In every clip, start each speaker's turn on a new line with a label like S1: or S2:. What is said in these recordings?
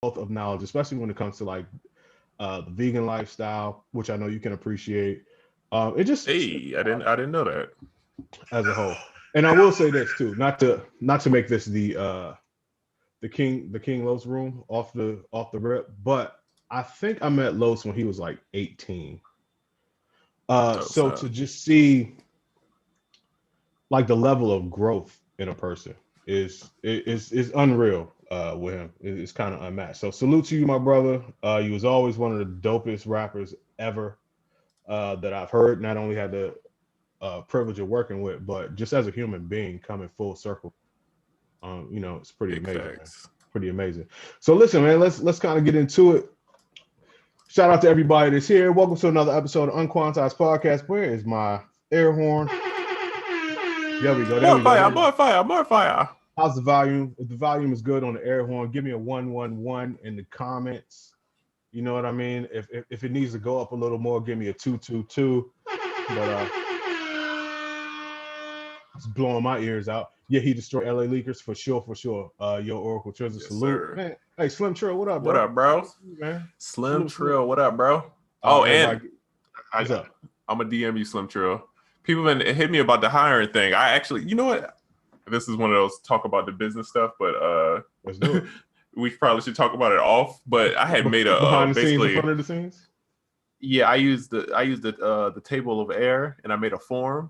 S1: wealth of knowledge, especially when it comes to like the vegan lifestyle, which I know you can appreciate. It just
S2: Hey, I didn't know that.
S1: as a whole. And I will say this too, not to make this the King Los room off the rip, but I think I met Los when he was like 18.
S2: Oh,
S1: So
S2: so
S1: to just see like the level of growth in a person is unreal with him. It's kind of unmatched. So salute to you, my brother. You was always one of the dopest rappers ever that I've heard. Not only had the privilege of working with, but just as a human being coming full circle. It's pretty
S2: big
S1: amazing, man.
S2: facts.
S1: Pretty amazing. So listen, man, let's kind of get into it. Shout out to everybody that's here. Welcome to another episode of Unquantized Podcast. Where is my air horn? There we go. There
S2: More
S1: we go.
S2: fire,
S1: There we go.
S2: more fire, more fire.
S1: How's the volume? If the volume is good on the air horn, give me a 111 in the comments. You know what I mean? If it needs to go up a little more, give me a 222. But it's blowing my ears out. Yeah, he destroyed LA Leakers for sure, for sure. Yo, Oracle Trizs,
S2: Yes,
S1: salute.
S2: sir.
S1: Man, hey, Slim Trill, what up,
S2: What
S1: bro?
S2: up, bro?
S1: Man.
S2: Slim
S1: Salute, salute.
S2: Trill, what up, bro? Oh, and
S1: Everybody,
S2: I,
S1: what's up?
S2: I'm a DM you, Slim Trill. People been hit me about the hiring thing. I actually, you know what? This is one of those talk about the business stuff, but
S1: Let's do it.
S2: we probably should talk about it off. But I had made a
S1: Behind the scenes, in
S2: basically,
S1: front of the scenes.
S2: yeah, I used the table of air, and I made a form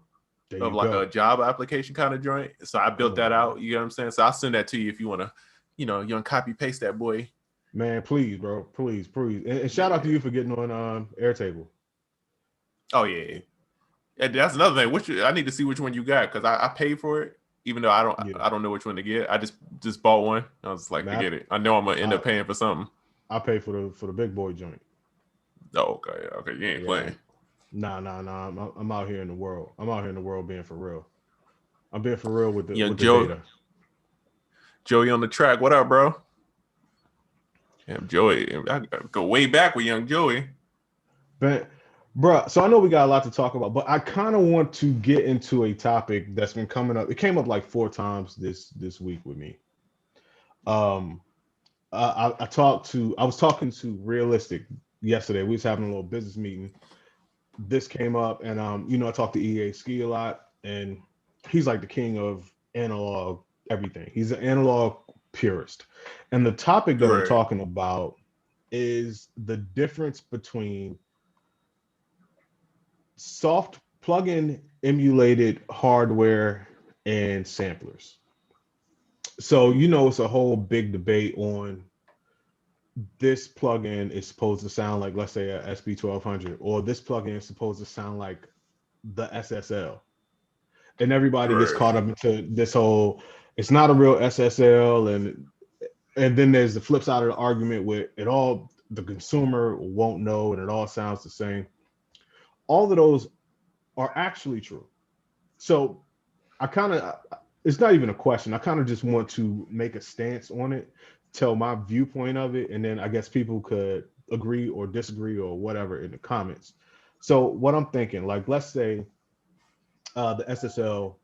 S1: There
S2: of
S1: you
S2: like
S1: go.
S2: a job application kind of joint. So I built that out. You know what I'm saying? So I'll send that to you if you want to, you want copy paste that boy.
S1: Man, please, bro, please, please, and shout out to
S2: Yeah.
S1: you for getting on Airtable.
S2: Oh yeah. And that's another thing. I need to see which one you got because I paid for it, even though
S1: Yeah,
S2: I don't know which one to get. I just bought one. I was like,
S1: man,
S2: forget it. I know I'm gonna end
S1: I,
S2: up paying for something.
S1: I pay for the big boy joint.
S2: Oh, okay, you ain't
S1: Yeah,
S2: playing.
S1: nah. I'm out here in the world. I'm out here in the world being for real. I'm being for real with the
S2: Young
S1: with the data.
S2: Joey on the track. What up, bro? Damn, Joey. I go way back with young Joey.
S1: But, bruh, so I know we got a lot to talk about, but I kind of want to get into a topic that's been coming up. It came up like 4 times this week with me. Um, I was talking to Realistic yesterday. We was having a little business meeting. This came up, and I talked to EA Ski a lot, and he's like the king of analog everything. He's an analog purist, and the topic that I'm
S2: Right.
S1: talking about is the difference between soft plug-in emulated hardware and samplers. So it's a whole big debate on this plugin is supposed to sound like, let's say, a SP1200, or this plugin is supposed to sound like the SSL, and everybody gets
S2: Right.
S1: caught up into this whole it's not a real SSL, and then there's the flip side of the argument where it all the consumer won't know and it all sounds the same. All of those are actually true. So I kind of it's not even a question. I kind of just want to make a stance on it, tell my viewpoint of it, and then I guess people could agree or disagree or whatever in the comments. So what I'm thinking, like let's say the SSL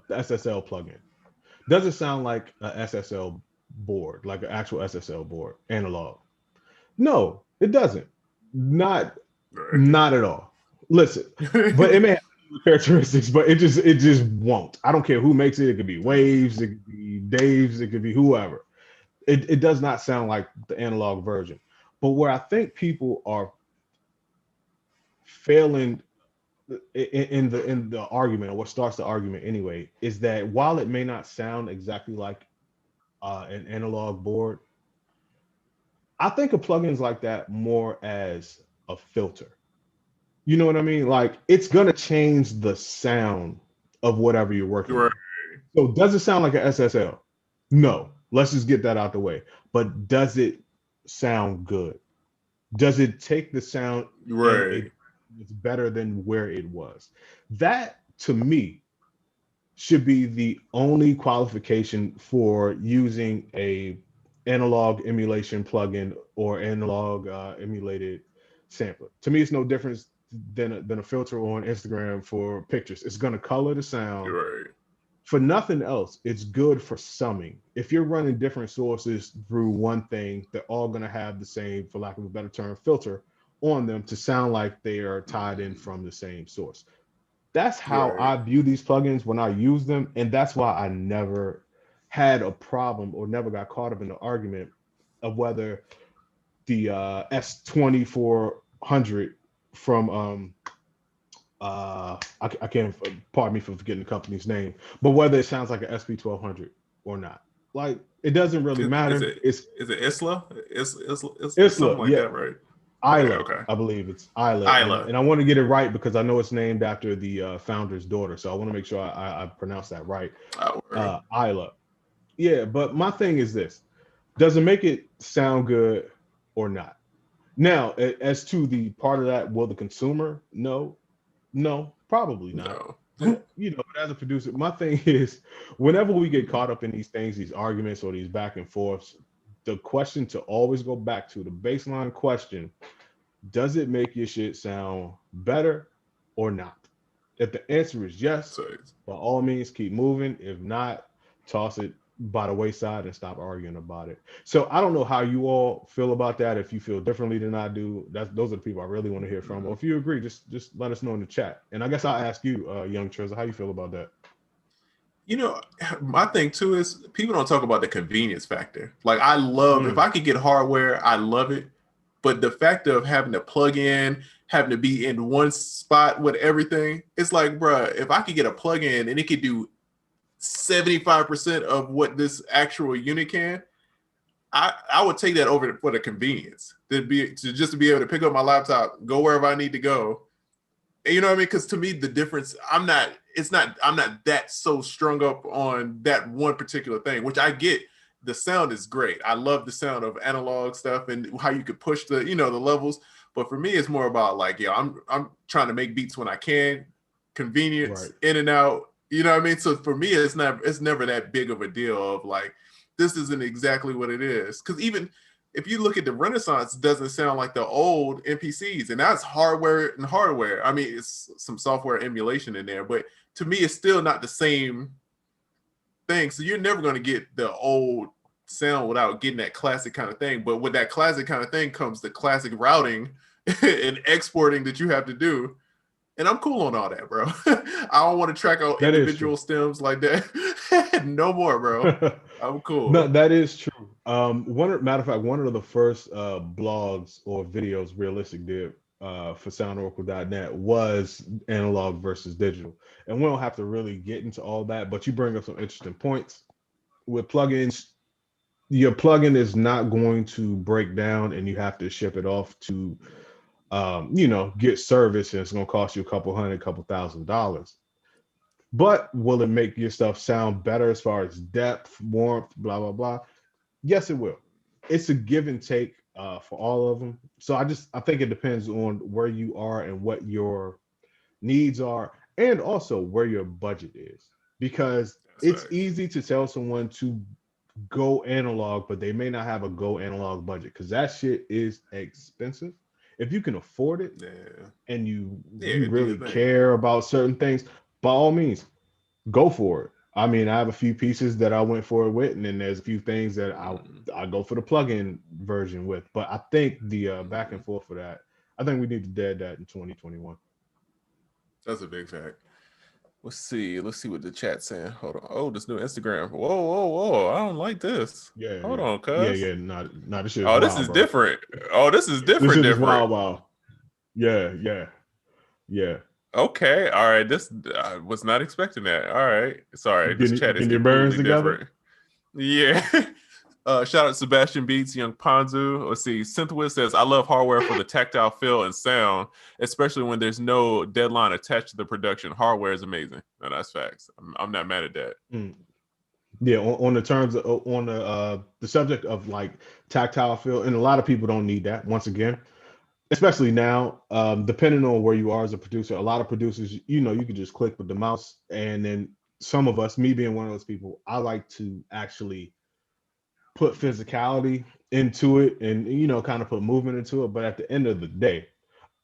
S1: plugin doesn't sound like a SSL board, like an actual SSL board, analog. No, it doesn't. Not
S2: Right.
S1: not at all. Listen, but it may have characteristics, but it just won't. I don't care who makes it. It could be Waves, it could be Dave's, it could be whoever. It does not sound like the analog version. But where I think people are failing in the argument, or what starts the argument anyway, is that while it may not sound exactly like an analog board, I think of plugins like that more as a filter. You know what I mean? Like it's gonna change the sound of whatever you're working
S2: Right.
S1: with. So does it sound like an SSL? No. Let's just get that out the way. But does it sound good? Does it take the sound and
S2: Right.
S1: it's better than where it was? That to me should be the only qualification for using a analog emulation plugin or analog emulated sampler. To me, it's no difference than a filter on Instagram for pictures. It's going to color the sound
S2: Right.
S1: For nothing else, it's good for summing. If you're running different sources through one thing, they're all going to have the same, for lack of a better term, filter on them to sound like they are tied in from the same source. That's how
S2: Right.
S1: I view these plugins when I use them. And that's why I never had a problem or never got caught up in the argument of whether the S2400 from I can't, pardon me for forgetting the company's name, but whether it sounds like an SP1200 or not, like it doesn't really
S2: Is
S1: matter.
S2: it
S1: It's
S2: is it Isla? It's
S1: Isla,
S2: something like
S1: yeah,
S2: that, right? Okay,
S1: Isla,
S2: okay.
S1: I believe it's Isla, and
S2: Isla.
S1: and I want to get it right because I know it's named after the founder's daughter, so I want to make sure I pronounce that right.
S2: Oh, word.
S1: Isla, yeah. But my thing is this: does it make it sound good or not? Now, as to the part of that, will the consumer know? No, probably not.
S2: No.
S1: But as a producer, my thing is whenever we get caught up in these things, these arguments or these back and forths, the question to always go back to the baseline question: does it make your shit sound better or not? If the answer is yes,
S2: So
S1: by all means keep moving. If not, toss it by the wayside and stop arguing about it. So I don't know how you all feel about that. If you feel differently than I do, those are the people I really want to hear from. Or if you agree, just let us know in the chat. And I guess I'll ask you, young Trizz, how you feel about that?
S2: You know, my thing too is people don't talk about the convenience factor. Like I love if I could get hardware, I love it. But the fact of having to plug in, having to be in one spot with everything, it's like, bruh, if I could get a plug in and it could do 75% of what this actual unit can, I would take that over for the convenience. To be able to pick up my laptop, go wherever I need to go. You know what I mean? Because to me, the difference, I'm not that so strung up on that one particular thing, which I get. The sound is great. I love the sound of analog stuff and how you could push the levels. But for me, it's more about like, I'm trying to make beats when I can, convenience,
S1: Right.
S2: in and out. You know what I mean? So for me, it's never that big of a deal of like, this isn't exactly what it is. Because even if you look at the Renaissance, it doesn't sound like the old NPCs, and that's hardware and hardware. I mean, it's some software emulation in there, but to me, it's still not the same thing. So you're never going to get the old sound without getting that classic kind of thing. But with that classic kind of thing comes the classic routing and exporting that you have to do. And I'm cool on all that, bro. I don't want to track out
S1: That is true.
S2: individual stems like that. No more, bro. I'm
S1: No,
S2: cool.
S1: that is true. Matter of fact, one of the first blogs or videos Realistic did for soundoracle.net was analog versus digital. And we don't have to really get into all that, but you bring up some interesting points. With plugins, your plugin is not going to break down and you have to ship it off to get service, and it's going to cost you a couple hundred, couple $1,000. But will it make your stuff sound better as far as depth, warmth, blah blah blah? Yes, it will. It's a give and take for all of them. So I think it depends on where you are and what your needs are, and also where your budget is. Because
S2: That's
S1: it's
S2: facts.
S1: easy to tell someone to go analog, but they may not have a go analog budget because that shit is expensive. If you can afford it
S2: Yeah.
S1: and you
S2: Yeah, do your
S1: really
S2: thing.
S1: care about certain things, by all means, go for it. I mean, I have a few pieces that I went for it with, and then there's a few things that I go for the plug-in version with. But I think the back and forth for that, I think we need to dead that in 2021.
S2: That's a big fact. Let's see. Let's see what the chat's saying. Hold on. Oh, this new Instagram. Whoa, whoa, whoa. I don't like this.
S1: Yeah,
S2: Hold
S1: yeah,
S2: on,
S1: yeah,
S2: cuz.
S1: yeah. Not this shit is
S2: Oh, this
S1: wild,
S2: is
S1: bro.
S2: different. Oh, this is
S1: This
S2: different,
S1: shit is
S2: different.
S1: wild, wild. Yeah, yeah, yeah.
S2: Okay. All right. This I was not expecting that. All right. Sorry. This chat is
S1: Getting your bearings
S2: completely
S1: together.
S2: different. Yeah. Shout out Sebastian Beats, Young Panzu. Let's see. Synthwiz says, I love hardware for the tactile feel and sound, especially when there's no deadline attached to the production. Hardware is amazing. No, that's facts. I'm not mad at that.
S1: Mm. Yeah, on the terms of, on the subject of like tactile feel, and a lot of people don't need that. Once again, especially now, depending on where you are as a producer, a lot of producers, you can just click with the mouse, and then some of us, me being one of those people, I like to actually put physicality into it, and kind of put movement into it. But at the end of the day,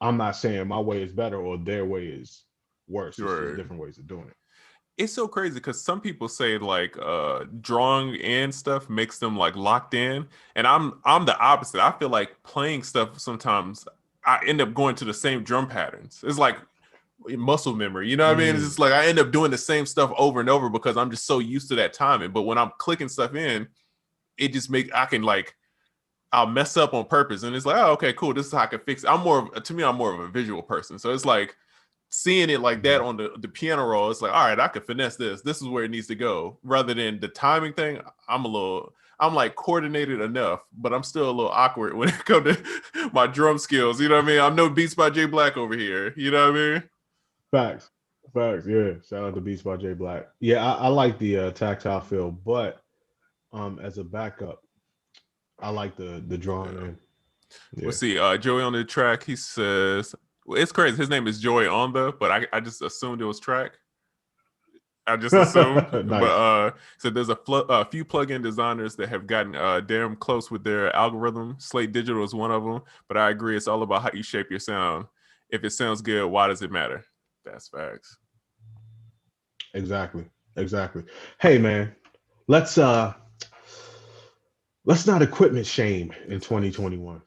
S1: I'm not saying my way is better or their way is worse. It's just
S2: Right.
S1: different ways of doing it.
S3: It's so crazy because some people say like drawing in stuff makes them like locked in, and I'm the opposite. I feel like playing stuff sometimes I end up going to the same drum patterns. It's like muscle memory, you know what I mean? It's just like I end up doing the same stuff over and over because I'm just so used to that timing. But when I'm clicking stuff in, it just I'll mess up on purpose, and it's like, oh, okay, cool. This is how I can fix it. I'm more of a visual person, so it's like seeing it like that on the piano roll. It's like, all right, I can finesse this. This is where it needs to go. Rather than the timing thing, I'm like coordinated enough, but I'm still a little awkward when it comes to my drum skills. You know what I mean? I'm no Beats by J Black over here. You know what I mean?
S1: Facts. Yeah. Shout out to Beats by J Black. Yeah, I like the tactile feel, but as a backup, I like the drawing in. Yeah.
S3: We'll see. Joey on the track, he says, well, it's crazy. His name is Joey on but I just assumed it was track. I just assumed.
S1: Nice.
S3: But so there's a few plugin designers that have gotten damn close with their algorithm. Slate Digital is one of them. But I agree, it's all about how you shape your sound. If it sounds good, why does it matter? That's facts.
S1: Exactly. Hey man, let's not equipment shame in 2021.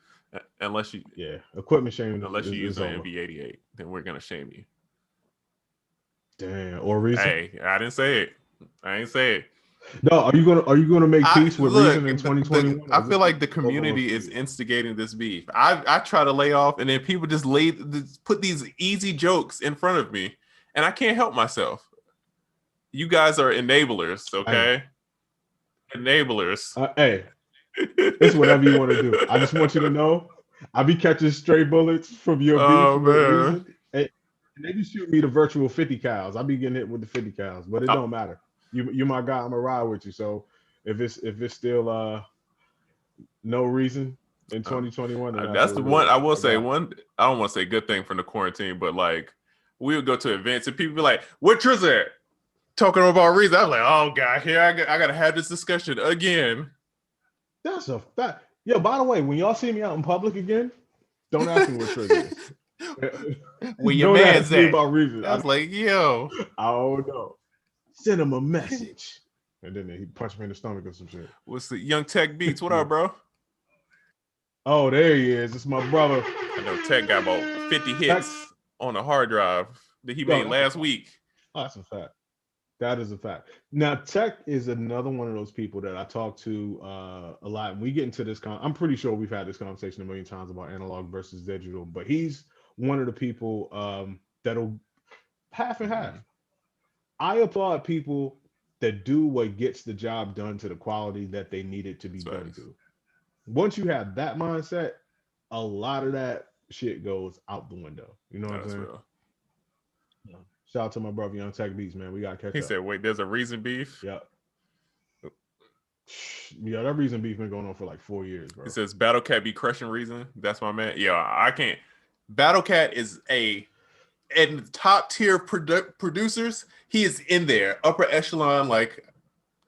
S3: Unless you
S1: equipment shame.
S3: Unless you use an MV88, then we're gonna shame you.
S1: Damn, or Reason.
S3: Hey, I didn't say it. I ain't say it.
S1: No, are you gonna make peace with Reason in 2021?
S3: I feel like the community is instigating this beef. I try to lay off, and then people just put these easy jokes in front of me, and I can't help myself. You guys are enablers, okay? Enablers.
S1: Hey, it's whatever you want to do. I just want you to know, I be catching stray bullets from your beef with Reason. And they be shooting me the virtual 50 cows. I be getting hit with the 50 cows, but it don't matter. You're my guy. I'm gonna ride with you. So if it's still no Reason in 2021,
S3: that's the one I will say. One, I don't want to say good thing from the quarantine, but like we would go to events and people be like, "Where Trizs at?" Talking about Reason. I'm like, "Oh God, here I gotta have this discussion again."
S1: That's a fact. Yo, by the way, when y'all see me out in public again, don't ask me where Trizs is.
S3: Where your man's at?
S1: About Reason.
S3: I was like, yo,
S1: I don't know. Send him a message. And then he punched me in the stomach or some shit.
S3: What's the Young Tech Beats? What up, bro?
S1: Oh, there he is. It's my brother.
S3: I know Tech got about 50 hits on a hard drive that he made last week.
S1: Oh, that's a fact. That is a fact. Now, Tech is another one of those people that I talk to a lot. And we get into this. I'm pretty sure we've had this conversation a million times about analog versus digital. But he's one of the people that'll half and half. I applaud people that do what gets the job done to the quality that they need it to be done to. Once you have that mindset, a lot of that shit goes out the window. You know what I'm saying? Yeah. Shout out to my brother Young Tech Beats, man. We got to catch up.
S3: He said, wait, there's a Reason beef?
S1: Yeah. Yeah, that Reason beef been going on for like 4 years, bro.
S3: He says, Battle Cat be crushing Reason. That's my man. Yeah, I can't. Battle Cat is and top tier producers, he is in there, upper echelon. Like,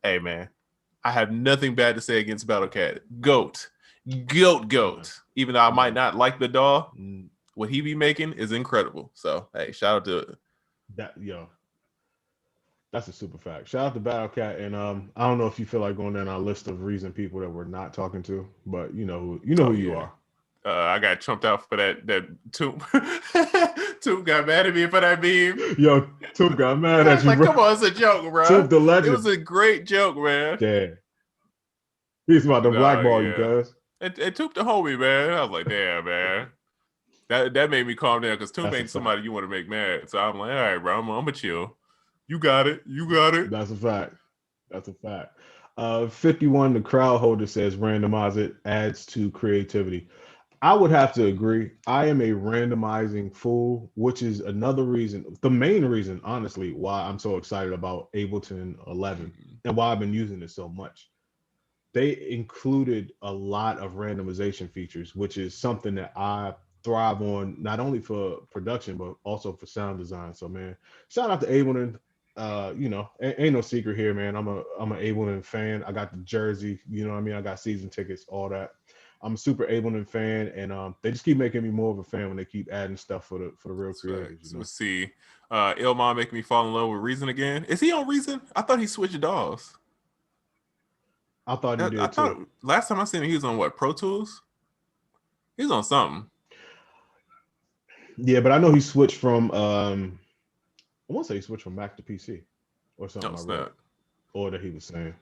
S3: hey man, I have nothing bad to say against Battle Cat. Goat. Even though I might not like the DAW, what he be making is incredible. So hey, shout out to
S1: that. Yo, that's a super fact. Shout out to Battle Cat, and I don't know if you feel like going down our list of Reason people that we're not talking to, but you know who you are.
S3: I got chumped out for that Toomp. Toomp got mad at me for that meme.
S1: Yo, Toomp got mad at you,
S3: like,
S1: bro.
S3: Come on, it's a joke, bro.
S1: Toomp the legend.
S3: It was a great joke, man.
S1: Damn. He's about to blackball you, guys.
S3: And Toomp the homie, man. I was like, damn, man. That made me calm down because Toomp ain't somebody you want to make mad. So I'm like, all right, bro, I'm gonna chill. You got it.
S1: That's a fact. 51, the crowd holder says randomize it adds to creativity. I would have to agree. I am a randomizing fool, which is another reason, the main reason, honestly, why I'm so excited about Ableton 11 and why I've been using it so much. They included a lot of randomization features, which is something that I thrive on, not only for production, but also for sound design. So, man, shout out to Ableton. Ain't no secret here, man. I'm an Ableton fan. I got the jersey, you know what I mean? I got season tickets, all that. I'm a super Ableton fan, and they just keep making me more of a fan when they keep adding stuff for the real creators. You know?
S3: Let's see. Ilmon making me fall in love with Reason again. Is he on Reason? I thought he switched DAWs.
S1: I thought he did
S3: I thought
S1: too.
S3: last time I seen him, he was on what, Pro Tools? He's on something.
S1: Yeah, but I know he switched from I want to say he switched from Mac to PC or something.
S3: No,
S1: I read, or that he was saying.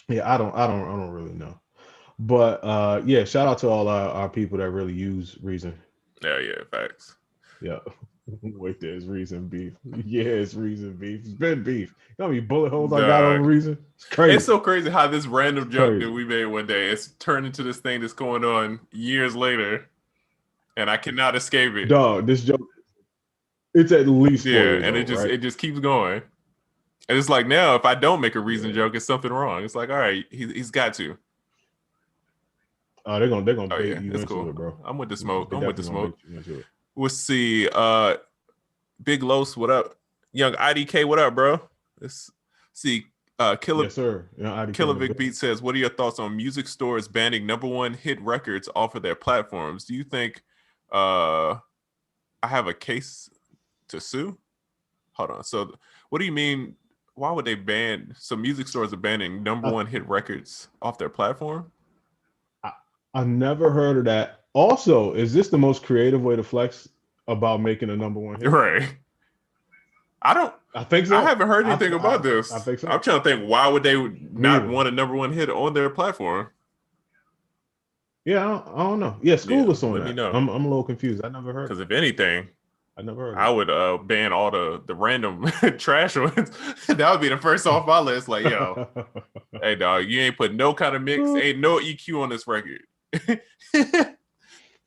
S1: Yeah, I don't really know. But yeah, shout out to all our people that really use Reason.
S3: Yeah, facts.
S1: Yeah. Wait, there's Reason beef. Yeah, it's Reason beef. It's been beef. You know how many bullet holes I got on Reason? It's crazy.
S3: It's so crazy how this random joke that we made one day it's turned into this thing that's going on years later, and I cannot escape it.
S1: Dog, this joke, it's at least 4 years
S3: and
S1: old,
S3: it just keeps going. And it's like now, if I don't make a Reason joke, it's something wrong. It's like, all right, he's got to.
S1: Oh, they're gonna bait you into
S3: cool.
S1: it, bro.
S3: I'm with the smoke.
S1: It.
S3: We'll see. Big Los, what up? Young IDK, what up, bro? Let's see. Killer,
S1: yes, sir.
S3: Killer Vic Beat says, "What are your thoughts on music stores banning #1 hit records off of their platforms? Do you think I have a case to sue?" Hold on. So, what do you mean? Why would they ban? So, music stores are banning #1 hit records off their platform?
S1: I've never heard of that. Also, is this the most creative way to flex about making a #1 hit?
S3: Right. I think so. I haven't heard anything about this. I think so. I'm trying to think, why would they not want a #1 hit on their platform?
S1: Yeah, I don't know. Yeah, school us on that. Let me know. I'm a little confused. I never heard.
S3: Because if anything,
S1: I never heard.
S3: I would ban all the random trash ones. That would be the first off my list. Like, yo, hey dog, you ain't put no kind of mix, ain't no EQ on this record.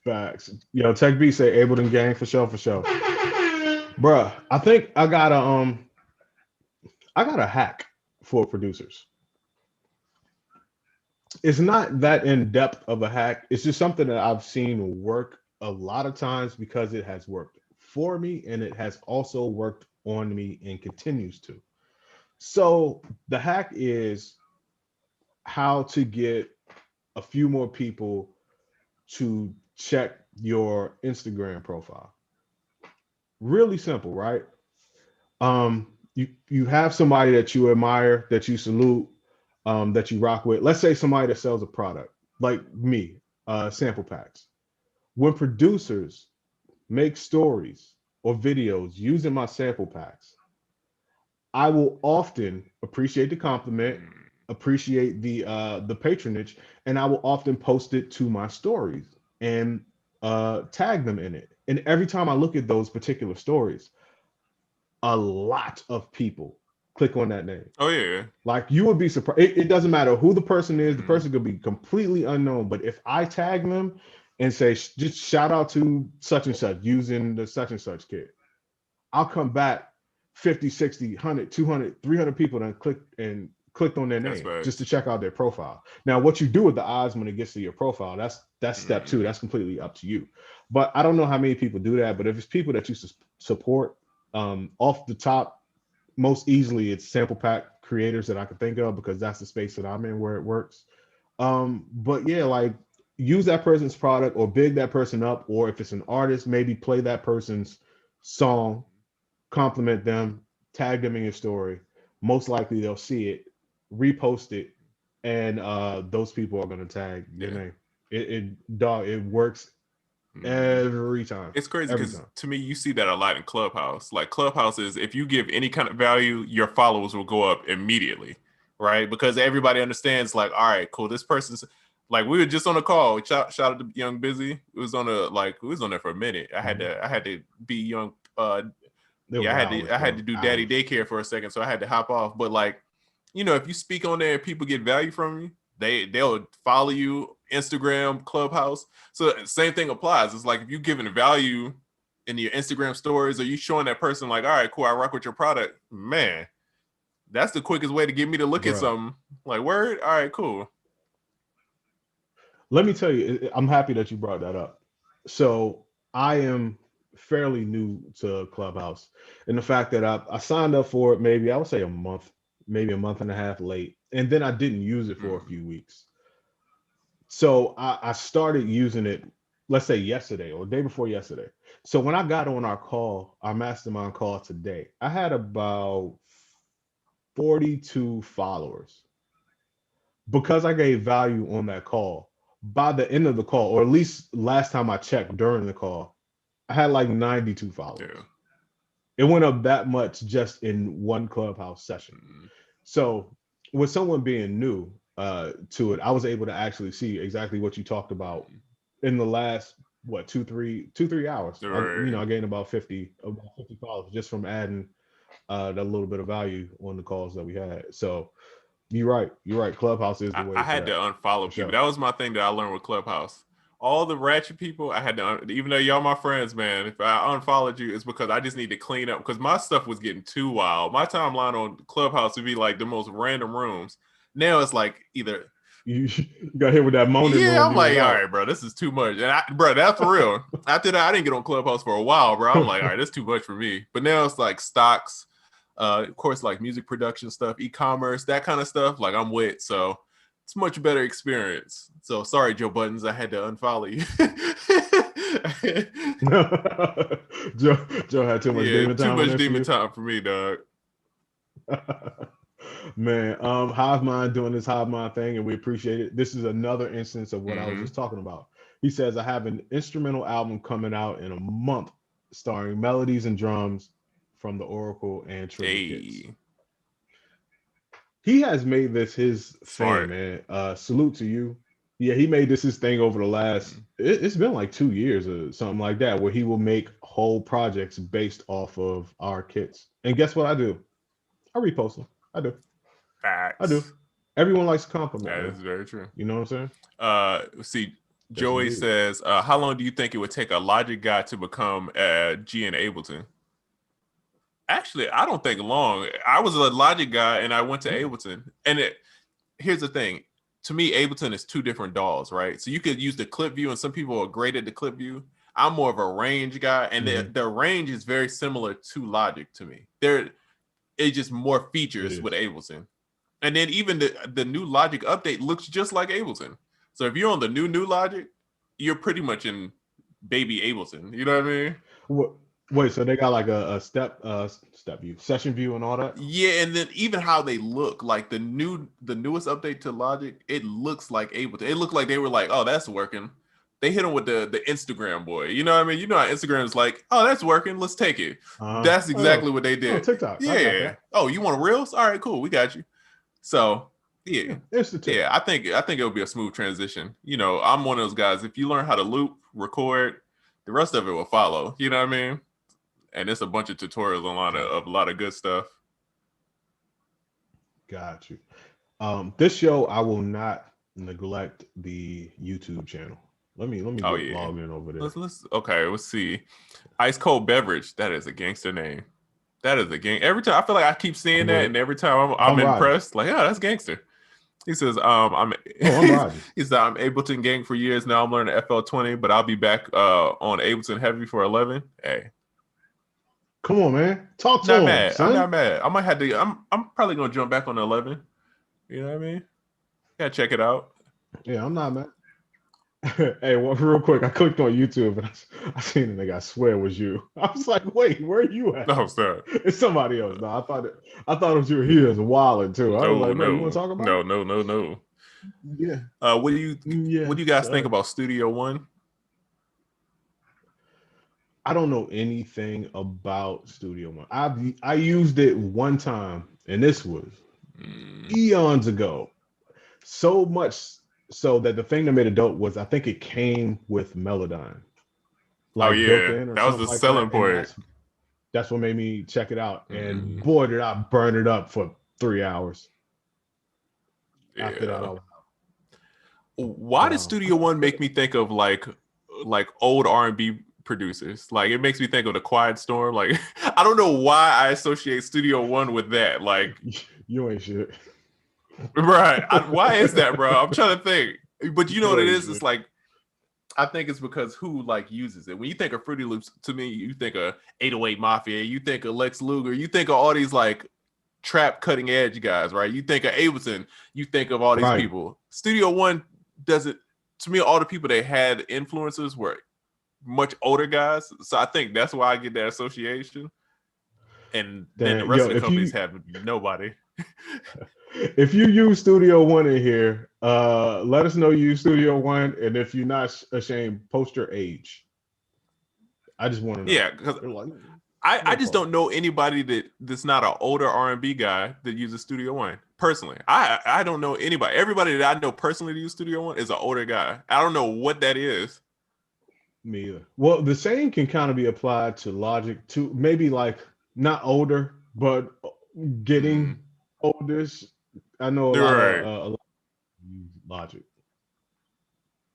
S1: Facts. Yo, Tech B say Ableton gang for sure. Bruh, I think I got a hack for producers. It's not that in depth of a hack. It's just something that I've seen work a lot of times because it has worked for me and it has also worked on me and continues to. So the hack is how to get a few more people to check your Instagram profile. Really simple, right? You have somebody that you admire, that you salute, that you rock with. Let's say somebody that sells a product, like me, sample packs. When producers make stories or videos using my sample packs, I will often appreciate the compliment, appreciate the patronage, and I will often post it to my stories and tag them in it. And every time I look at those particular stories, a lot of people click on that name.
S3: Oh yeah.
S1: Like you would be surprised. It doesn't matter who the person is. The person could be completely unknown. But if I tag them and say, just shout out to such and such using the such and such kit, I'll come back 50, 60, 100, 200, 300 people that clicked on their name just to check out their profile. Now, what you do with the odds when it gets to your profile, that's step two. That's completely up to you. But I don't know how many people do that. But if it's people that you support, off the top, most easily it's sample pack creators that I can think of because that's the space that I'm in where it works. But yeah, like use that person's product or big that person up, or if it's an artist, maybe play that person's song, compliment them, tag them in your story. Most likely they'll see it, repost it, and those people are going to tag your name. It works every time.
S3: It's crazy because to me, you see that a lot in Clubhouse. Like Clubhouse is, if you give any kind of value, your followers will go up immediately, right? Because everybody understands, like, all right, cool. This person's like, we were just on a call. Shout out to Young Busy. It was on there for a minute. I had to be Young. I had to do daddy daycare for a second, so I had to hop off. But like, if you speak on there and people get value from you, they'll follow you. Instagram, Clubhouse. So same thing applies. It's like if you're giving value in your Instagram stories, or you showing that person like, all right, cool, I rock with your product, man, that's the quickest way to get me to look at something. Like, word, all right, cool.
S1: Let me tell you, I'm happy that you brought that up. So I am fairly new to Clubhouse, and the fact that I signed up for it, maybe I would say maybe a month and a half late, and then I didn't use it for a few weeks. So I started using it, let's say yesterday or the day before yesterday. So when I got on our mastermind call today, I had about 42 followers because I gave value on that call. By the end of the call, or at least last time I checked during the call, I had like 92 followers.
S3: Yeah.
S1: It went up that much just in one Clubhouse session. So with someone being new to it, I was able to actually see exactly what you talked about in the last what 2 3 hours.
S3: Right.
S1: I gained about 50 followers just from adding that little bit of value on the calls that we had. So you're right. Clubhouse is the way
S3: I
S1: for
S3: had to
S1: that.
S3: unfollow
S1: For
S3: people.
S1: sure.
S3: That was my thing that I learned with Clubhouse. All the ratchet people, I had to, even though y'all my friends, man, if I unfollowed you, it's because I just need to clean up because my stuff was getting too wild. My timeline on Clubhouse would be like the most random rooms. Now it's like either
S1: You got hit with that moaning
S3: yeah,
S1: room.
S3: I'm
S1: You was
S3: like, all
S1: out.
S3: right, bro, this is too much. And bro, that's for real. After that, I didn't get on Clubhouse for a while, bro. I'm like, all right, that's too much for me. But now it's like stocks, of course, like music production stuff, e-commerce, that kind of stuff. Like I'm with, so it's much better experience. So sorry, Joe Buttons, I had to unfollow you.
S1: Joe had too much
S3: Yeah,
S1: demon
S3: too
S1: time on
S3: much
S1: there for
S3: demon
S1: you.
S3: time for me, dog.
S1: Man, Hive Mind doing this Hive Mind thing, and we appreciate it. This is another instance of what I was just talking about. He says, I have an instrumental album coming out in a month starring melodies and drums from the Oracle and Trigger kits.
S3: Hey,
S1: He has made this his thing,
S3: smart.
S1: man. Salute to you. Yeah, he made this his thing over the last, it's been like 2 years or something like that, where he will make whole projects based off of our kits. And guess what I do? I repost them. I do. I do.
S3: Facts.
S1: Everyone likes a compliment,
S3: That
S1: man.
S3: is very true.
S1: You know what I'm saying?
S3: See,
S1: Yes,
S3: Joey
S1: indeed.
S3: says, how long do you think it would take a Logic guy to become a G in Ableton? Actually, I don't think long. I was a Logic guy and I went to Ableton. And here's the thing. To me, Ableton is two different DAWs, right? So you could use the clip view, and some people are great at the clip view. I'm more of a range guy, and the range is very similar to Logic to me. It's just more features with Ableton. And then even the new Logic update looks just like Ableton. So if you're on the new Logic, you're pretty much in baby Ableton. You know what I mean?
S1: Wait, so they got like a step view, session view, and all that?
S3: Yeah, and then even how they look, like the newest update to Logic, it looks like Ableton. It looked like they were like, oh, that's working. They hit them with the Instagram boy. You know what I mean? You know how Instagram is like, oh, that's working. Let's take it. That's exactly what they did.
S1: TikTok.
S3: Yeah.
S1: I got that.
S3: Oh, you want Reels? All right, cool. We got you. So yeah. I think it'll be a smooth transition. You know, I'm one of those guys. If you learn how to loop, record, the rest of it will follow. You know what I mean? And it's a bunch of tutorials on a lot of good stuff.
S1: Got you. This show I will not neglect the YouTube channel. Let me get logged in over there.
S3: Let's see. Ice Cold Beverage. That is a gangster name. That is a gang. Every time I feel like I keep seeing that, and every time I'm impressed. Like, yeah, that's gangster. He says, he said, I'm Ableton gang for years now. I'm learning FL20, but I'll be back on Ableton Heavy for 11. Hey,
S1: come on, man, talk to him.
S3: I'm not mad. I might have to. I'm probably gonna jump back on 11. You know what I mean? Gotta check it out.
S1: Yeah, I'm not mad. Hey, well, real quick, I clicked on YouTube and I seen the nigga. I swear it was you. I was like, wait, where are you at?
S3: No, sir.
S1: It's somebody else. No, I thought it was you. He is wilding too. I was like, bro, you want to talk about?
S3: No.
S1: Yeah.
S3: What do you guys think about Studio One?
S1: I don't know anything about Studio One. I used it one time, and this was eons ago. So much so that the thing that made it dope was I think it came with Melodyne, like built in, or
S3: that was the
S1: like
S3: selling
S1: that.
S3: point.
S1: That's what made me check it out. And boy, did I burn it up for 3 hours. After that, I was
S3: why did Studio One make me think of like old R&B producers? Like it makes me think of the Quiet Storm. Like I don't know why I associate Studio One with that. Like
S1: you ain't shit.
S3: Right. Why is that, bro? I'm trying to think. But you know what it is? It's like, I think it's because who like uses it. When you think of Fruity Loops, to me, you think of 808 Mafia, you think of Lex Luger, you think of all these like trap cutting edge guys, right? You think of Ableton, you think of all these people. Studio One doesn't, to me, all the people that had influencers were much older guys. So I think that's why I get that association. And then the rest of the companies have nobody.
S1: If you use Studio One in here, let us know you use Studio One, and if you're not ashamed, post your age. I just want to know.
S3: Yeah, because I just don't know anybody that's not an older R&B guy that uses Studio One. Personally, I don't know anybody. Everybody that I know personally that use Studio One is an older guy. I don't know what that is.
S1: Me either. Well, the same can kind of be applied to Logic too. Maybe like not older, but getting older. I know a lot of use Logic.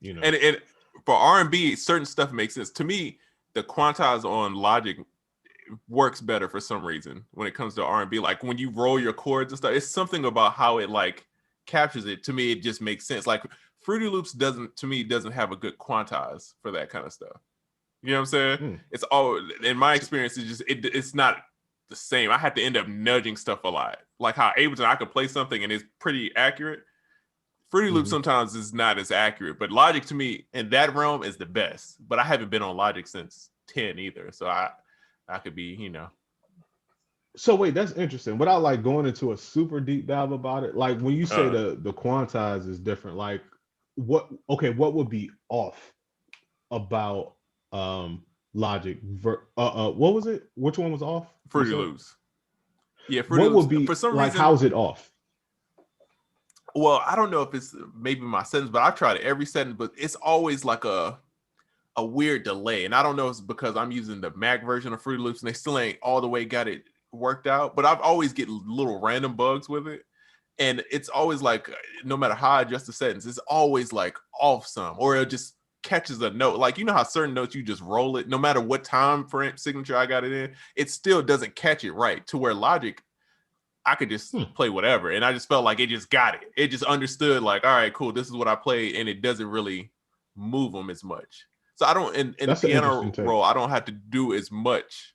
S1: You know,
S3: and for R&B, certain stuff makes sense to me. The quantize on Logic works better for some reason when it comes to R&B. Like when you roll your chords and stuff, it's something about how it like captures it. To me, it just makes sense. Like Fruity Loops doesn't have a good quantize for that kind of stuff. You know what I'm saying? It's all, in my experience, it's not the same. I had to end up nudging stuff a lot. Like how Ableton, I could play something and it's pretty accurate. Fruity Loops sometimes is not as accurate, but Logic to me in that realm is the best. But I haven't been on Logic since 10 either, so I could be, you know.
S1: So wait, that's interesting. Without like going into a super deep dive about it, like when you say the quantize is different, like what would be off about Logic? What was it? Which one was off?
S3: Fruity Loops. Yeah, Fruity
S1: Loops. What would be
S3: for some
S1: like?
S3: reason,
S1: How's it off?
S3: Well, I don't know if it's maybe my settings, but I've tried every setting, but it's always like a weird delay. And I don't know if it's because I'm using the Mac version of Fruity Loops and they still ain't all the way got it worked out, but I've always get little random bugs with it. And it's always like, no matter how I adjust the settings, it's always like off some, or it just catches a note. Like, you know how certain notes you just roll it, no matter what time frame signature I got it in, it still doesn't catch it right. To where Logic, I could just play whatever. And I just felt like it just got it. It just understood like, all right, cool, this is what I played. And it doesn't really move them as much. So I don't, in the piano roll, I don't have to do as much.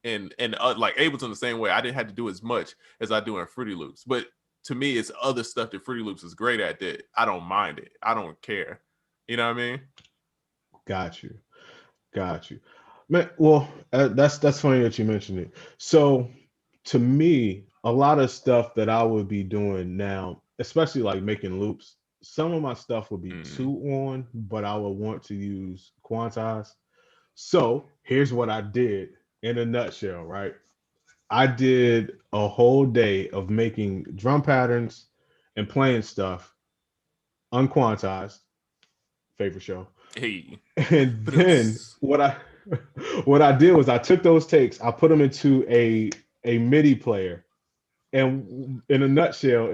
S3: And like Ableton the same way, I didn't have to do as much as I do in Fruity Loops. But to me, it's other stuff that Fruity Loops is great at that I don't mind it. I don't care. You know what I mean?
S1: Got you. Man, well, that's funny that you mentioned it. So to me, a lot of stuff that I would be doing now, especially like making loops, some of my stuff would be two on, but I would want to use quantize. So here's what I did in a nutshell, right? I did a whole day of making drum patterns and playing stuff unquantized, favorite show.
S3: Hey.
S1: And then what I did was I took those takes, I put them into a MIDI player, and in a nutshell,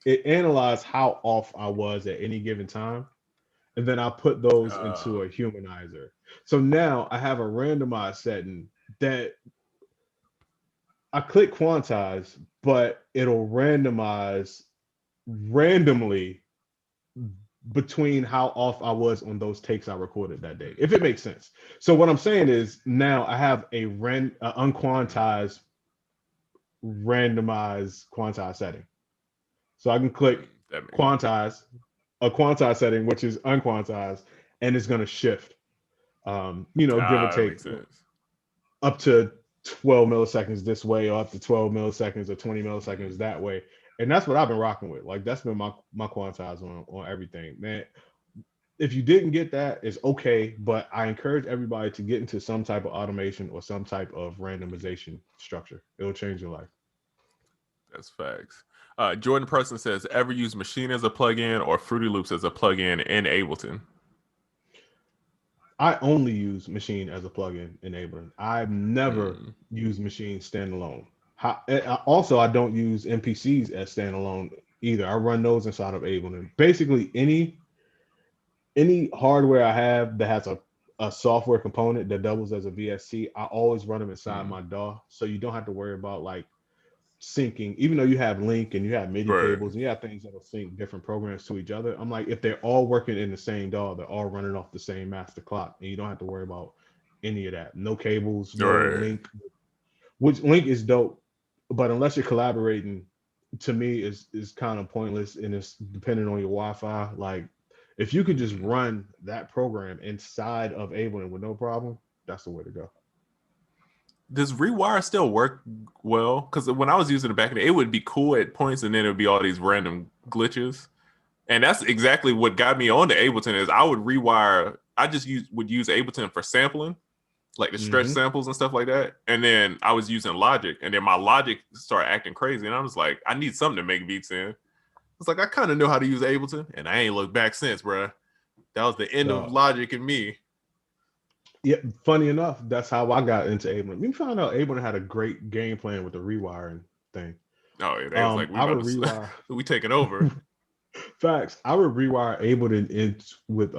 S1: it analyzed how off I was at any given time, and then I put those into a humanizer. So now I have a randomized setting that I click quantize, but it'll randomize randomly between how off I was on those takes I recorded that day, if it makes sense. So what I'm saying is now I have a unquantized randomized quantize setting. So I can click quantize, a quantize setting, which is unquantized, and it's going to shift, give or take up to 12 milliseconds this way, or up to 12 milliseconds or 20 milliseconds that way. And that's what I've been rocking with. Like that's been my quantize on everything, man. If you didn't get that, it's okay, but I encourage everybody to get into some type of automation or some type of randomization structure. It'll change your life.
S3: That's facts. Jordan Person says, ever use Machine as a plugin or Fruity Loops as a plugin in Ableton?
S1: I only use Machine as a plugin in Ableton. I've never used Machine standalone. Also, I don't use MPCs as standalone either. I run those inside of Ableton. Basically, any hardware I have that has a software component that doubles as a VST, I always run them inside my DAW. So you don't have to worry about like syncing, even though you have link and you have MIDI cables and you have things that'll sync different programs to each other. I'm like, if they're all working in the same DAW, they're all running off the same master clock, and you don't have to worry about any of that. No cables, no link, which link is dope, but unless you're collaborating, to me is kind of pointless, and it's depending on your Wi-Fi. Like If you could just run that program inside of Ableton with no problem, that's the way to go.
S3: Does Rewire still work well? Because when I was using it back in the day, it would be cool at points, and then it would be all these random glitches. And that's exactly what got me on to Ableton. Is I would rewire. I just would use Ableton for sampling, like the stretch samples and stuff like that. And then I was using Logic, and then my Logic started acting crazy, and I was like, I need something to make beats in. It's like I kind of know how to use Ableton, and I ain't looked back since, bro. That was the end of Logic and me.
S1: Yeah, funny enough, that's how I got into Ableton. We found out Ableton had a great game plan with the rewiring thing.
S3: Oh yeah, they was like, we taking over.
S1: Facts. I would rewire Ableton with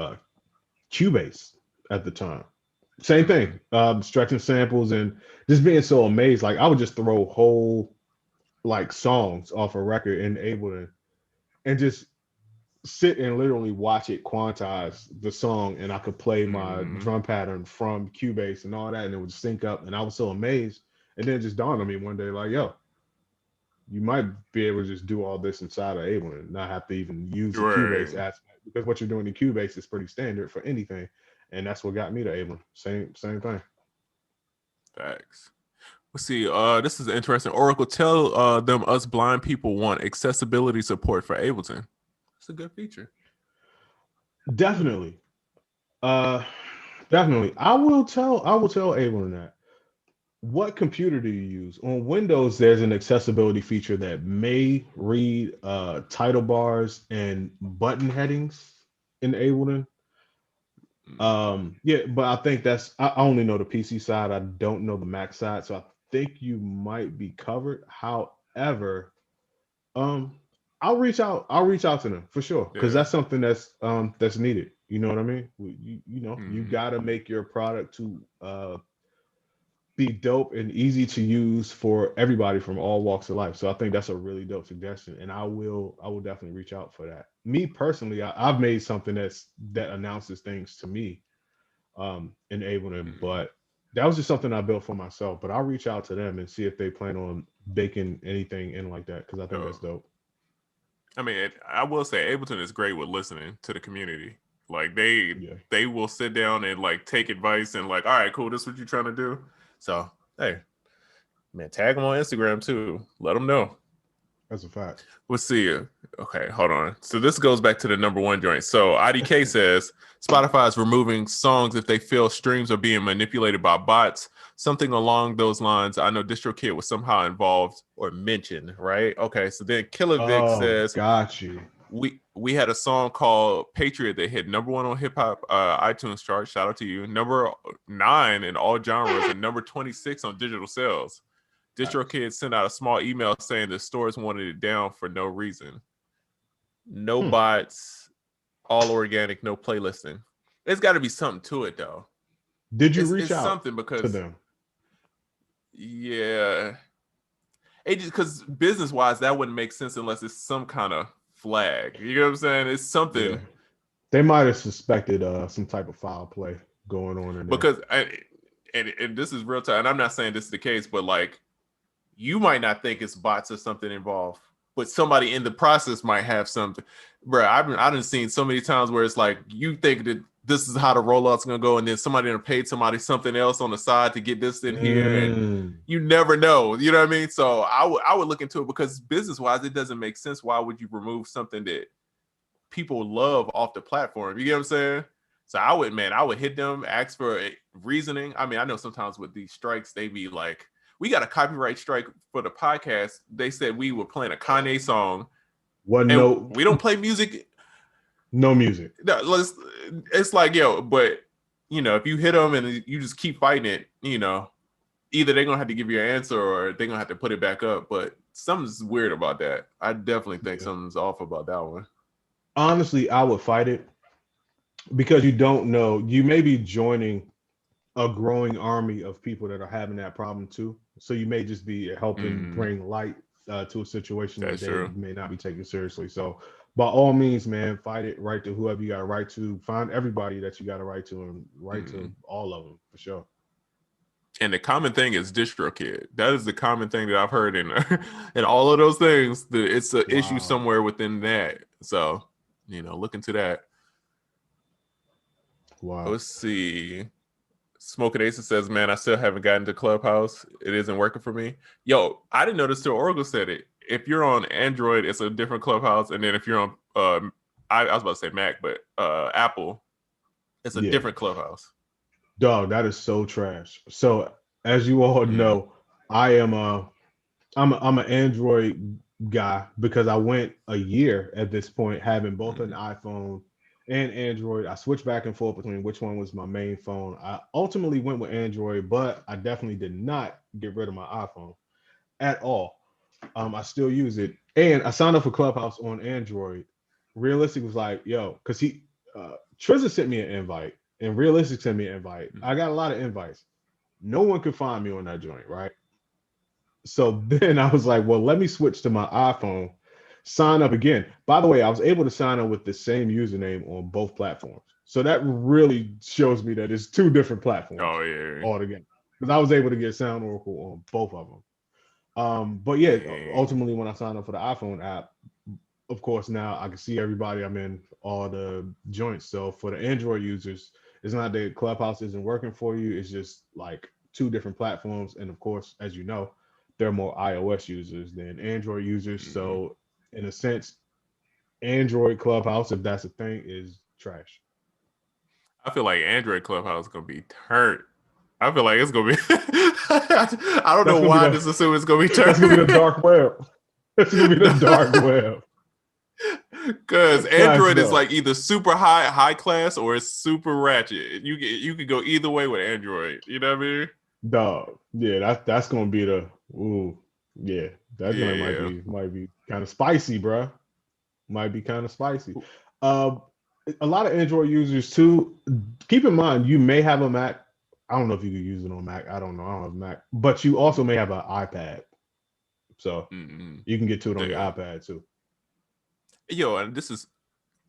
S1: Cubase at the time. Same thing. Stretching samples and just being so amazed. Like I would just throw whole like songs off a record in Ableton and just sit and literally watch it quantize the song, and I could play my drum pattern from Cubase and all that, and it would sync up. And I was so amazed. And then it just dawned on me one day, like, yo, you might be able to just do all this inside of Ableton and not have to even use the Cubase aspect, because what you're doing in Cubase is pretty standard for anything. And that's what got me to Ableton. Same thing.
S3: Thanks. Let's see. This is interesting. Oracle, tell them us blind people want accessibility support for Ableton. It's a good feature.
S1: Definitely. Definitely. I will tell Ableton that. What computer do you use? On Windows, there's an accessibility feature that may read title bars and button headings in Ableton. Yeah, but I think I only know the PC side. I don't know the Mac side, so I think you might be covered. However, I'll reach out to them for sure, because that's something that's needed. You know what I mean? You gotta make your product to be dope and easy to use for everybody from all walks of life. So I think that's a really dope suggestion, and I will definitely reach out for that. Me personally, I've made something that announces things to me in Ableton, but that was just something I built for myself. But I'll reach out to them and see if they plan on baking anything in like that, because I think that's dope.
S3: I mean, I will say Ableton is great with listening to the community. Like they will sit down and like take advice and like, all right, cool, this is what you're trying to do. So, hey, man, tag them on Instagram too. Let them know.
S1: That's a fact.
S3: We'll see you. Okay, hold on. So this goes back to the number one joint. So IDK says Spotify is removing songs if they feel streams are being manipulated by bots. Something along those lines. I know DistroKid was somehow involved or mentioned, right? Okay, so then Killer Vic says,
S1: got you.
S3: We had a song called Patriot that hit number 1 on hip hop iTunes chart. Shout out to you. Number 9 in all genres and number 26 on digital sales. DistroKid sent out a small email saying the stores wanted it down for no reason. No bots, all organic, no playlisting. There's got to be something to it though.
S1: Did you reach out
S3: something because
S1: to them?
S3: Yeah. It just because business wise that wouldn't make sense unless it's some kind of flag. You know what I'm saying? It's something.
S1: Yeah. They might have suspected some type of foul play going on in there.
S3: Because and this is real time, and I'm not saying this is the case, but like you might not think it's bots or something involved, but somebody in the process might have something. Bro, I've done seen so many times where it's like you think that this is how the rollout's gonna go, and then somebody paid somebody something else on the side to get this in here, and you never know. You know what I mean? So I would look into it, because business wise, it doesn't make sense. Why would you remove something that people love off the platform? You get what I'm saying? So I would hit them, ask for reasoning. I mean, I know sometimes with these strikes, they be like, we got a copyright strike for the podcast. They said we were playing a Kanye song. We don't play music.
S1: No music.
S3: No, it's like, yo, but you know, if you hit them and you just keep fighting it, you know, either they're gonna have to give you an answer or they're gonna have to put it back up. But something's weird about that. I definitely think something's off about that one.
S1: Honestly, I would fight it, because you don't know. You may be joining a growing army of people that are having that problem too. So you may just be helping bring light to a situation that they may not be taking seriously. So by all means, man, fight it. Write to whoever you got to write to. Find everybody that you got to write to, and write to all of them for sure.
S3: And the common thing is DistroKid. That is the common thing that I've heard in in all of those things. It's an issue somewhere within that. So, you know, look into that.
S1: Wow.
S3: Let's see. Smoking Ace says, "Man, I still haven't gotten to Clubhouse. It isn't working for me." Yo, I didn't notice till Oracle said it. If you're on Android, it's a different Clubhouse, and then if you're on, I was about to say Mac, but Apple, it's a different Clubhouse.
S1: Dog, that is so trash. So as you all know, I'm an Android guy because I went a year at this point having both an iPhone and Android. I switched back and forth between which one was my main phone. I ultimately went with Android, but I definitely did not get rid of my iPhone at all. I still use it, and I signed up for Clubhouse on Android. Realistic was like, yo, because Trizz sent me an invite, and Realistic sent me an invite. I got a lot of invites. No one could find me on that joint, right? So then I was like, well, let me switch to my iPhone, sign up again. By the way, I was able to sign up with the same username on both platforms. So that really shows me that it's two different platforms altogether. Because I was able to get Sound Oracle on both of them. But yeah, ultimately when I signed up for the iPhone app, of course now I can see everybody. I'm in all the joints. So for the Android users, it's not that Clubhouse isn't working for you. It's just like two different platforms. And of course, as you know, there are more iOS users than Android users. So in a sense, Android Clubhouse, if that's a thing, is trash.
S3: I feel like Android Clubhouse is gonna be turned. I feel like it's gonna be. I don't know why I just assume it's gonna be turned.
S1: That's gonna be the dark web. That's gonna be the dark web.
S3: Because Android is like either super high class or it's super ratchet. You could go either way with Android. You know what I mean?
S1: Dog. Yeah, that's gonna be the yeah. That joint might be kind of spicy, bro. Might be kind of spicy. A lot of Android users too. Keep in mind, you may have a Mac. I don't know if you could use it on Mac. I don't know. I don't have a Mac, but you also may have an iPad, so you can get to it on your iPad too.
S3: Yo, and this is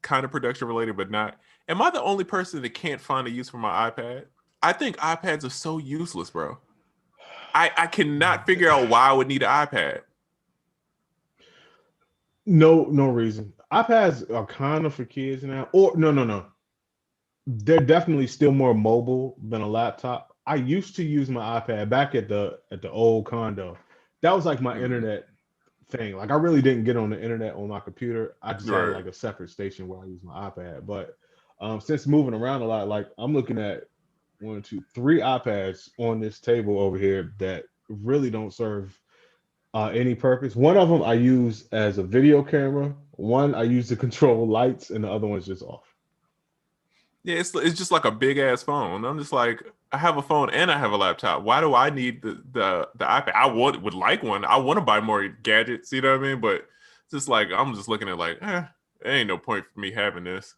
S3: kind of production related, but not. Am I the only person that can't find a use for my iPad? I think iPads are so useless, bro. I cannot figure out why I would need an iPad.
S1: No reason. iPads are kind of for kids now. Or no. They're definitely still more mobile than a laptop. I used to use my iPad back at the old condo. That was like my internet thing. Like I really didn't get on the internet on my computer. I just had like a separate station where I use my iPad. But since moving around a lot, like I'm looking at 1, 2, 3 iPads on this table over here that really don't serve any purpose. One of them I use as a video camera. One I use to control lights, and the other one's just off.
S3: Yeah, it's just like a big ass phone. I'm just like, I have a phone and I have a laptop. Why do I need the iPad? I would like one. I want to buy more gadgets. You know what I mean? But just like I'm just looking at like, there ain't no point for me having this.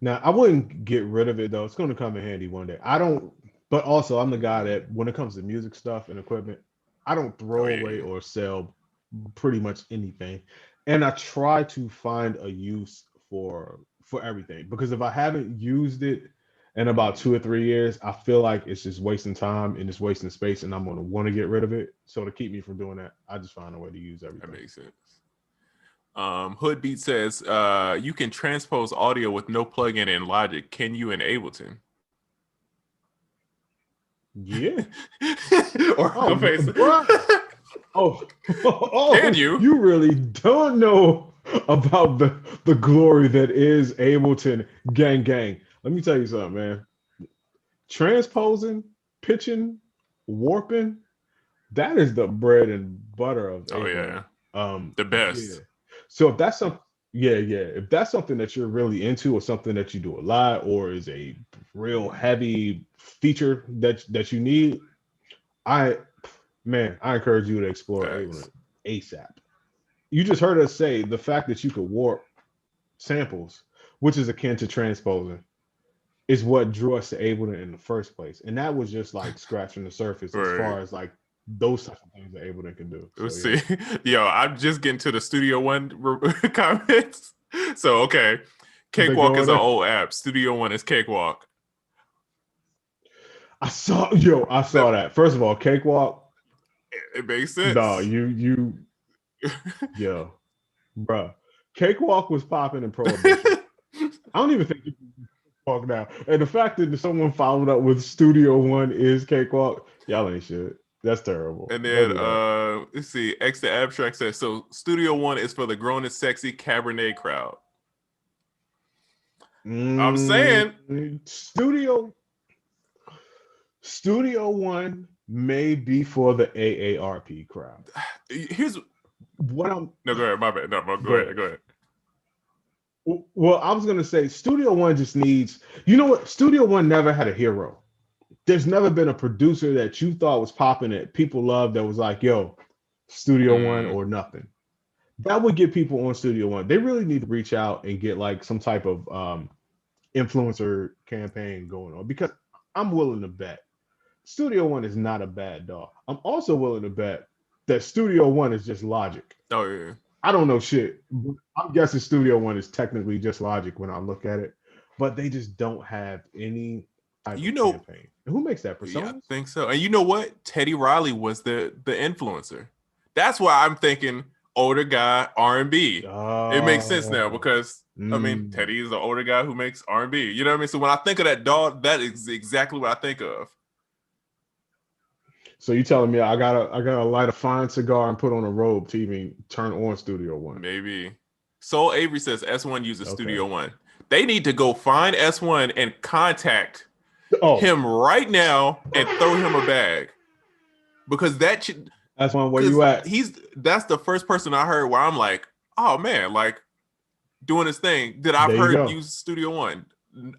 S1: Now I wouldn't get rid of it though. It's going to come in handy one day. I don't. But also, I'm the guy that when it comes to music stuff and equipment, I don't throw away or sell pretty much anything, and I try to find a use for everything because if I haven't used it in about 2 or 3 years, I feel like it's just wasting time and it's wasting space, and I'm going to want to get rid of it. So to keep me from doing that, I just find a way to use everything.
S3: That makes sense. Hoodbeat says you can transpose audio with no plugin in Logic. Can you in Ableton?
S1: Yeah.
S3: Or
S1: Can you? You really don't know about the glory that is Ableton, gang. Let me tell you something, man. Transposing, pitching, warping, that is the bread and butter of Ableton.
S3: The best.
S1: Yeah. So if that's something, if that's something that you're really into or something that you do a lot or is a real heavy feature that you need, I encourage you to explore Ableton ASAP. You just heard us say the fact that you could warp samples, which is akin to transposing, is what drew us to Ableton in the first place. And that was just like scratching the surface as far as like those types of things that Ableton can do.
S3: So, let's see. Yo, I'm just getting to the Studio One comments. So, okay. Cakewalk is an old app. Studio One is Cakewalk.
S1: I saw that. First of all, Cakewalk.
S3: It makes sense.
S1: No, bro. Cakewalk was popping in Prohibition. I don't even think you can use cakewalk now. And the fact that someone followed up with Studio One is cakewalk, y'all ain't shit. That's terrible.
S3: And
S1: Don't
S3: then
S1: do that.
S3: let's see, X the Abstract says, so Studio One is for the grown and sexy Cabernet crowd. I'm saying
S1: Studio One may be for the AARP crowd.
S3: Here's
S1: what I'm.
S3: No, go ahead. My bad. No, go ahead.
S1: Well, I was gonna say Studio One just needs. You know what? Studio One never had a hero. There's never been a producer that you thought was popping that people loved that was like, yo, Studio One or nothing. That would get people on Studio One. They really need to reach out and get like some type of influencer campaign going on, because I'm willing to bet Studio One is not a bad dog. I'm also willing to bet that Studio One is just Logic.
S3: Oh yeah.
S1: I don't know shit. I'm guessing Studio One is technically just Logic when I look at it, but they just don't have any type of campaign. And who makes that? Personas?
S3: Yeah, I think so. And you know what? Teddy Riley was the influencer. That's why I'm thinking older guy R&B. It makes sense now because I mean Teddy is an older guy who makes R&B. You know what I mean? So when I think of that dog, that is exactly what I think of.
S1: So you telling me I gotta light a fine cigar and put on a robe to even turn on Studio One?
S3: Maybe. Soul Avery says S1 uses Studio One. They need to go find S1 and contact him right now and throw him a bag, because that's
S1: one where you at.
S3: That's the first person I heard where I'm like, oh man, like doing his thing that I've heard use Studio One.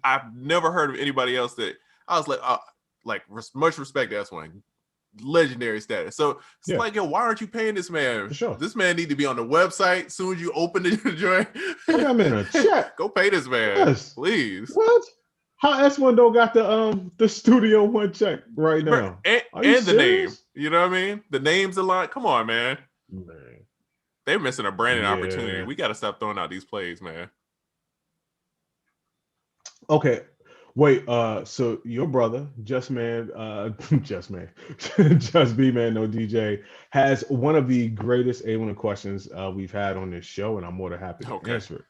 S3: I've never heard of anybody else that I was like much respect to S1. Legendary status. So it's like, yo, why aren't you paying this man?
S1: For sure.
S3: This man need to be on the website as soon as you open the joint.
S1: I'm in a chat.
S3: Go pay this man, please.
S1: What? How S1 don't got the Studio One check right now?
S3: And the name. You know what I mean? The name's a lot. Come on, man. They're missing a branding opportunity. We got to stop throwing out these plays, man.
S1: Okay. Wait, so your brother, Just B Man, no DJ, has one of the greatest A1 questions we've had on this show, and I'm more than happy to answer it.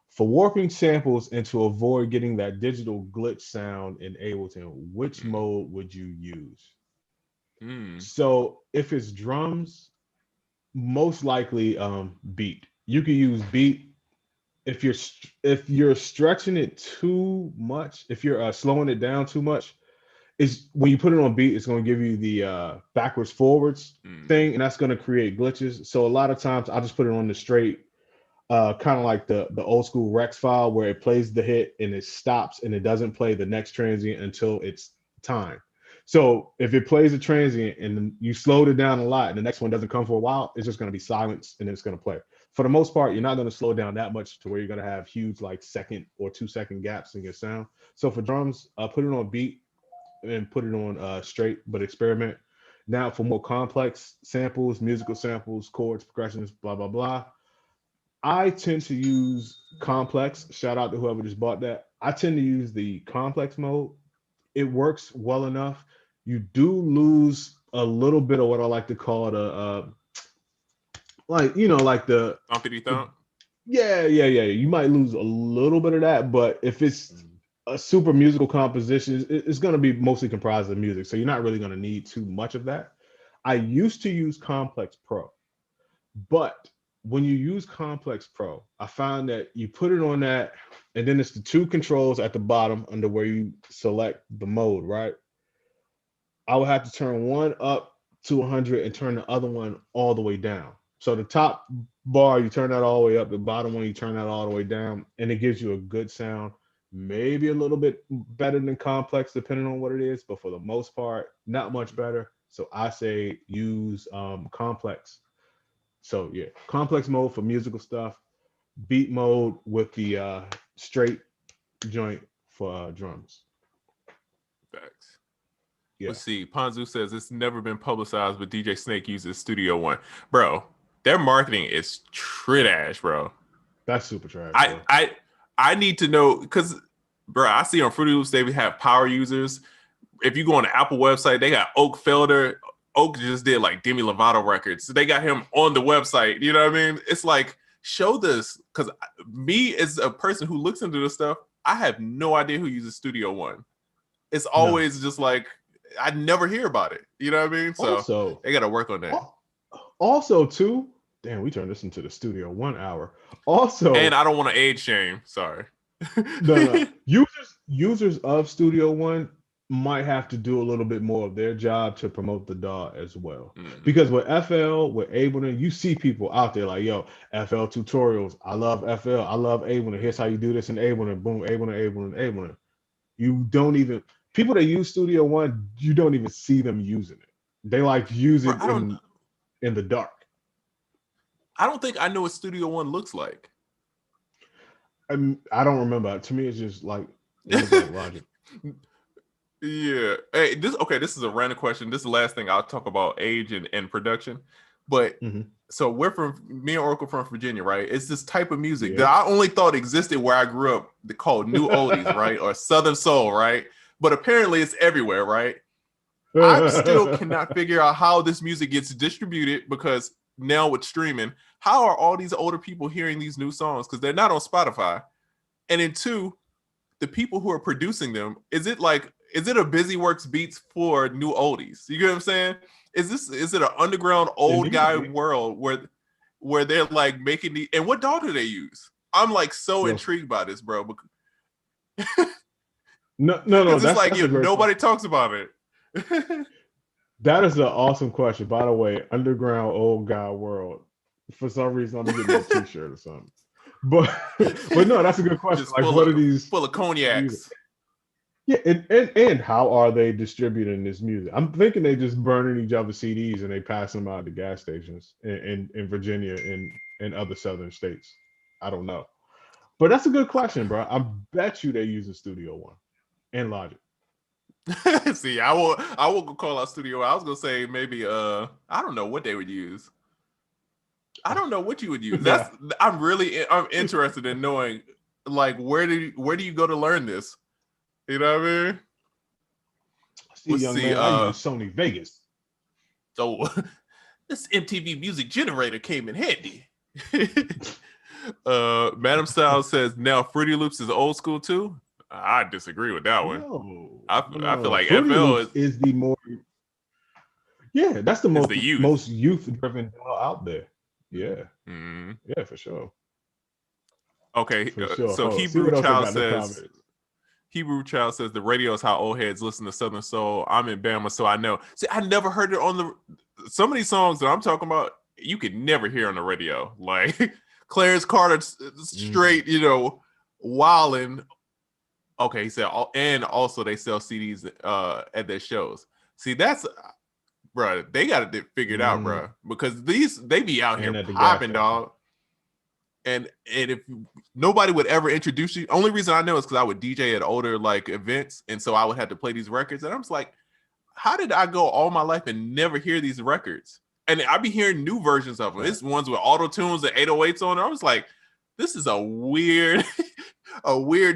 S1: For warping samples and to avoid getting that digital glitch sound in Ableton, which mode would you use? So if it's drums, most likely beat. You could use beat. If you're stretching it too much, if you're slowing it down too much, is when you put it on beat, it's going to give you the backwards forwards thing, and that's going to create glitches. So a lot of times I just put it on the straight, kind of like the old school Rex file where it plays the hit and it stops and it doesn't play the next transient until it's time. So if it plays a transient and you slowed it down a lot and the next one doesn't come for a while, it's just going to be silence and then it's going to play. For the most part, you're not going to slow down that much to where you're going to have huge like 1 or 2 second gaps in your sound. So for drums, put it on beat and put it on straight, but experiment. Now for more complex samples, musical samples, chords, progressions, blah, blah, blah, I tend to use complex. Shout out to whoever just bought that. I tend to use the complex mode. It works well enough. You do lose a little bit of what I like to call the like the
S3: thumpity thump.
S1: Yeah. You might lose a little bit of that, but if it's a super musical composition, it's going to be mostly comprised of music, so you're not really going to need too much of that. I used to use Complex Pro, but when you use Complex Pro, I found that you put it on that, and then it's the 2 controls at the bottom under where you select the mode, right? I would have to turn one up to 100 and turn the other one all the way down. So the top bar, you turn that all the way up. The bottom one, you turn that all the way down. And it gives you a good sound. Maybe a little bit better than Complex, depending on what it is. But for the most part, not much better. So I say use Complex. So yeah, Complex mode for musical stuff. Beat mode with the straight joint for drums.
S3: Facts. Yeah. Let's see. Ponzu says it's never been publicized, but DJ Snake uses Studio One. Bro, their marketing is trash, bro.
S1: That's super trash.
S3: I need to know, because, bro, I see on Fruity Loops they have power users. If you go on the Apple website, they got Oak Felder. Oak just did like Demi Lovato records. So they got him on the website. You know what I mean? It's like, show this, because me as a person who looks into this stuff, I have no idea who uses Studio One. It's always just like I never hear about it. You know what I mean? So
S1: Also,
S3: they got to work on that.
S1: Also, too, damn, we turned this into the Studio One hour. Also,
S3: and I don't want to age shame. Sorry.
S1: no. Users of Studio One might have to do a little bit more of their job to promote the DAW as well. Because with FL, with Ableton, you see people out there like, yo, FL tutorials. I love FL. I love Ableton. Here's how you do this in Ableton. Boom, Ableton. You don't even, people that use Studio One, you don't even see them using it. They like use it in the dark.
S3: I don't think I know what Studio One looks like.
S1: I don't remember. To me, it's just like, it looks like Logic.
S3: Yeah. Hey, this is a random question. This is the last thing I'll talk about age and production. But so me and Oracle from Virginia, right? It's this type of music that I only thought existed where I grew up, called new oldies, right? Or Southern soul, right? But apparently it's everywhere, right? I still cannot figure out how this music gets distributed, because now with streaming, how are all these older people hearing these new songs? Because they're not on Spotify. And then two, the people who are producing them, is it a Busy Works beats for new oldies? You get what I'm saying? Is it an underground old guy world where they're like making the, and what DAW do they use? I'm like so intrigued by this, bro.
S1: No.
S3: It's like nobody talks about it.
S1: That is an awesome question. By the way, underground old guy world. For some reason, I'm getting that T-shirt or something. But no, that's a good question.
S3: Just
S1: like, what are these
S3: full of cognacs?
S1: Music? Yeah, and how are they distributing this music? I'm thinking they just burning each other's CDs and they pass them out to gas stations in Virginia and other southern states. I don't know, but that's a good question, bro. I bet you they use a Studio One and Logic.
S3: See, I will go call out Studio. I was gonna say maybe I don't know what they would use. I don't know what you would use. I'm interested in knowing, like, where do you go to learn this? You know what I mean?
S1: Man, I use Sony Vegas.
S3: So this MTV Music Generator came in handy. Madam Styles says now Fruity Loops is old school too. I disagree with that one.
S1: No,
S3: I feel like
S1: Fruity
S3: FL
S1: Loops is the more. Yeah, that's the most youth-driven DAW out there. Yeah, yeah, for sure.
S3: Okay,
S1: for sure.
S3: So Hebrew Child says the radio is how old heads listen to Southern Soul. I'm in Bama, so I know. See, I never heard it on some of these songs that I'm talking about. You could never hear on the radio, like Clarence Carter straight, wilding. Okay, he said, and also they sell CDs at their shows. See, that's, bro, they got it figured out, bro, because they be out here popping, dog. And if nobody would ever introduce you, only reason I know is because I would DJ at older like events, and so I would have to play these records, and I'm just like, how did I go all my life and never hear these records? And I be hearing new versions of them. It's ones with auto tunes and 808s on it. I was like, this is a weird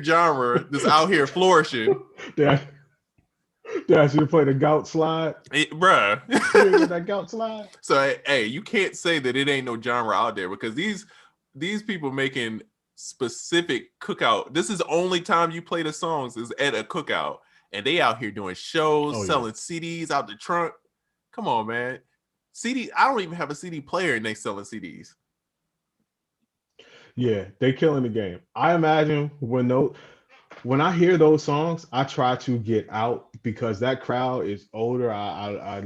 S3: genre that's out here flourishing.
S1: They asked you to play the gout slide,
S3: bruh.
S1: That gout slide.
S3: So hey, you can't say that it ain't no genre out there, because these people making specific cookout. This is the only time you play the songs is at a cookout, and they out here doing shows, selling CDs out the trunk. Come on, man. CD. I don't even have a CD player, and they selling CDs.
S1: Yeah, they killing the game. I imagine when I hear those songs, I try to get out because that crowd is older. I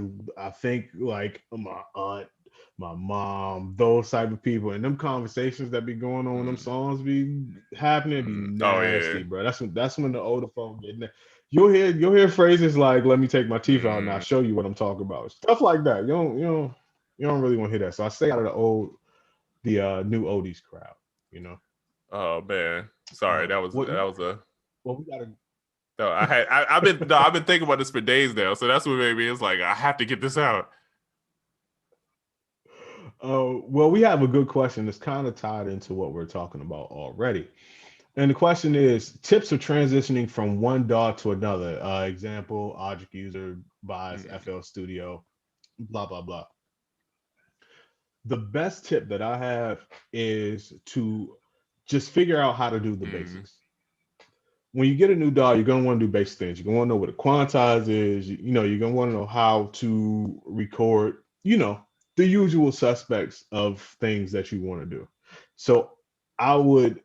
S1: think like my aunt, my mom, those type of people, and them conversations that be going on when them songs be happening be nasty, bro. That's when the older folk get nasty. You'll hear phrases like "Let me take my teeth out and I'll show you what I'm talking about." Stuff like that. You don't really want to hear that. So I stay out of the new oldies crowd.
S3: Oh man, sorry. That was a.
S1: Well, we gotta.
S3: No, I've been thinking about this for days now. So that's what made me. It's like I have to get this out.
S1: Well, we have a good question that's kind of tied into what we're talking about already. And the question is tips for transitioning from one DAW to another. Example, Object user buys FL Studio, blah, blah, blah. The best tip that I have is to just figure out how to do the basics. when you get a new DAW, you're gonna want to do basic things. You're gonna want to know what a quantize is. You know, you're gonna want to know how to record. You know, the usual suspects of things that you want to do. So I would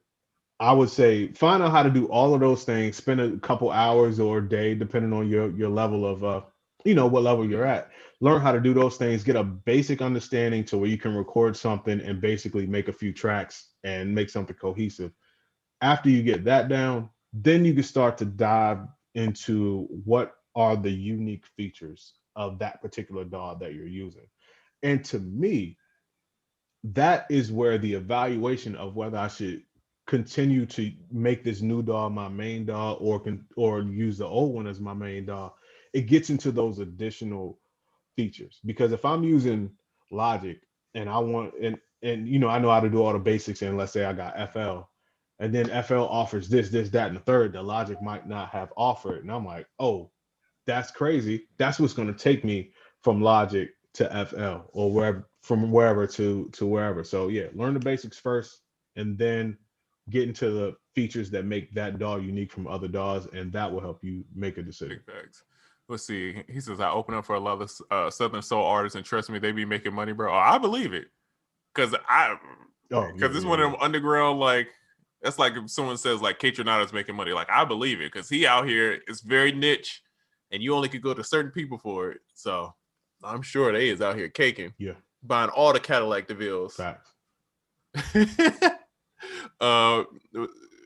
S1: say find out how to do all of those things. Spend a couple hours or a day, depending on your level of you know, what level you're at. Learn how to do those things. Get a basic understanding to where you can record something and basically make a few tracks and make something cohesive. After you get that down, then you can start to dive into what are the unique features of that particular DAW that you're using. And to me, that is where the evaluation of whether I should continue to make this new DAW my main DAW or use the old one as my main DAW. It gets into those additional features, because if I'm using Logic and I want and you know, I know how to do all the basics, and let's say I got FL, and then FL offers this, that, and the third that Logic might not have offered, and I'm like, oh, that's crazy. That's what's going to take me from Logic to FL, or wherever, from wherever to wherever. So yeah, learn the basics first, and then get into the features that make that DAW unique from other DAWs, and that will help you make a decision.
S3: Big facts. Let's see. He says, I open up for a lot of Southern soul artists, and trust me, they be making money, bro. Oh, I believe it. Because it's one of them underground, like, that's like if someone says, like, Kaytranada's making money. Like, I believe it, because he out here, it's very niche, and you only could go to certain people for it. So I'm sure they is out here caking.
S1: Yeah.
S3: Buying all the Cadillac DeVilles.
S1: Facts.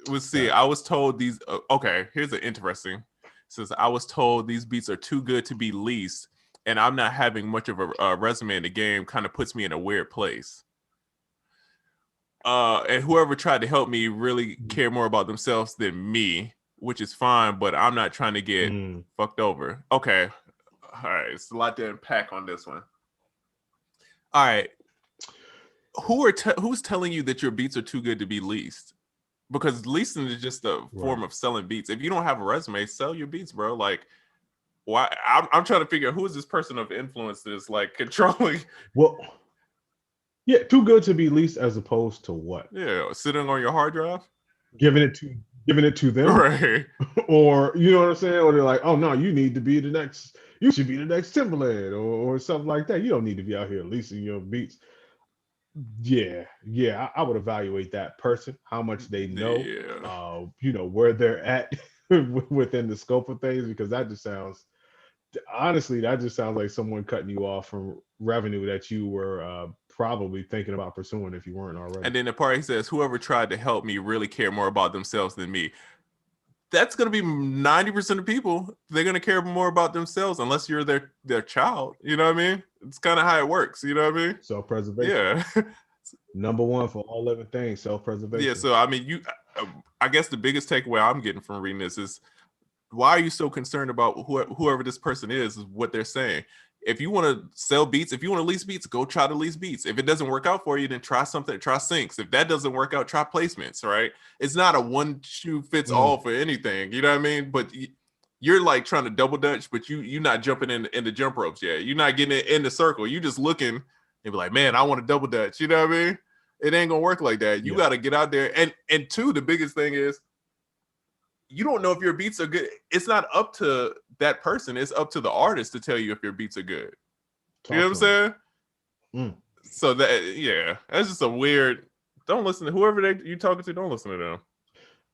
S3: Let's see. I was told these. Okay, here's an interesting. Says I was told these beats are too good to be leased, and I'm not having much of a resume in the game. Kind of puts me in a weird place. And whoever tried to help me really care more about themselves than me, which is fine. But I'm not trying to get fucked over. Okay, all right. It's a lot to unpack on this one. All right. Who's telling you that your beats are too good to be leased? Because leasing is just a form of selling beats. If you don't have a resume, sell your beats, bro. Like, why? I'm trying to figure out who is this person of influence that is like controlling.
S1: Well, yeah, too good to be leased as opposed to what?
S3: Yeah, sitting on your hard drive,
S1: giving it to them,
S3: right?
S1: Or you know what I'm saying? Or they're like, oh no, you need to be the next. You should be the next Timberland or something like that. You don't need to be out here leasing your beats. Yeah, I would evaluate that person, how much they know, you know, where they're at within the scope of things, because that just sounds, honestly, like someone cutting you off from revenue that you were probably thinking about pursuing if you weren't already.
S3: And then the part he says, whoever tried to help me really care more about themselves than me. That's going to be 90% of people. They're going to care more about themselves unless you're their child. You know what I mean? It's kind of how it works. You know what I mean?
S1: Self-preservation.
S3: Yeah.
S1: Number one for all living things, self-preservation.
S3: Yeah. So, I mean, I guess the biggest takeaway I'm getting from reading this is, why are you so concerned about whoever this person is what they're saying? If you want to sell beats, if you want to lease beats, go try to lease beats. If it doesn't work out for you, then try something, try syncs. If that doesn't work out, try placements, right? It's not a one shoe fits all for anything. You know what I mean? But you're like trying to double dutch, but you're not jumping in the jump ropes yet. You're not getting in the circle. You just looking and be like, man, I want to double dutch. You know what I mean? It ain't gonna work like that. You got to get out there. And two, the biggest thing is, you don't know if your beats are good. It's not up to that person. It's up to the artist to tell you if your beats are good. You know what I'm saying? So that's just a weird. Don't listen to whoever you talking to. Don't listen to them.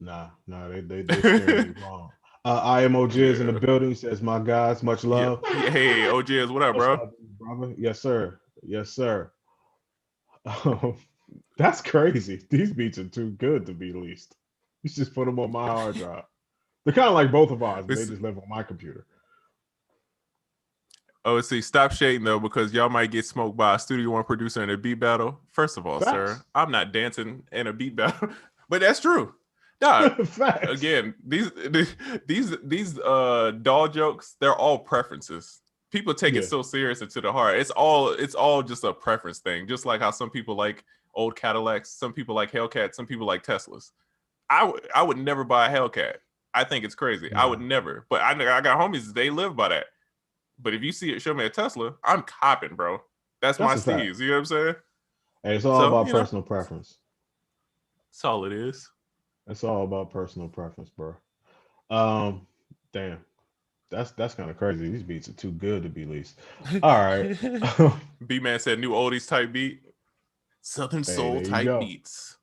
S1: Nah, they steering you wrong. I am OJs in the building. Says, my guys, much love.
S3: Yeah. Hey, OJs, what up, bro?
S1: Brother? Yes, sir. That's crazy. These beats are too good to be leased. You just put them on my hard drive. They're kind of like both of ours, but they just live on my computer.
S3: Oh, see, stop shading though, because y'all might get smoked by a Studio One producer in a beat battle. First of all, sir, I'm not dancing in a beat battle, but that's true. Nah, again, these doll jokes, they're all preferences. People take it so serious and to the heart. It's all just a preference thing. Just like how some people like old Cadillacs, some people like Hellcats, some people like Teslas. I would never buy a Hellcat. I think it's crazy. No. I would never. But I got homies, they live by that. But if you see it, show me a Tesla, I'm copping, bro. That's my steez. You know what I'm saying?
S1: Hey, it's all about personal preference.
S3: That's all it is.
S1: It's all about personal preference, bro. Damn. That's kind of crazy. These beats are too good to be leased. All right.
S3: B-Man said new oldies type beat. Southern
S1: Hey,
S3: soul
S1: there you
S3: type
S1: go.
S3: beats.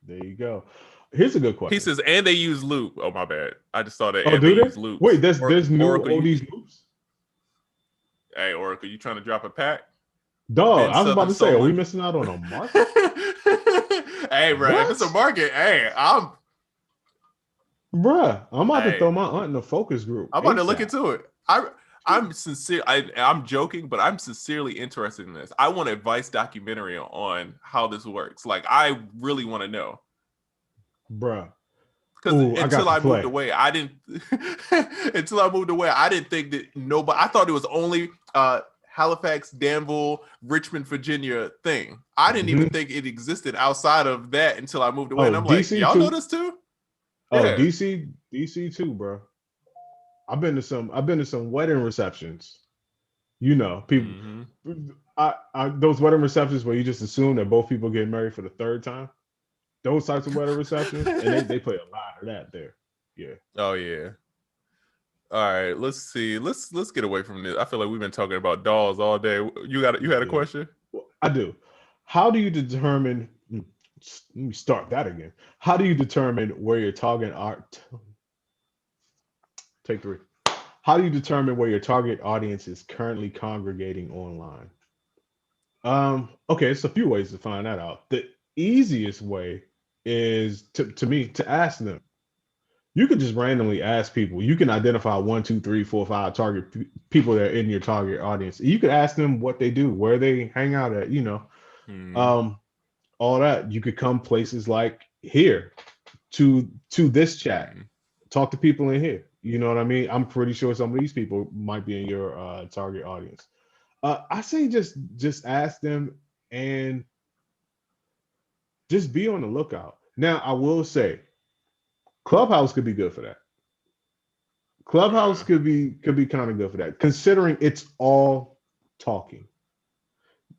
S1: There you go. Here's a good
S3: He
S1: question.
S3: says, and they use loop. Oh, my bad. I just thought that.
S1: Oh,
S3: And
S1: do
S3: they
S1: they?
S3: use loops.
S1: Wait, there's new
S3: Oracle,
S1: oldies loops?
S3: Hey, Oracle, you trying to drop a pack?
S1: Dog,
S3: Ben
S1: I was about
S3: Southern
S1: to say, are we
S3: Soulin'.
S1: missing out on a market?
S3: Hey, bro, if it's a
S1: What?
S3: market, hey, I'm
S1: Bruh, I'm about to
S3: Hey.
S1: throw my aunt in the focus group.
S3: about to look
S1: ASAP.
S3: into it. I'm sincere. I'm joking, but I'm sincerely interested in this. I want an advice documentary on how this works. Like, I really want to know.
S1: Bruh.
S3: Because
S1: Ooh, I got
S3: until
S1: the
S3: I moved
S1: play.
S3: away, I didn't. Until I moved away, I didn't think that nobody. I thought it was only Halifax, Danville, Richmond, Virginia thing. I didn't even think it existed outside of that until I moved away.
S1: Oh,
S3: And I'm like,
S1: DC
S3: y'all know
S1: too.
S3: this too?
S1: Oh,
S3: Yeah.
S1: DC too, bro. I've been to some wedding receptions. You know, people.
S3: Mm-hmm.
S1: I those wedding receptions where you just assume that both people get married for the third time. Those types of wedding receptions, and they play a lot of that there. Yeah.
S3: Oh yeah. All right. Let's see. Let's get away from this. I feel like we've been talking about dolls all day. You had a
S1: Yeah.
S3: question?
S1: Well, I do. How do you determine? Let me start that again. How do you determine where your target art? Take three. How do you determine where your target audience is currently congregating online? Okay, it's a few ways to find that out. The easiest way is to me to ask them. You could just randomly ask people. You can identify 1, 2, 3, 4, 5 target people that are in your target audience. You could ask them what they do, where they hang out at,
S3: Mm-hmm.
S1: all that. You could come places like here to this chat, talk to people in here. You know what I mean? I'm pretty sure some of these people might be in your target audience. I say just ask them and just be on the lookout. Now, I will say, Clubhouse could be good for that. Clubhouse could be kind of good for that, considering it's all talking.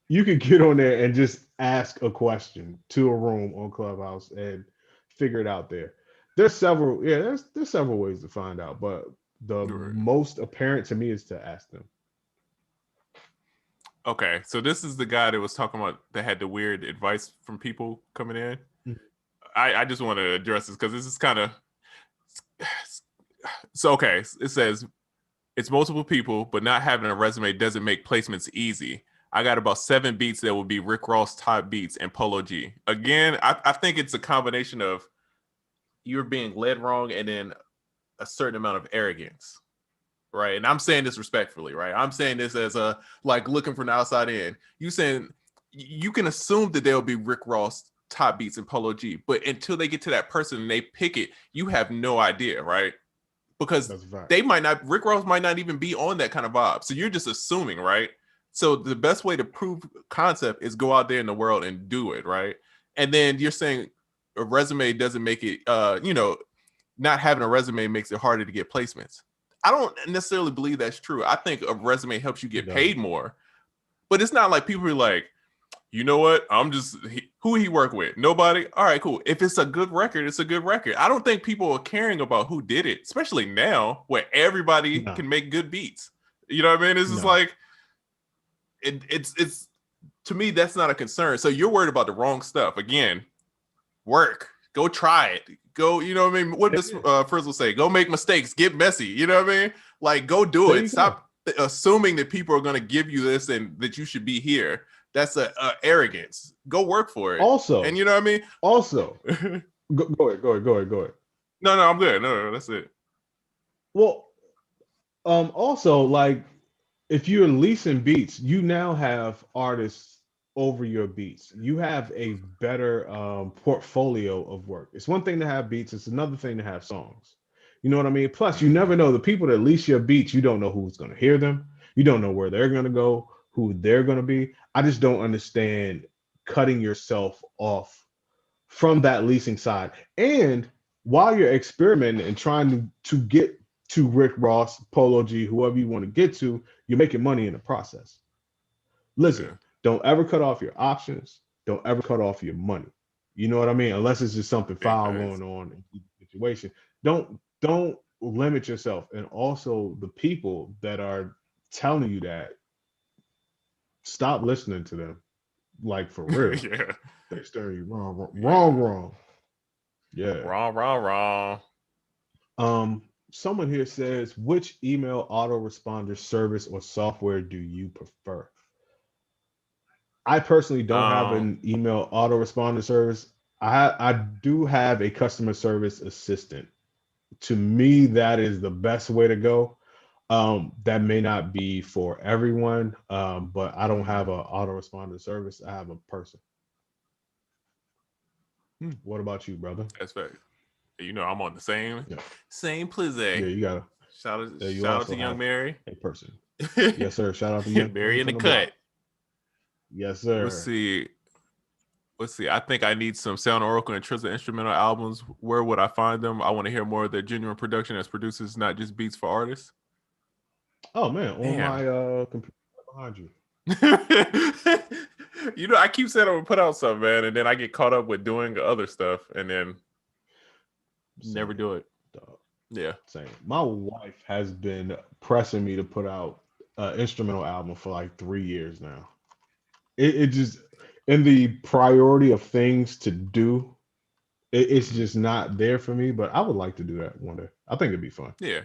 S1: You could get on there and just ask a question to a room on Clubhouse and figure it out there. There's several ways to find out, but the
S3: Right.
S1: most apparent to me is to ask them.
S3: Okay, so this is the guy that was talking about that had the weird advice from people coming in. I just want to address this because this is kind of so okay. It says it's multiple people, but not having a resume doesn't make placements easy. I got about 7 beats that will be Rick Ross type beats and Polo G. Again, I think it's a combination of you're being led wrong and then a certain amount of arrogance. Right. And I'm saying this respectfully, right? I'm saying this as a like looking from the outside in. You saying you can assume that there'll be Rick Ross top beats and Polo G, but until they get to that person and they pick it, you have no idea, right? Because they might not, Rick Ross might not even be on that kind of vibe. So you're just assuming, right? So the best way to prove concept is go out there in the world and do it, right? And then you're saying a resume doesn't make it, not having a resume makes it harder to get placements. I don't necessarily believe that's true. I think a resume helps you get paid more, but it's not like people are like, you know what? Who he work with? Nobody. All right, cool. If it's a good record, it's a good record. I don't think people are caring about who did it, especially now where everybody can make good beats. You know what I mean? It's just like it's to me that's not a concern. So you're worried about the wrong stuff. Again, work. Go try it. Go, you know what I mean? What does Frizzle say? Go make mistakes, get messy. You know what I mean? Like, go do it. Stop assuming that people are going to give you this and that you should be here. That's a arrogance. Go work for it.
S1: Also,
S3: and you know what I mean?
S1: Also, go ahead.
S3: No, I'm good. No, that's it.
S1: Well, also, like, if you're leasing beats, you now have artists over your beats. You have a better portfolio of work. It's one thing to have beats, it's another thing to have songs. You know what I mean? Plus, you never know the people that lease your beats, you don't know who's going to hear them. You don't know where they're going to go, who they're going to be. I just don't understand cutting yourself off from that leasing side. And while you're experimenting and trying to get to Rick Ross, Polo G, whoever you want to get to, you're making money in the process. Listen, don't ever cut off your options. Don't ever cut off your money. You know what I mean? Unless it's just something foul going on in the situation. Don't limit yourself. And also the people that are telling you that, stop listening to them. Like for real.
S3: Yeah.
S1: They steer you wrong. Yeah.
S3: Wrong.
S1: Someone here says, which email autoresponder service or software do you prefer? I personally don't have an email autoresponder service. I do have a customer service assistant. To me, that is the best way to go. That may not be for everyone, but I don't have an autoresponder service. I have a person. What about you, brother?
S3: That's fact. You know, I'm on the same
S1: Yeah,
S3: plizzy.
S1: yeah, you gotta.
S3: Shout
S1: Yeah, you
S3: out
S1: also
S3: to young
S1: have
S3: Mary.
S1: a person. Yes, sir. Shout out to Young
S3: Mary in the
S1: from the block.
S3: cut.
S1: Yes, sir.
S3: Let's see. I think I need some Sound Oracle and Trizs instrumental albums. Where would I find them? I want to hear more of their genuine production as producers, not just beats for artists.
S1: Oh man, on my computer behind you.
S3: You know, I keep saying I'm gonna put out something, man, and then I get caught up with doing other stuff, and then never do it. Yeah,
S1: same. My wife has been pressing me to put out an instrumental album for like 3 years now. It just, in the priority of things to do, it's just not there for me. But I would like to do that one day. I think it'd be fun.
S3: Yeah.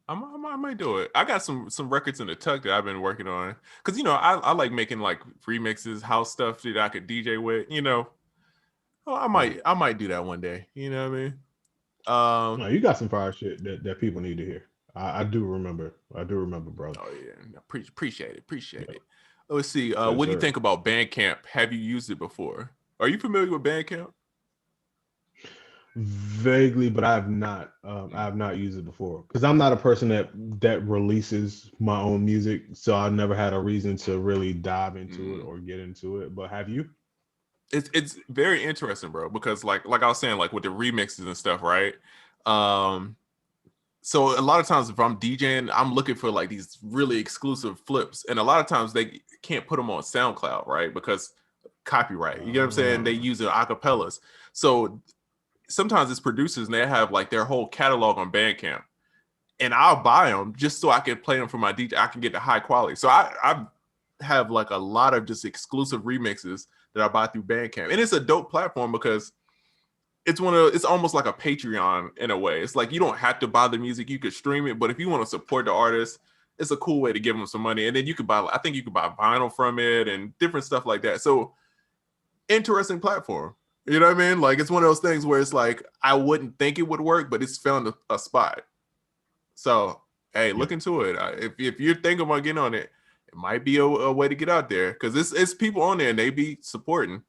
S3: I might do it. I got some records in the tuck that I've been working on, because you know I like making like remixes, house stuff that I could DJ with. You know, I might do that one day. You know what I mean?
S1: No, you got some fire shit that people need to hear. I do remember. I do remember, bro.
S3: Oh yeah, appreciate it. Let's see.
S1: Yes,
S3: What do you
S1: sir.
S3: think about Bandcamp? Have you used it before? Are you familiar with Bandcamp?
S1: Vaguely, but I have not. I have not used it before because I'm not a person that releases my own music, so I never had a reason to really dive into it or get into it. But have you?
S3: It's very interesting, bro, because like I was saying, like with the remixes and stuff, right? So a lot of times if I'm DJing, I'm looking for like these really exclusive flips, and a lot of times they can't put them on SoundCloud, right? Because copyright. You get what I'm saying? They use their acapellas. So sometimes it's producers and they have like their whole catalog on Bandcamp, and I'll buy them just so I can play them for my DJ. I can get the high quality. So I have like a lot of just exclusive remixes that I buy through Bandcamp, and it's a dope platform because it's almost like a Patreon in a way. It's like you don't have to buy the music, you could stream it, but if you want to support the artist, it's a cool way to give them some money. And then you could buy, I think you could buy vinyl from it and different stuff like that. So interesting platform. You know what I mean? Like it's one of those things where it's like I wouldn't think it would work, but it's found a spot. So hey, look into it. If you're thinking about getting on it, it might be a way to get out there because it's people on there and they be supporting.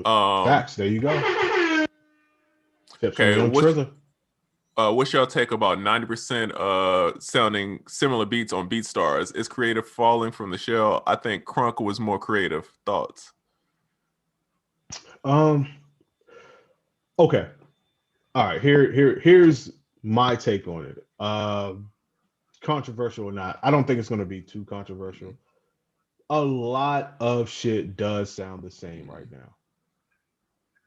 S1: Facts. There you go. Tips from
S3: Okay,
S1: Young Trizz.
S3: what's y'all take about 90% sounding similar beats on BeatStars? Is creative falling from the shell? I think Crunk was more creative. Thoughts?
S1: Okay. All right. Here's my take on it. Controversial or not, I don't think it's going to be too controversial. A lot of shit does sound the same right now.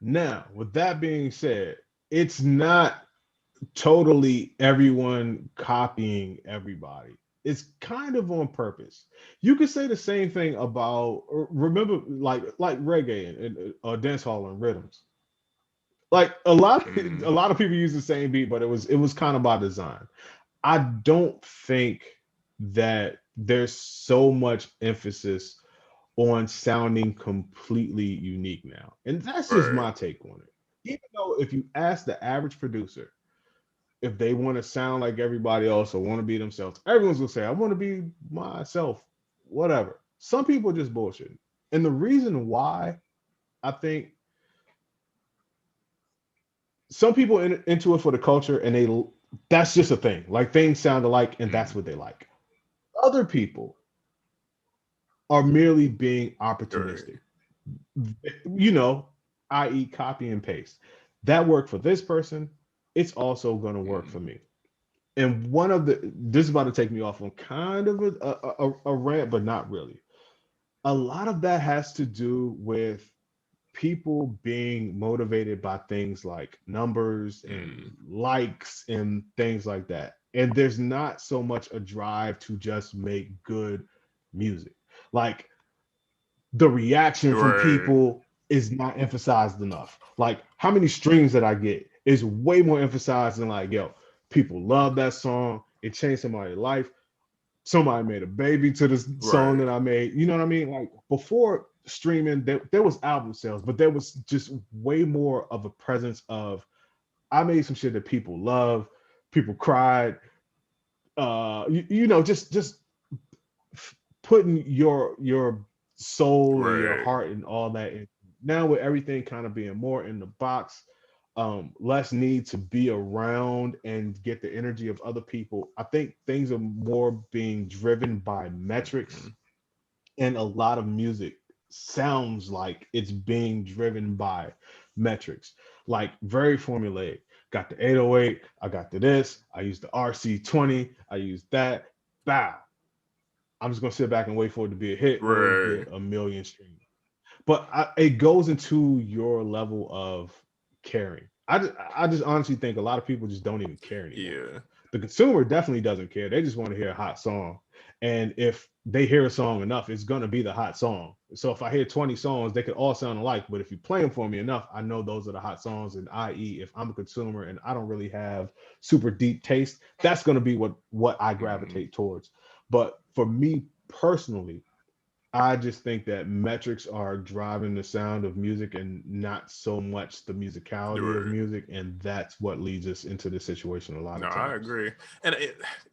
S1: Now, with that being said, it's not totally everyone copying everybody. It's kind of on purpose. You could say the same thing about, remember, like reggae and dancehall and rhythms. Like a lot of people use the same beat, but it was kind of by design. I don't think that there's so much emphasis on sounding completely unique now. And that's just my take on it. Even though if you ask the average producer if they want to sound like everybody else or want to be themselves, everyone's gonna say, I want to be myself, whatever. Some people are just bullshit. And the reason why I think some people into it for the culture and that's just a thing. Like things sound alike and that's what they like. Other people are merely being opportunistic. You know, i.e., copy and paste. That worked for this person. It's also going to work for me. And this is about to take me off on kind of a rant, but not really. A lot of that has to do with people being motivated by things like numbers and likes and things like that. And there's not so much a drive to just make good music. Like the reaction from
S3: Right.
S1: people is not emphasized enough. Like how many streams that I get is way more emphasized than like, yo, people love that song. It changed somebody's life. Somebody made a baby to this song
S3: Right.
S1: that I made. You know what I mean? Like before streaming, there was album sales, but there was just way more of a presence of I made some shit that people love, people cried. You know, just putting your soul and your
S3: Right.
S1: heart and all that in. Now with everything kind of being more in the box, less need to be around and get the energy of other people. I think things are more being driven by metrics, and a lot of music sounds like it's being driven by metrics, like very formulaic. Got the 808, I got the this, I use the RC20, I use that. Bow. I'm just gonna sit back and wait for it to be a hit or
S3: Right.
S1: get a million streams. But it goes into your level of caring. I just honestly think a lot of people just don't even care anymore.
S3: Yeah.
S1: The consumer definitely doesn't care. They just want to hear a hot song. And if they hear a song enough, it's gonna be the hot song. So if I hear 20 songs, they could all sound alike. But if you play them for me enough, I know those are the hot songs. And i.e., if I'm a consumer and I don't really have super deep taste, that's gonna be what I
S3: Mhm.
S1: gravitate towards. But for me personally, I just think that metrics are driving the sound of music and not so much the musicality of
S3: Right.
S1: music. And that's what leads us into this situation a lot
S3: No,
S1: of
S3: I
S1: times.
S3: agree, and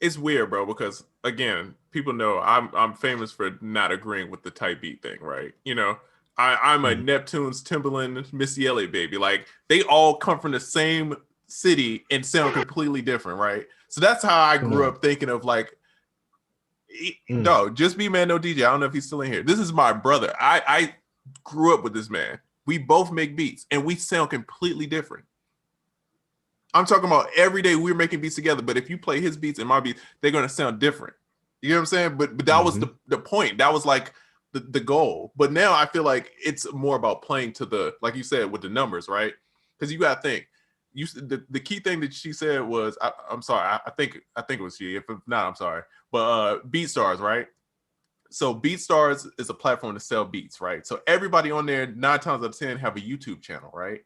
S3: it's weird, bro. Because again, people know I'm famous for not agreeing with the type beat thing, right? You know, I'm a
S1: Mhm.
S3: Neptune's Timberland Missy Elliott baby. Like they all come from the same city and sound completely different, right? So that's how I grew
S1: Right.
S3: up thinking of like,
S1: Mm.
S3: no, just be man, no DJ. I don't know if he's still in here. This is my brother. I grew up with this man. We both make beats and we sound completely different. I'm talking about every day we're making beats together, but if you play his beats and my beats, they're gonna sound different. You know what I'm saying? But that was
S1: Hmm.
S3: the point. That was like the goal. But now I feel like it's more about playing to the, like you said, with the numbers, right? Because you gotta think. The key thing that she said was I'm sorry, I think it was she. If not, I'm sorry. But BeatStars, right? So BeatStars is a platform to sell beats, right? So everybody on there 9 times out of 10 have a YouTube channel, right?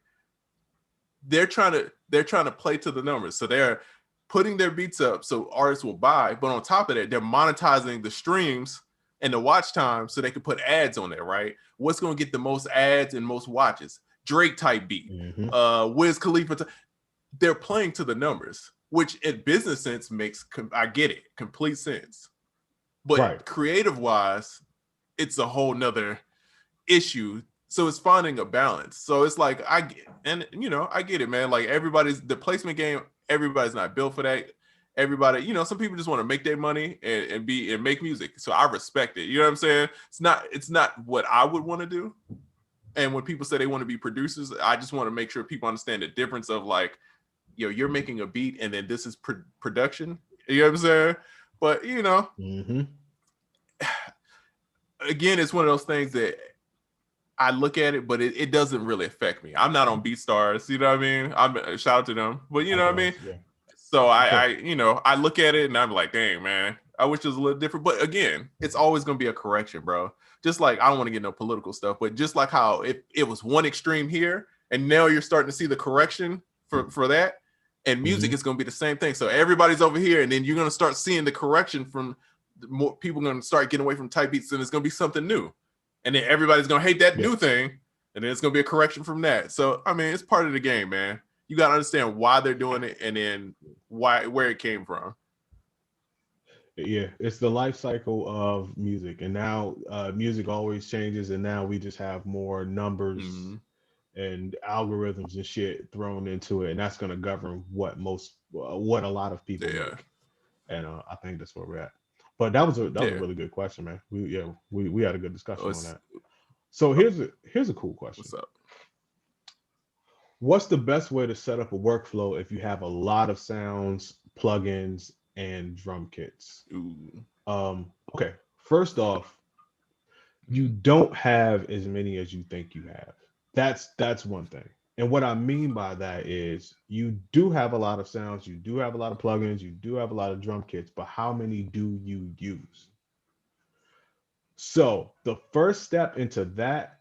S3: They're trying to play to the numbers. So they're putting their beats up so artists will buy, but on top of that, they're monetizing the streams and the watch time so they can put ads on there, right? What's going to get the most ads and most watches? Drake type beat,
S1: Hmm.
S3: Wiz Khalifa. They're playing to the numbers, which in business sense makes, I get it, complete sense.
S1: Right.
S3: But creative wise, it's a whole nother issue. So it's finding a balance. So it's like I get, and I get it, man. Like everybody's the placement game, everybody's not built for that. Everybody, some people just want to make their money and make music. So I respect it. You know what I'm saying? It's not what I would want to do. And when people say they want to be producers, I just want to make sure people understand the difference of like, you're making a beat and then this is production. You know what I'm saying? But
S1: Hmm.
S3: again, it's one of those things that I look at it, but it doesn't really affect me. I'm not on BeatStars, you know what I mean? I'm shout out to them, but you know what I mean.
S1: Likewise. Yeah.
S3: So
S1: For
S3: I
S1: sure.
S3: I look at it and I'm like, dang man, I wish it was a little different. But again, it's always gonna be a correction, bro. Just like I don't want to get no political stuff, but just like how it was one extreme here, and now you're starting to see the correction for that. And music
S1: Hmm.
S3: is gonna be the same thing. So everybody's over here, and then you're gonna start seeing the correction from more people gonna start getting away from type beats, and it's gonna be something new and then everybody's gonna hate that
S1: Yeah.
S3: new thing, and then it's gonna be a correction from that. So I mean, it's part of the game, man. You gotta understand why they're doing it, and then where it came from.
S1: Yeah. It's the life cycle of music. And now music always changes. And now we just have more numbers
S3: Mm-hmm.
S1: and algorithms and shit thrown into it. And that's going to govern what a lot of people
S3: Yeah,
S1: make. And I think that's where we're at. But that was a
S3: yeah.
S1: really good question, man. We had a good discussion on
S3: What's
S1: that. So here's a cool question.
S3: what's up?
S1: What's the best way to set up a workflow if you have a lot of sounds, plugins, and drum kits?
S3: Ooh.
S1: Okay. First off, you don't have as many as you think you have. That's one thing. And what I mean by that is you do have a lot of sounds, you do have a lot of plugins, you do have a lot of drum kits, but how many do you use? So the first step into that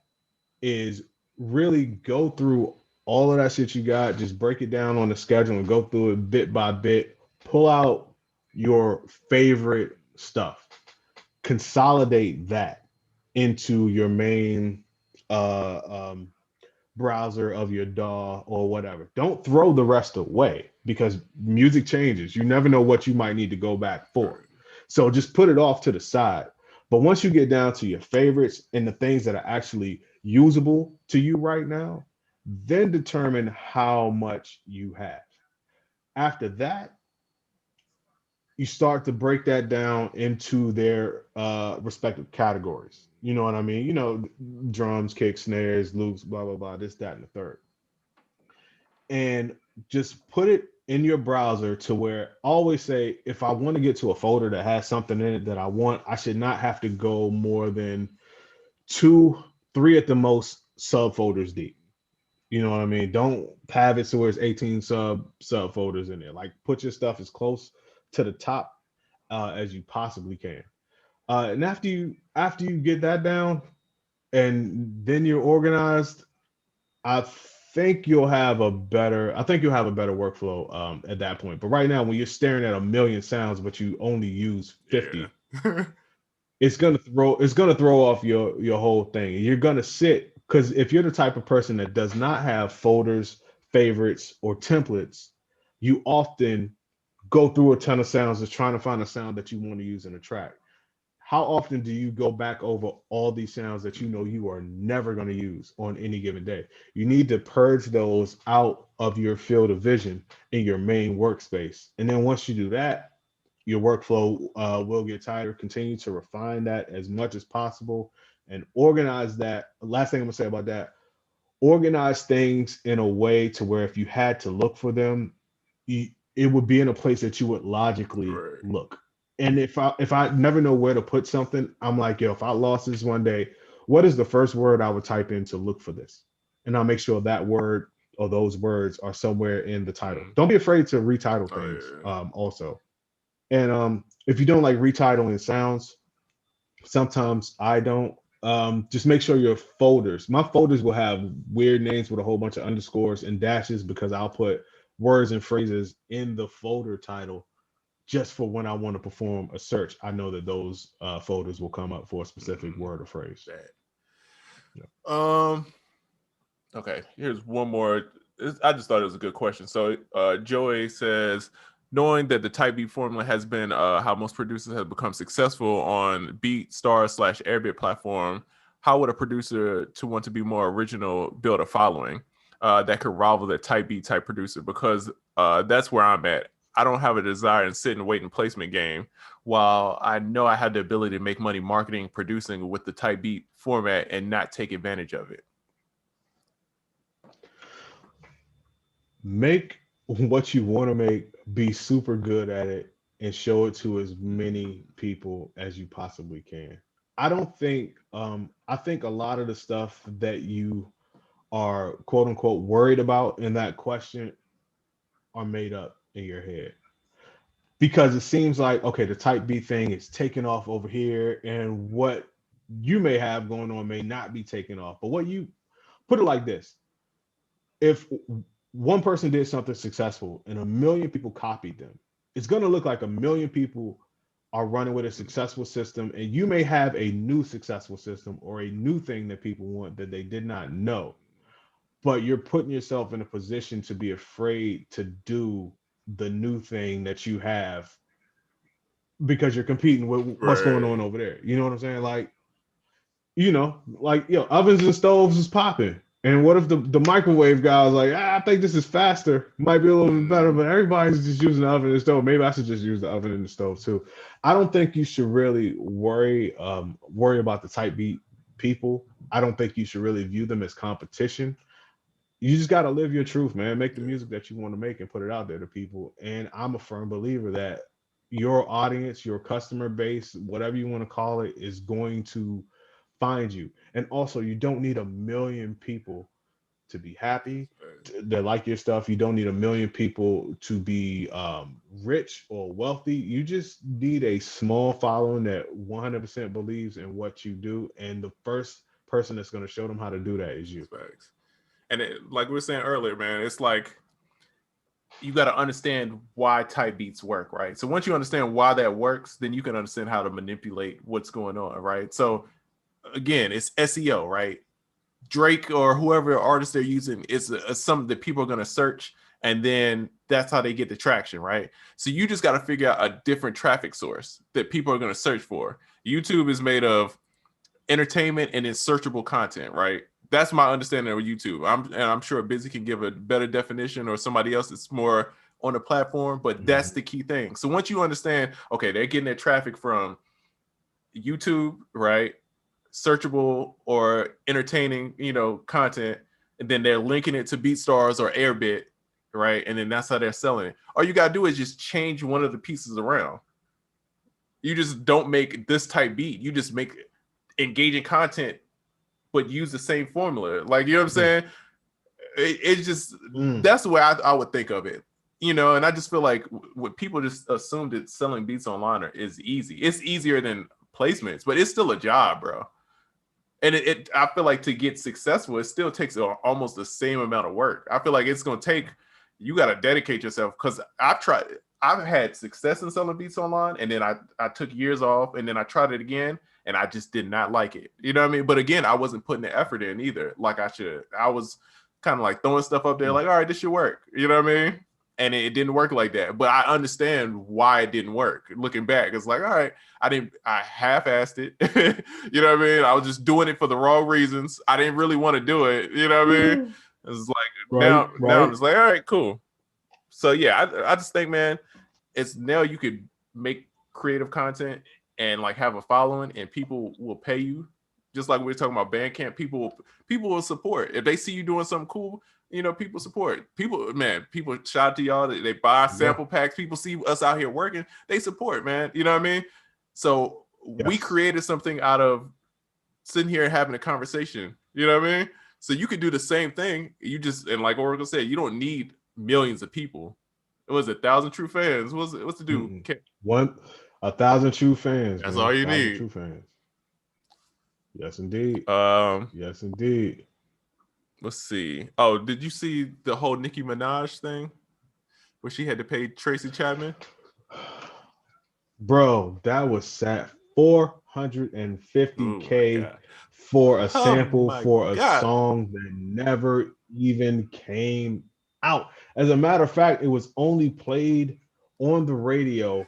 S1: is really go through all of that shit you got, just break it down on the schedule and go through it bit by bit. Pull out your favorite stuff, consolidate that into your main browser of your DAW or whatever. Don't throw the rest away because music changes. You never know what you might need to go back for. So just put it off to the side. But once you get down to your favorites and the things that are actually usable to you right now, then determine how much you have. After that, you start to break that down into their respective categories. You know what I mean? You know, drums, kicks, snares, loops, blah, blah, blah, this, that, and the third. And just put it in your browser to where I always say, if I want to get to a folder that has something in it that I want, I should not have to go more than 2, 3 at the most subfolders deep. You know what I mean? Don't have it so where it's 18 subfolders in there. Like put your stuff as close to the top as you possibly can. And after you get that down and then you're organized, I I think you'll have a better workflow at that point. But right now, when you're staring at a million sounds, but you only use 50,
S3: Yeah.
S1: it's gonna throw off your whole thing. And you're gonna sit because if you're the type of person that does not have folders, favorites, or templates, you often go through a ton of sounds just trying to find a sound that you want to use in a track. How often do you go back over all these sounds that you know you are never going to use on any given day? You need to purge those out of your field of vision in your main workspace. And then once you do that, your workflow will get tighter. Continue to refine that as much as possible and organize that. Last thing I'm going to say about that, organize things in a way to where if you had to look for them, it would be in a place that you would logically
S3: Right.
S1: look. And if I never know where to put something, I'm like, yo, if I lost this one day, what is the first word I would type in to look for this? And I'll make sure that word or those words are somewhere in the title. Don't be afraid to retitle
S3: Oh
S1: things
S3: yeah.
S1: also. And if you don't like retitling sounds, sometimes I don't. Just make sure your folders. My folders will have weird names with a whole bunch of underscores and dashes because I'll put words and phrases in the folder title just for when I want to perform a search. I know that those folders will come up for a specific word or phrase. Yeah.
S3: Okay, here's one more. I just thought it was a good question. So Joey says, knowing that the type beat formula has been how most producers have become successful on BeatStars/Airbit platform, how would a producer to want to be more original build a following that could rival the type beat type producer? Because that's where I'm at. I don't have a desire to sit and wait in placement game while I know I have the ability to make money marketing, producing with the type beat format and not take advantage of it.
S1: Make what you want to make, be super good at it, and show it to as many people as you possibly can. I think a lot of the stuff that you are quote unquote worried about in that question are made up in your head because it seems like okay, the type B thing is taking off over here, and what you may have going on may not be taking off. But what you put it like this: if one person did something successful and a million people copied them, it's going to look like a million people are running with a successful system, and you may have a new successful system or a new thing that people want that they did not know, but you're putting yourself in a position to be afraid to do the new thing that you have because you're competing with what's going on
S3: Right.
S1: over there. You know what I'm saying? Like ovens and stoves is popping. And what if the microwave guy was like, I think this is faster, might be a little bit better, but everybody's just using the oven and the stove. Maybe I should just use the oven and the stove too. I don't think you should really worry about the type beat people. I don't think you should really view them as competition. You just got to live your truth, man. Make the music that you want to make and put it out there to people. And I'm a firm believer that your audience, your customer base, whatever you want to call it, is going to find you. And also, you don't need a million people to be happy, that like your stuff. You don't need a million people to be rich or wealthy. You just need a small following that 100% believes in what you do, and the first person that's going to show them how to do that is you.
S3: Facts. And like we were saying earlier, man, it's like you got to understand why type beats work, right? So once you understand why that works, then you can understand how to manipulate what's going on, right? So again, it's SEO, right? Drake or whoever artist they're using is something that people are going to search, and then that's how they get the traction, right? So you just got to figure out a different traffic source that people are going to search for. YouTube is made of entertainment and then searchable content, right? That's my understanding of YouTube. I'm sure Busy can give a better definition, or somebody else that's more on the platform, but that's the key thing. So once you understand, okay, they're getting their traffic from YouTube, right? Searchable or entertaining, content, and then they're linking it to BeatStars or Airbit, right? And then that's how they're selling it. All you gotta do is just change one of the pieces around. You just don't make this type beat. You just make engaging content, but use the same formula. Like, you know what I'm saying? It's just that's the way I would think of it. And I just feel like what people just assume that selling beats online is easy. It's easier than placements, but it's still a job, bro. And I feel like to get successful, it still takes almost the same amount of work. I feel like it's going to take, you got to dedicate yourself, because I've had success in selling beats online, and then I took years off, and then I tried it again, and I just did not like it. You know what I mean? But again, I wasn't putting the effort in either, like I should. I was kind of like throwing stuff up there, like, all right, this should work. You know what I mean? And it didn't work like that. But I understand why it didn't work. Looking back, it's like, all right, I half-assed it. You know what I mean? I was just doing it for the wrong reasons. I didn't really want to do it. You know what I mean? It's like, now I'm just like, all right, cool. So yeah, I just think, man, it's now you could make creative content and like have a following, and people will pay you. Just like we were talking about Bandcamp, people will support. If they see you doing something cool, people support. People shout out to y'all. They buy sample packs. People see us out here working. They support, man. You know what I mean? So we created something out of sitting here and having a conversation. You know what I mean? So you could do the same thing. And like Oracle said, you don't need millions of people. It was 1,000 true fans. What's the dude?
S1: 1,000 true fans.
S3: That's
S1: man.
S3: all you need.
S1: True fans. Yes, indeed. Yes, indeed.
S3: Let's see. Oh, did you see the whole Nicki Minaj thing where she had to pay Tracy Chapman?
S1: Bro, that was sad. $450K for a sample for a song that never even came out. As a matter of fact, it was only played on the radio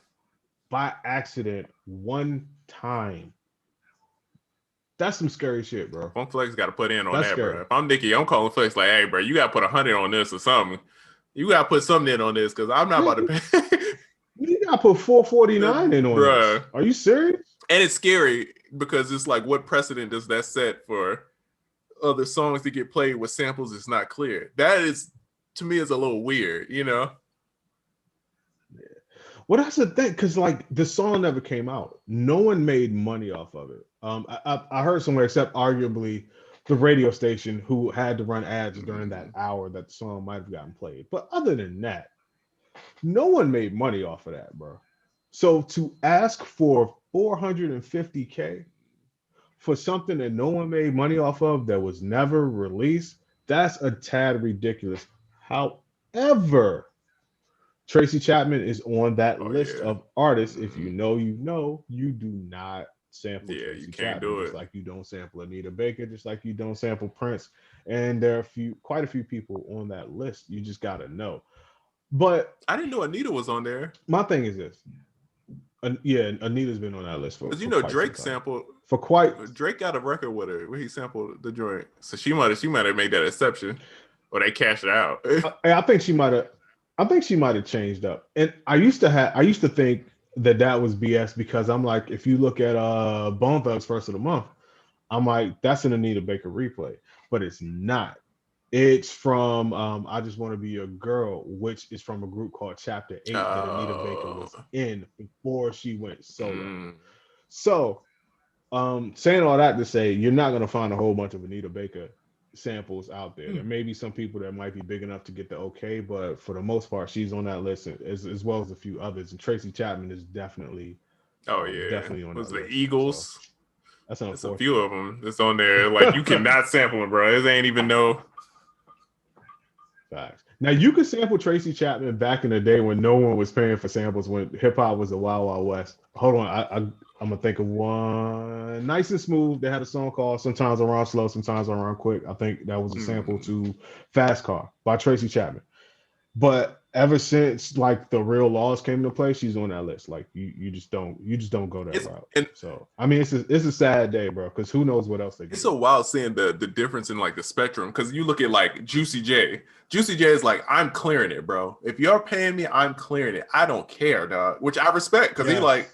S1: by accident one time. That's some scary shit, bro.
S3: Funk Flex got to put in on that, scary. Bro. If I'm Niki, I'm calling Flex like, hey, bro, you got to put 100 on this or something. You got to put something in on this, because I'm not about to pay.
S1: You got to put 449 in on this. Are you serious?
S3: And it's scary because it's like, what precedent does that set for other songs to get played with samples? It's not clear. That is, to me, is a little weird, Yeah.
S1: Well, that's the thing, because like the song never came out. No one made money off of it. I heard somewhere, except arguably the radio station, who had to run ads during that hour that the song might have gotten played. But other than that, no one made money off of that, bro. So to ask for 450K for something that no one made money off of, that was never released, that's a tad ridiculous. However, Tracy Chapman is on that list of artists. If you know, you do not sample Tracy Chapman, just like you don't sample Anita Baker, just like you don't sample Prince. And there are quite a few people on that list. You just gotta know. But
S3: I didn't know Anita was on there.
S1: My thing is this. Anita's been on that list for.
S3: Because Drake sampled Drake got a record with her where he sampled the joint. So she might have made that exception, or they cashed it out.
S1: I think she might have changed up. And I used to think that was BS, because I'm like, if you look at Bone Thugs First of the Month, I'm like, that's an Anita Baker replay, but it's not. It's from I Just Want to Be Your Girl, which is from a group called Chapter 8 that Anita Baker was in before she went solo. So saying all that to say, you're not going to find a whole bunch of Anita Baker samples out there. There may be some people that might be big enough to get the okay, but for the most part, she's on that list as well as a few others. And Tracy Chapman is definitely definitely on
S3: Was
S1: that
S3: the
S1: list.
S3: Eagles?
S1: So that's
S3: There's a
S1: unfortunate.
S3: few of them that's on there. Like, you cannot sample them, bro. It ain't even no.
S1: Facts. Now you could sample Tracy Chapman back in the day when no one was paying for samples, when hip hop was the Wild Wild West. Hold on, I'm gonna think of one. Nice and Smooth. They had a song called "Sometimes I Run Slow, Sometimes I Run Quick." I think that was a sample to "Fast Car" by Tracy Chapman. But ever since like the real laws came into play, she's on that list. Like you just don't go that route.
S3: And
S1: so I mean, it's a sad day, bro. Because who knows what else they can
S3: it's
S1: do.
S3: so wild seeing the difference in like the spectrum. Because you look at like Juicy J. Juicy J is like, I'm clearing it, bro. If you're paying me, I'm clearing it. I don't care, dog. Which I respect because he like,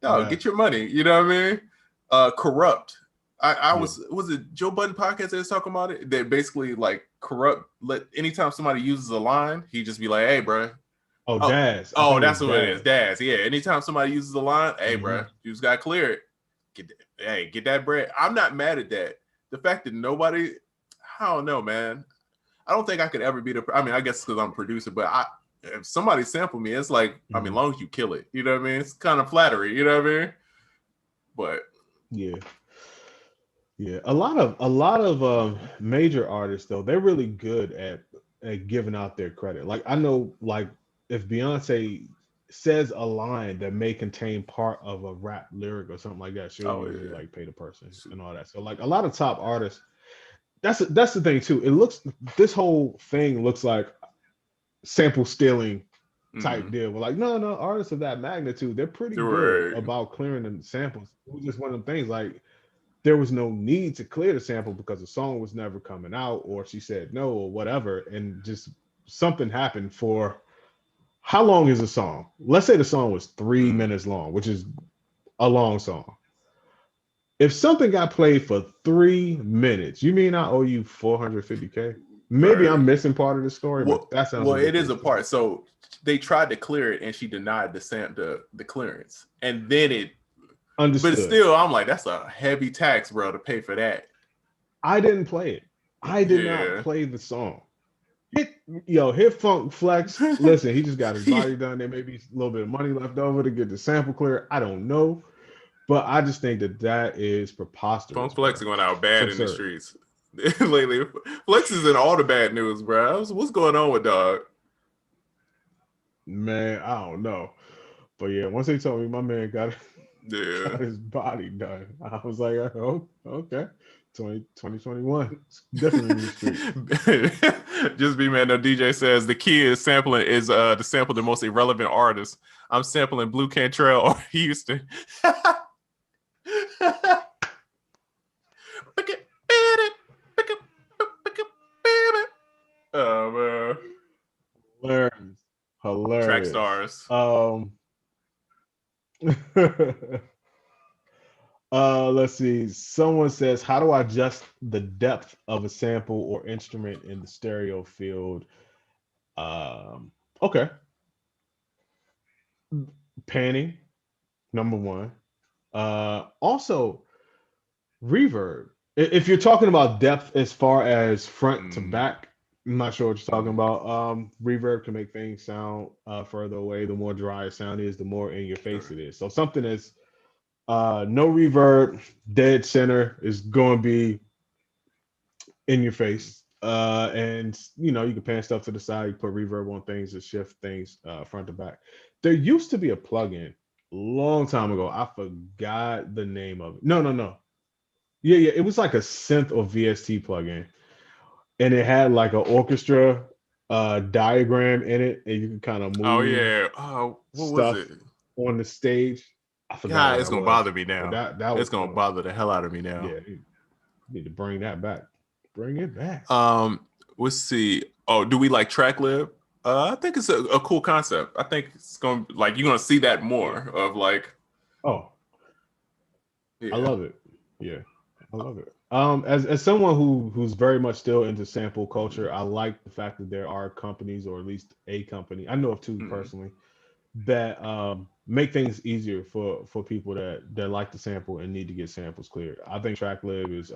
S3: no, get your money. You know what I mean? Corrupt. I was it Joe Budden podcast that was talking about it? That basically like Corrupt anytime somebody uses a line, he just be like, hey, bro.
S1: Daz.
S3: Oh, that's what it is. Daz. Yeah. Anytime somebody uses a line, hey, bro, you just gotta clear it. Get that bread. I'm not mad at that. The fact that nobody, I don't know, man. I don't think I could ever be I mean, I guess because I'm a producer, but if somebody sample me, it's like, I mean, as long as you kill it, you know what I mean? It's kind of flattery, you know what I mean? But
S1: yeah, a lot of major artists though, they're really good at giving out their credit. Like I know, like if Beyonce says a line that may contain part of a rap lyric or something like that, she'll usually like pay the person and all that. So like a lot of top artists, that's the thing too. This whole thing looks like sample stealing type deal. We're like, no, artists of that magnitude, they're pretty good about clearing the samples. It was just one of them things like there was no need to clear the sample because the song was never coming out, or she said no, or whatever, and just something happened for how long is a song? Let's say the song was 3 minutes long, which is a long song. If something got played for 3 minutes, you mean I owe you $450K? Maybe I'm missing part of the story, but that sounds
S3: it is a part. So they tried to clear it, and she denied the clearance, and then it.
S1: Understood.
S3: But still, I'm like, that's a heavy tax, bro, to pay for that.
S1: I didn't play it. I did not play the song. Hit Funk Flex. Listen, he just got his body done. There may be a little bit of money left over to get the sample clear. I don't know, but I just think that is preposterous.
S3: Funk Flex is going out bad in the streets lately. Flex is in all the bad news, bro. What's going on with dog?
S1: Man, I don't know, but yeah, once they told me my man got his body done, I was like, oh, okay. 2021. Definitely in the street.
S3: Just be man. No, DJ says the key is sampling to sample the most irrelevant artists. I'm sampling Blue Cantrell or Houston. Oh
S1: man. Hilarious.
S3: Track stars.
S1: Let's see. Someone says, how do I adjust the depth of a sample or instrument in the stereo field? Okay. Panning, number one. Also, reverb. If you're talking about depth as far as front to back, I'm not sure what you're talking about. Reverb can make things sound further away. The more dry a sound is, the more in your face it is. So something that's no reverb, dead center is going to be in your face. And you can pan stuff to the side, you put reverb on things to shift things front to back. There used to be a plugin a long time ago. I forgot the name of it. No. Yeah. It was like a synth or VST plugin. And it had like an orchestra diagram in it, and you can kind of move.
S3: Oh yeah. What was it
S1: on the stage? I forgot.
S3: God, it's gonna bother me now.
S1: It's
S3: gonna bother the hell out of me now.
S1: Yeah, you need to bring that back. Bring it back.
S3: Let's see. Oh, do we like track lib? I think it's a cool concept. I think it's gonna you're gonna see that more of like.
S1: Oh, yeah. I love it. Yeah, I love it. As someone who's very much still into sample culture, I like the fact that there are companies, or at least a company, I know of two personally, that make things easier for people that like to sample and need to get samples cleared. I think TrackLib is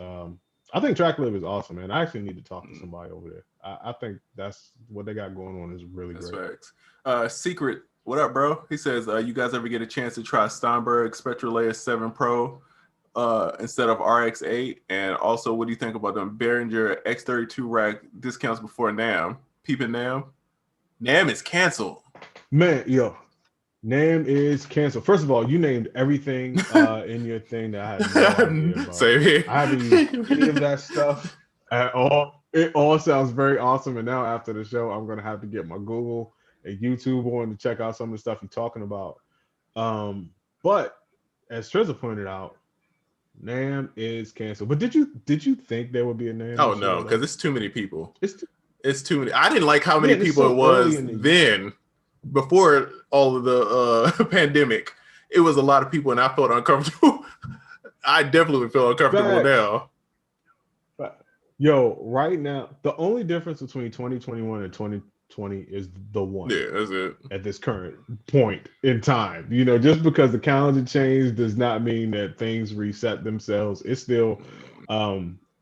S1: I think TrackLib is awesome, man. I actually need to talk to somebody over there. I think that's what they got going on is really
S2: That's
S1: great.
S2: facts. Secret, what up, bro? He says, you guys ever get a chance to try Steinberg Spectra Layer 7 Pro instead of RX8? And also, what do you think about them Behringer X32 rack discounts before NAM? Peeping NAM? NAM is canceled.
S1: Man, yo, NAM is canceled. First of all, you named everything in your thing that I had no idea about.
S2: Same here.
S1: I haven't used any of that stuff at all. It all sounds very awesome. And now after the show, I'm gonna have to get my Google and YouTube on to check out some of the stuff you're talking about. But as Trizz pointed out, NAM is canceled. But did you think there would be a NAM?
S2: Oh no, because it's too many people.
S1: It's
S2: too many. I didn't like how many people
S1: so
S2: it was then. Before all of the pandemic, it was a lot of people, and I felt uncomfortable. I definitely would feel uncomfortable now.
S1: Yo, right now, the only difference between 2021 and 2020 is the one.
S2: Yeah, that's it.
S1: At this current point in time, you know, just because the calendar changed does not mean that things reset themselves. It's still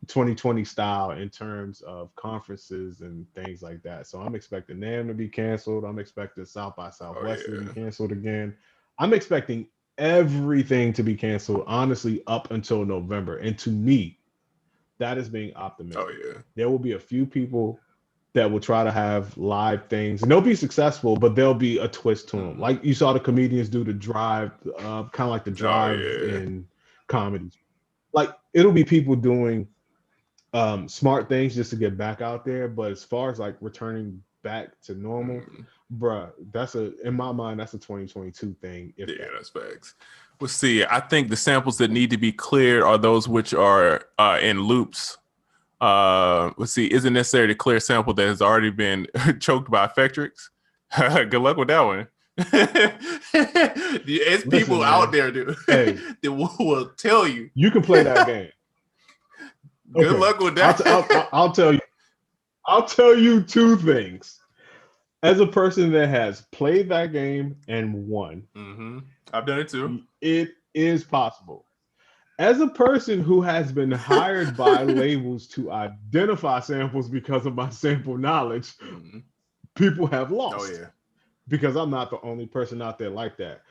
S1: 2020 style in terms of conferences and things like that. So I'm expecting NAM to be canceled. I'm expecting South by Southwest to be canceled again. I'm expecting everything to be canceled, honestly, up until November. And to me, that is being optimistic.
S2: Oh yeah.
S1: There will be a few people that will try to have live things, and they'll be successful, but there'll be a twist to them. Like you saw the comedians do the drive, kind of like the drive in comedies. Like it'll be people doing smart things just to get back out there. But as far as like returning back to normal, bruh, in my mind, that's a 2022 thing.
S2: That's facts. We'll see. I think the samples that need to be cleared are those which are in loops. Let's see. Is it necessary to clear a sample that has already been choked by Effectrix? Good luck with that one. It's people out there, dude, that will tell you.
S1: You can play that game.
S2: Good luck with that.
S1: I'll tell you. I'll tell you two things. As a person that has played that game and won,
S2: I've done it too.
S1: It is possible. As a person who has been hired by labels to identify samples because of my sample knowledge, people have lost.
S2: Oh yeah.
S1: Because I'm not the only person out there like that.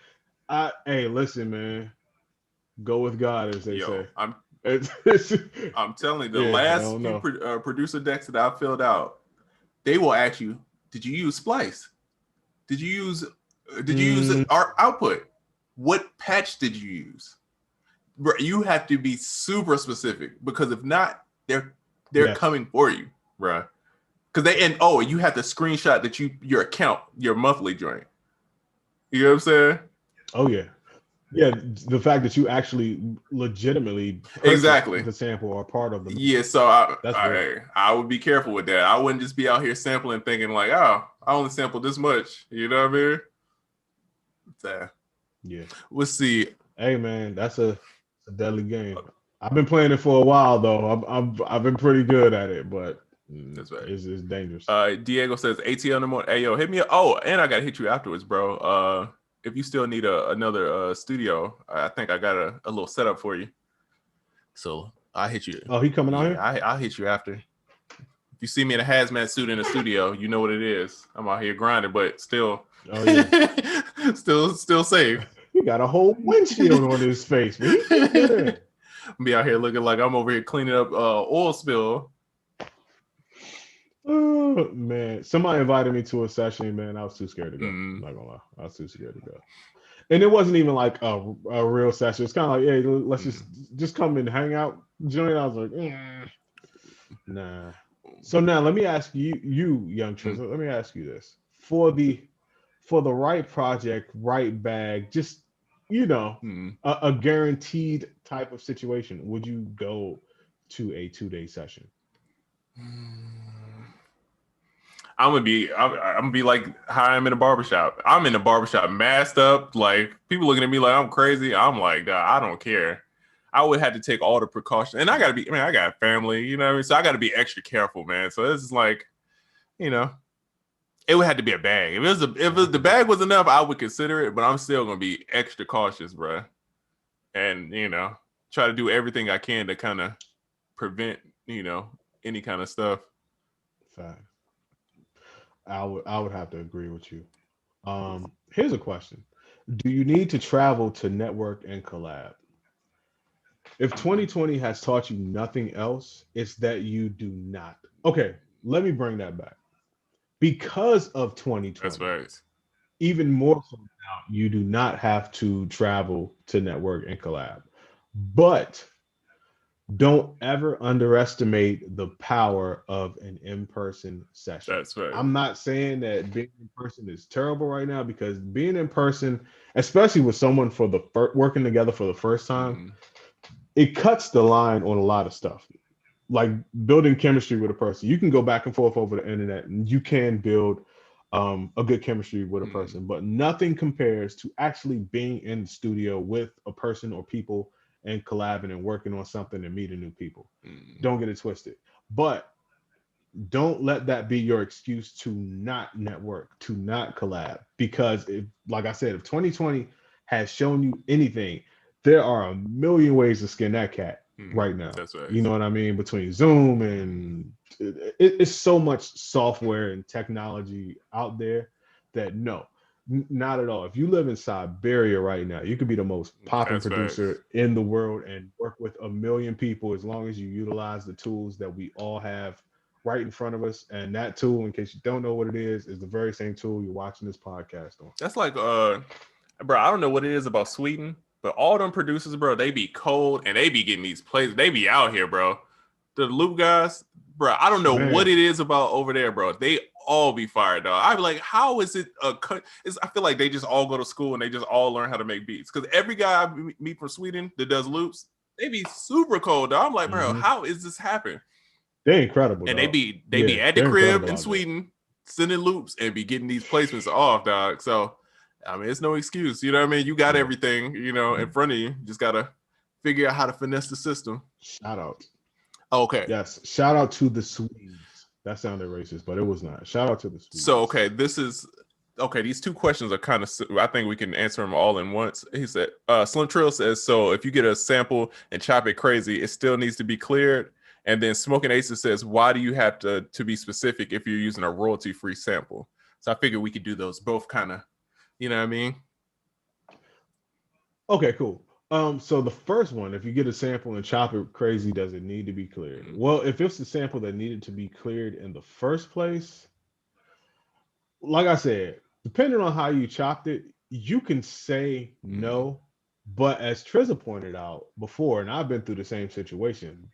S1: Hey, listen, man. Go with God, as they say.
S2: I'm telling you, the last few producer decks that I filled out, they will ask you, did you use Splice? Did you use our output? What patch did you use? You have to be super specific, because if not, they're coming for you, bro. Because you have to screenshot that your account, your monthly joint. You know what I'm saying?
S1: Oh yeah. Yeah, the fact that you actually legitimately
S2: exactly
S1: the sample or part of the
S2: so I would be careful with that. I wouldn't just be out here sampling thinking like, oh, I only sampled this much. You know what I mean?
S1: Yeah.
S2: We'll see.
S1: Hey man, that's a deadly game. I've been playing it for a while though. I've been pretty good at it, but
S2: that's right.
S1: It's dangerous.
S2: Diego says ATL no more. Hey yo, hit me up. Oh, and I gotta hit you afterwards, bro. If you still need another studio, I think I got a little setup for you. So I'll hit you.
S1: Oh, he coming out here?
S2: I'll hit you after. If you see me in a hazmat suit in the studio, you know what it is. I'm out here grinding, but still, still safe.
S1: He got a whole windshield on his face, man.
S2: Be out here looking like I'm over here cleaning up oil spill.
S1: Oh man, somebody invited me to a session, man. I was too scared to go. I'm not gonna lie, I was too scared to go. And it wasn't even like a real session. It's kind of like, hey, let's just come and hang out, join. I was like, nah. So now let me ask you, young Trizz, let me ask you this: for the right project, right bag, just a guaranteed type of situation, would you go to a 2-day session?
S2: I'm gonna be like how I'm in a barbershop. I'm in a barbershop masked up, like people looking at me like I'm crazy. I'm like, I don't care. I would have to take all the precautions, and I got a family, you know what I mean? So I gotta be extra careful, man. So this is like, it would have to be a bag. If the bag was enough, I would consider it, but I'm still gonna be extra cautious, bro. And try to do everything I can to kind of
S3: prevent, any kind of stuff.
S1: Fact. I would have to agree with you. Here's a question. Do you need to travel to network and collab? If 2020 has taught you nothing else, it's that you do not. Okay, let me bring that back. Because of
S3: That's
S1: 2020,
S3: right.
S1: even more so now, you do not have to travel to network and collab. But don't ever underestimate the power of an in-person session.
S3: That's right.
S1: I'm not saying that being in person is terrible right now, because being in person, especially with someone for the working together for the first time, it cuts the line on a lot of stuff. Like building chemistry with a person, you can go back and forth over the internet, and you can build a good chemistry with a person, but nothing compares to actually being in the studio with a person or people and collabing and working on something and meeting new people. Don't get it twisted. But don't let that be your excuse to not network, to not collab. Because if, like I said, if 2020 has shown you anything, there are a million ways to skin that cat right now.
S3: That's right.
S1: You know what I mean? Between Zoom and it's so much software and technology out there that not at all. If you live in Siberia right now, you could be the most popping
S3: That's
S1: producer
S3: facts.
S1: in the world and work with a million people, as long as you utilize the tools that we all have right in front of us. And that tool, in case you don't know what it is the very same tool you're watching this podcast on.
S3: That's like, bro, I don't know what it is about Sweden, but all them producers, bro, they be cold and they be getting these plays. They be out here, bro. The loop guys, bro, I don't know what it is about over there, bro. They all be fired, dog. I be like, how is it a cut? I feel like they just all go to school and they just all learn how to make beats. Because every guy I meet from Sweden that does loops, they be super cold, dog. I'm like, bro, how is this happening?
S1: They're incredible,
S3: and
S1: dog.
S3: they be at the crib in Sweden sending loops and be getting these placements off, dog. So I mean, it's no excuse. You know what I mean? You got everything, in front of you. Just gotta figure out how to finesse the system.
S1: Shout out.
S3: Okay.
S1: Yes. Shout out to the Swedes. That sounded racist, but it was not. Shout out to the Swedes.
S3: So these two questions are kind of, I think we can answer them all in once. He said, Slim Trill says, so if you get a sample and chop it crazy, it still needs to be cleared. And then Smoking Aces says, why do you have to be specific if you're using a royalty-free sample? So I figured we could do those both kind of, you know what I mean?
S1: Okay, cool. So the first one, if you get a sample and chop it crazy, does it need to be cleared? Well, if it's a sample that needed to be cleared in the first place, like I said, depending on how you chopped it, you can say no. But as Trizz pointed out before, and I've been through the same situation,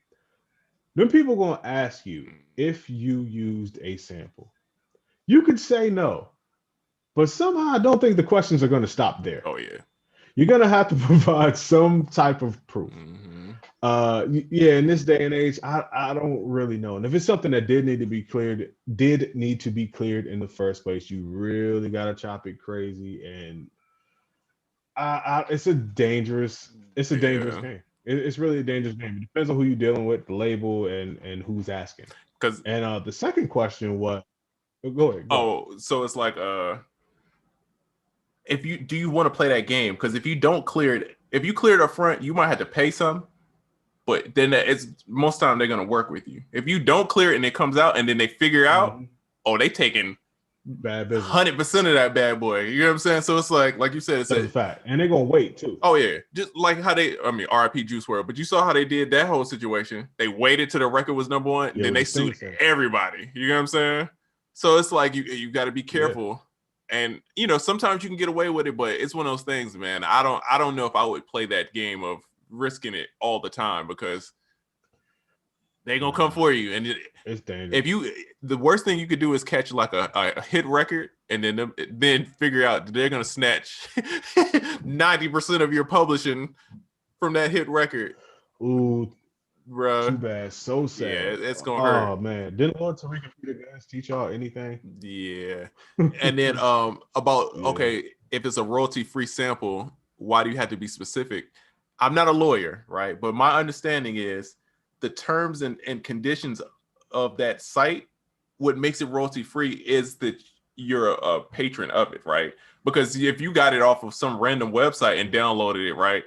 S1: then people gonna ask you if you used a sample. You could say no, but somehow I don't think the questions are gonna stop there.
S3: Oh yeah.
S1: You're gonna have to provide some type of proof. In this day and age, I don't really know. And if it's something that did need to be cleared in the first place, you really gotta chop it crazy. And it's a dangerous game. It's really a dangerous game. It depends on who you're dealing with, the label, and who's asking. And the second question was, go ahead.
S3: So it's like, do you want to play that game? Because if you don't clear it, if you clear it up front, you might have to pay some. But then it's most time they're gonna work with you. If you don't clear it and it comes out and then they figure out, they taking
S1: bad business,
S3: 100% of that bad boy. You know what I'm saying? So it's like you said, it's
S1: a fact, and they're gonna wait too.
S3: Oh yeah, just like how RIP Juice WRLD. But you saw how they did that whole situation. They waited till the record was number one, and then they sued everybody. You know what I'm saying? So it's like you got to be careful. And sometimes you can get away with it, but it's one of those things, man. I don't know if I would play that game of risking it all the time, because they're gonna come for you, and
S1: it's dangerous.
S3: The worst thing you could do is catch like a hit record, and then figure out they're gonna snatch 90% of your publishing from that hit record.
S1: Ooh,
S3: bro,
S1: too bad. So sad.
S3: Yeah, it's gonna hurt.
S1: Oh man, didn't Lord Tariq Peter guys teach y'all anything?
S3: Yeah. And then if it's a royalty-free sample, why do you have to be specific? I'm not a lawyer, right? But my understanding is the terms and conditions of that site, what makes it royalty-free is that you're a patron of it, right? Because if you got it off of some random website and downloaded it, right,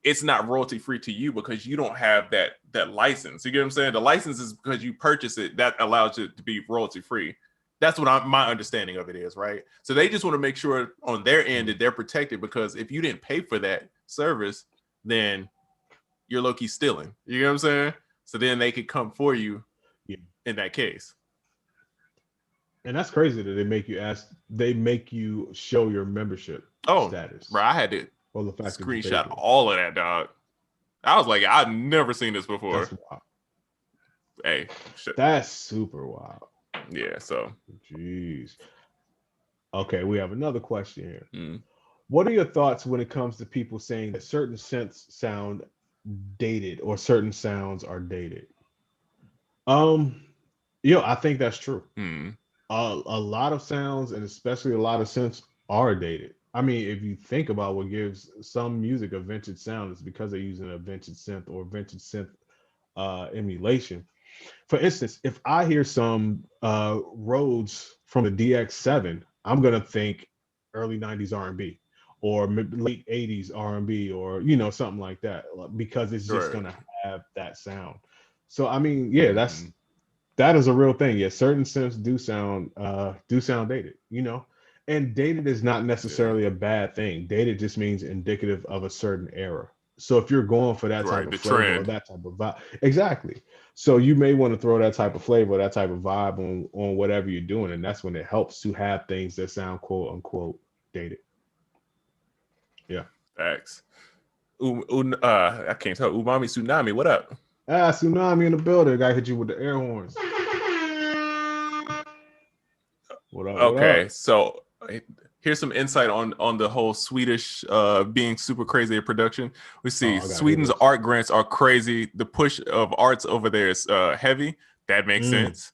S3: it's not royalty free to you because you don't have that license. You get what I'm saying? The license is because you purchase it, that allows it to be royalty free. That's what my understanding of it is, right? So they just want to make sure on their end that they're protected, because if you didn't pay for that service, then you're low-key stealing. You know what I'm saying? So then they could come for you in that case.
S1: And that's crazy that they make you show your membership status.
S3: Bro, I had to screenshot all of that, dog. I was like, I've never seen this before.
S1: That's wild.
S3: Hey,
S1: that's super wild.
S3: Yeah, so.
S1: Jeez. Okay, we have another question here. What are your thoughts when it comes to people saying that certain synths sound dated or certain sounds are dated? I think that's true. A lot of sounds, and especially a lot of synths, are dated. I mean, if you think about what gives some music a vintage sound, it's because they're using a vintage synth or vintage synth emulation. For instance, if I hear some Rhodes from the DX7, I'm gonna think early '90s R&B or late '80s R&B, or something like that, because it's just gonna have that sound. So I mean, that is a real thing. Yeah, certain synths do sound dated. And dated is not necessarily a bad thing. Dated just means indicative of a certain era. So if you're going for that type of flavor or that type of vibe, exactly. So you may want to throw that type of flavor, that type of vibe on whatever you're doing, and that's when it helps to have things that sound quote unquote dated. Yeah.
S3: Thanks. I can't tell. Umami Tsunami, what up?
S1: Tsunami in the building. Guy hit you with the air horns. What up?
S3: Okay,
S1: what up?
S3: So here's some insight on the whole Swedish being super crazy at production. We see Sweden's art grants are crazy. The push of arts over there is heavy. That makes sense.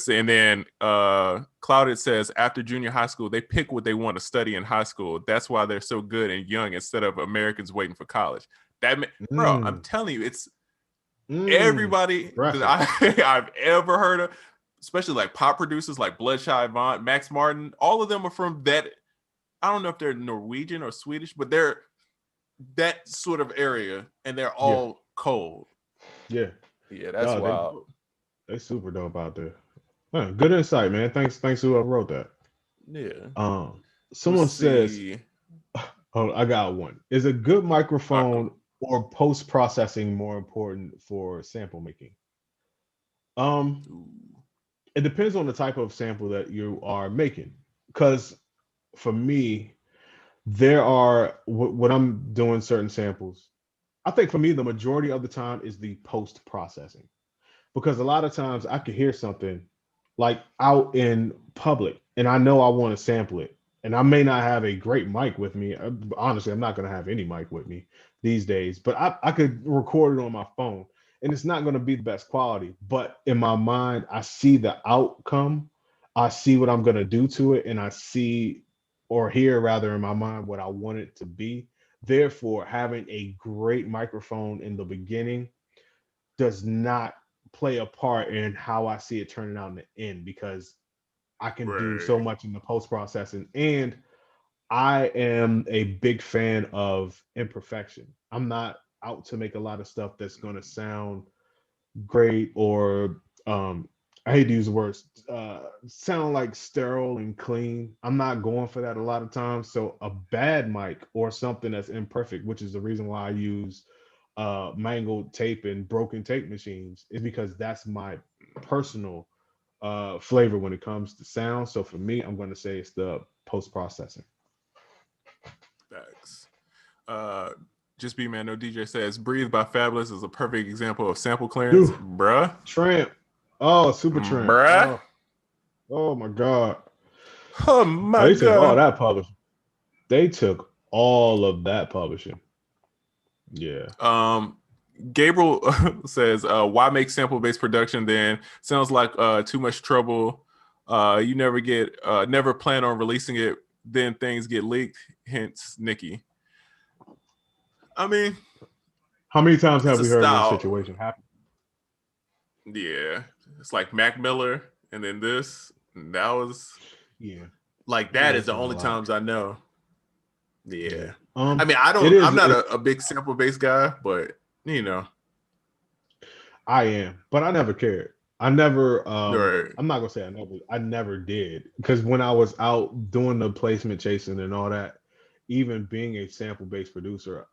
S3: And then Clouded says after junior high school, they pick what they want to study in high school. That's why they're so good and young instead of Americans waiting for college. Bro, I'm telling you, it's everybody that I've ever heard of, especially like pop producers like Bloodshot Avant, Max Martin. All of them are from that. I don't know if they're Norwegian or Swedish, but they're that sort of area, and they're all cold.
S1: Yeah,
S3: that's wild.
S1: They super dope out there. Man, good insight, man. Thanks whoever wrote that.
S3: Yeah.
S1: Someone says, "Oh, I got one. Is a good microphone or post processing more important for sample making?" It depends on the type of sample that you are making. Because for me, there are when I'm doing certain samples, I think for me the majority of the time is the post processing. Because a lot of times I could hear something like out in public and I know I want to sample it. And I may not have a great mic with me. Honestly, I'm not going to have any mic with me these days, but I could record it on my phone and it's not going to be the best quality. But in my mind, I see the outcome. I see what I'm going to do to it. And I see or hear rather in my mind what I want it to be. Therefore, having a great microphone in the beginning does not play a part in how I see it turning out in the end, because I can do so much in the post processing, and I am a big fan of imperfection. I'm not out to make a lot of stuff that's going to sound great or I hate to use the words sound like sterile and clean. I'm not going for that a lot of times. So a bad mic or something that's imperfect, which is the reason why I use mangled tape and broken tape machines, is because that's my personal flavor when it comes to sound. So for me, I'm going to say it's the post processing.
S3: Thanks. Just Be Man No DJ says Breathe by Fabulous is a perfect example of sample clearance. Dude, bruh.
S1: Tramp. Oh, super Tramp.
S3: Bruh.
S1: Oh my God.
S3: Oh my
S1: They
S3: God.
S1: took all that publishing. They took all of that publishing. Yeah.
S3: Gabriel says, why make sample-based production then? Sounds like too much trouble. You never plan on releasing it, then things get leaked, hence Niki. I mean,
S1: how many times have we heard this situation happen?
S3: Yeah. It's like Mac Miller and then this. And that was like that is the only times I know.
S2: Yeah.
S1: Um,
S2: I mean,
S1: it is.
S2: I'm not a big sample based guy, but you know.
S1: I am, but I never cared. I never.
S2: Right.
S1: I'm not gonna say I never. I never did because when I was out doing the placement chasing and all that, even being a sample based producer,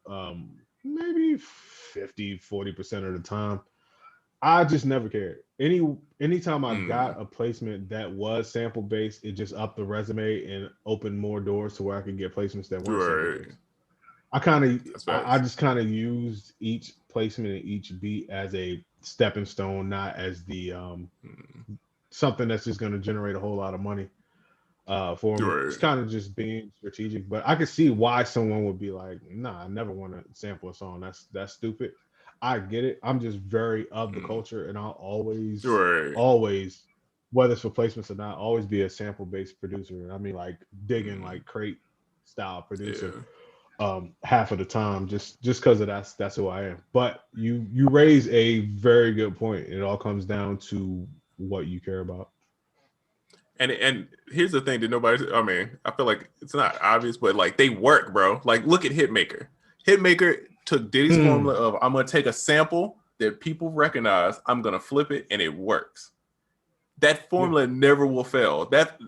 S1: maybe 50, 40% of the time, I just never cared. Anytime I got a placement that was sample based, it just upped the resume and opened more doors to where I could get placements that weren't sample
S2: Right.
S1: based. I kind of,
S2: That's
S1: I
S2: facts.
S1: just kind of used each placement and each beat as a stepping stone, not as the something that's just going to generate a whole lot of money for me. It's
S2: Right.
S1: kind of just being strategic, but I could see why someone would be like, "Nah, I never want to sample a song. That's stupid." I get it. I'm just very of the culture, and I'll always,
S2: Right.
S1: always, whether it's for placements or not, always be a sample based producer. And I mean, like digging like crate style producer
S2: Yeah.
S1: half of the time just because of that's who I am. But you raise a very good point. It all comes down to what you care about.
S2: And here's the thing that nobody, I mean, I feel like it's not obvious, but like they work, bro. Like look at Hitmaker. Hitmaker took Diddy's formula of I'm gonna take a sample that people recognize, I'm gonna flip it, and it works. That formula never will fail. That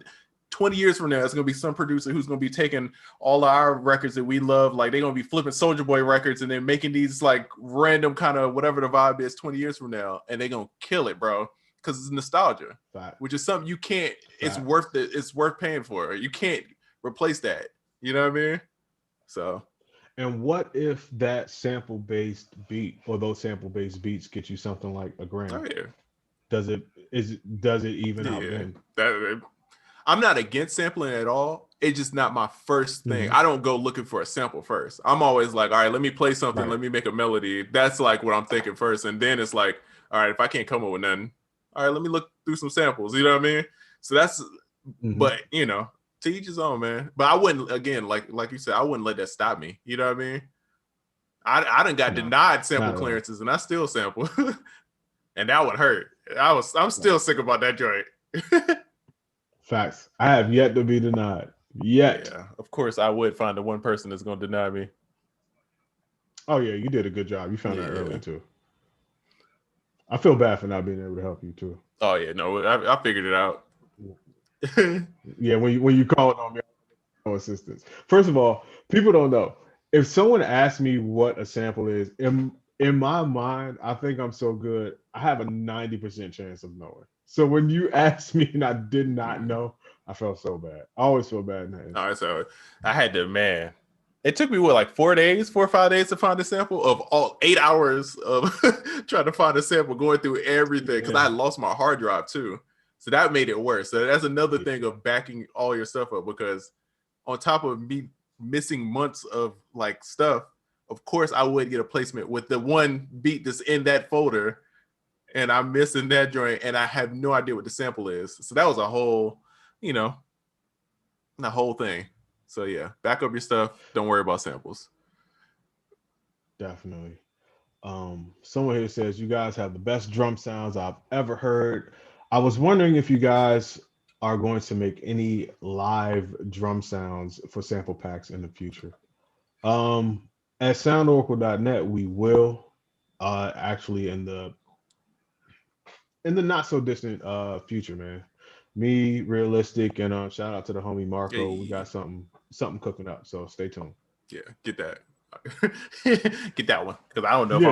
S2: 20 years from now, it's gonna be some producer who's gonna be taking all our records that we love, like they're gonna be flipping Soldier Boy records and then making these like random kind of whatever the vibe is 20 years from now, and they're gonna kill it, bro. Because it's nostalgia, which is something you can't. It's worth it. It's worth paying for. You can't replace that. You know what I mean? So.
S1: And what if that sample based beat or those sample based beats get you something like a Grammy?
S2: Oh yeah.
S1: Does it even out then?
S2: I'm not against sampling at all. It's just not my first thing. I don't go looking for a sample first. I'm always like, all right, let me play something. Let me make a melody. That's like what I'm thinking first. And then it's like, all right, if I can't come up with nothing, all right, let me look through some samples. You know what I mean? So that's, but you know, to each his own, man. But I wouldn't, again, like you said, I wouldn't let that stop me. You know what I mean? I done got denied sample clearances and I still sample. And that would hurt. I'm still sick about that joint.
S1: Facts. I have yet to be denied. Yet.
S2: Yeah, of course I would find the one person that's gonna deny me.
S1: Oh yeah, you did a good job. You found that early too. I feel bad for not being able to help you too.
S2: Oh yeah, no, I figured it out.
S1: Yeah, when you called on me, no assistance. First of all, people don't know. If someone asks me what a sample is, in my mind, I think I'm so good. I have a 90% chance of knowing. So when you asked me and I did not know, I felt so bad. I always feel bad in that instance.
S2: All right, so I had to, man. It took me like 4 or 5 days to find a sample of all 8 hours of trying to find a sample, going through everything because I lost my hard drive too. So that made it worse. So that's another thing of backing all your stuff up, because on top of me missing months of like stuff, of course I would get a placement with the one beat that's in that folder, and I'm missing that joint, and I have no idea what the sample is. So that was a whole, you know, the whole thing. So yeah, back up your stuff. Don't worry about samples.
S1: Definitely. Someone here says you guys have the best drum sounds I've ever heard. I was wondering if you guys are going to make any live drum sounds for sample packs in the future. At soundoracle.net, we will actually in the not so distant future, man. Me, realistic, and shout out to the homie Marco. We got something cooking up, so stay tuned.
S2: Yeah, get that. Get that one, because I don't know if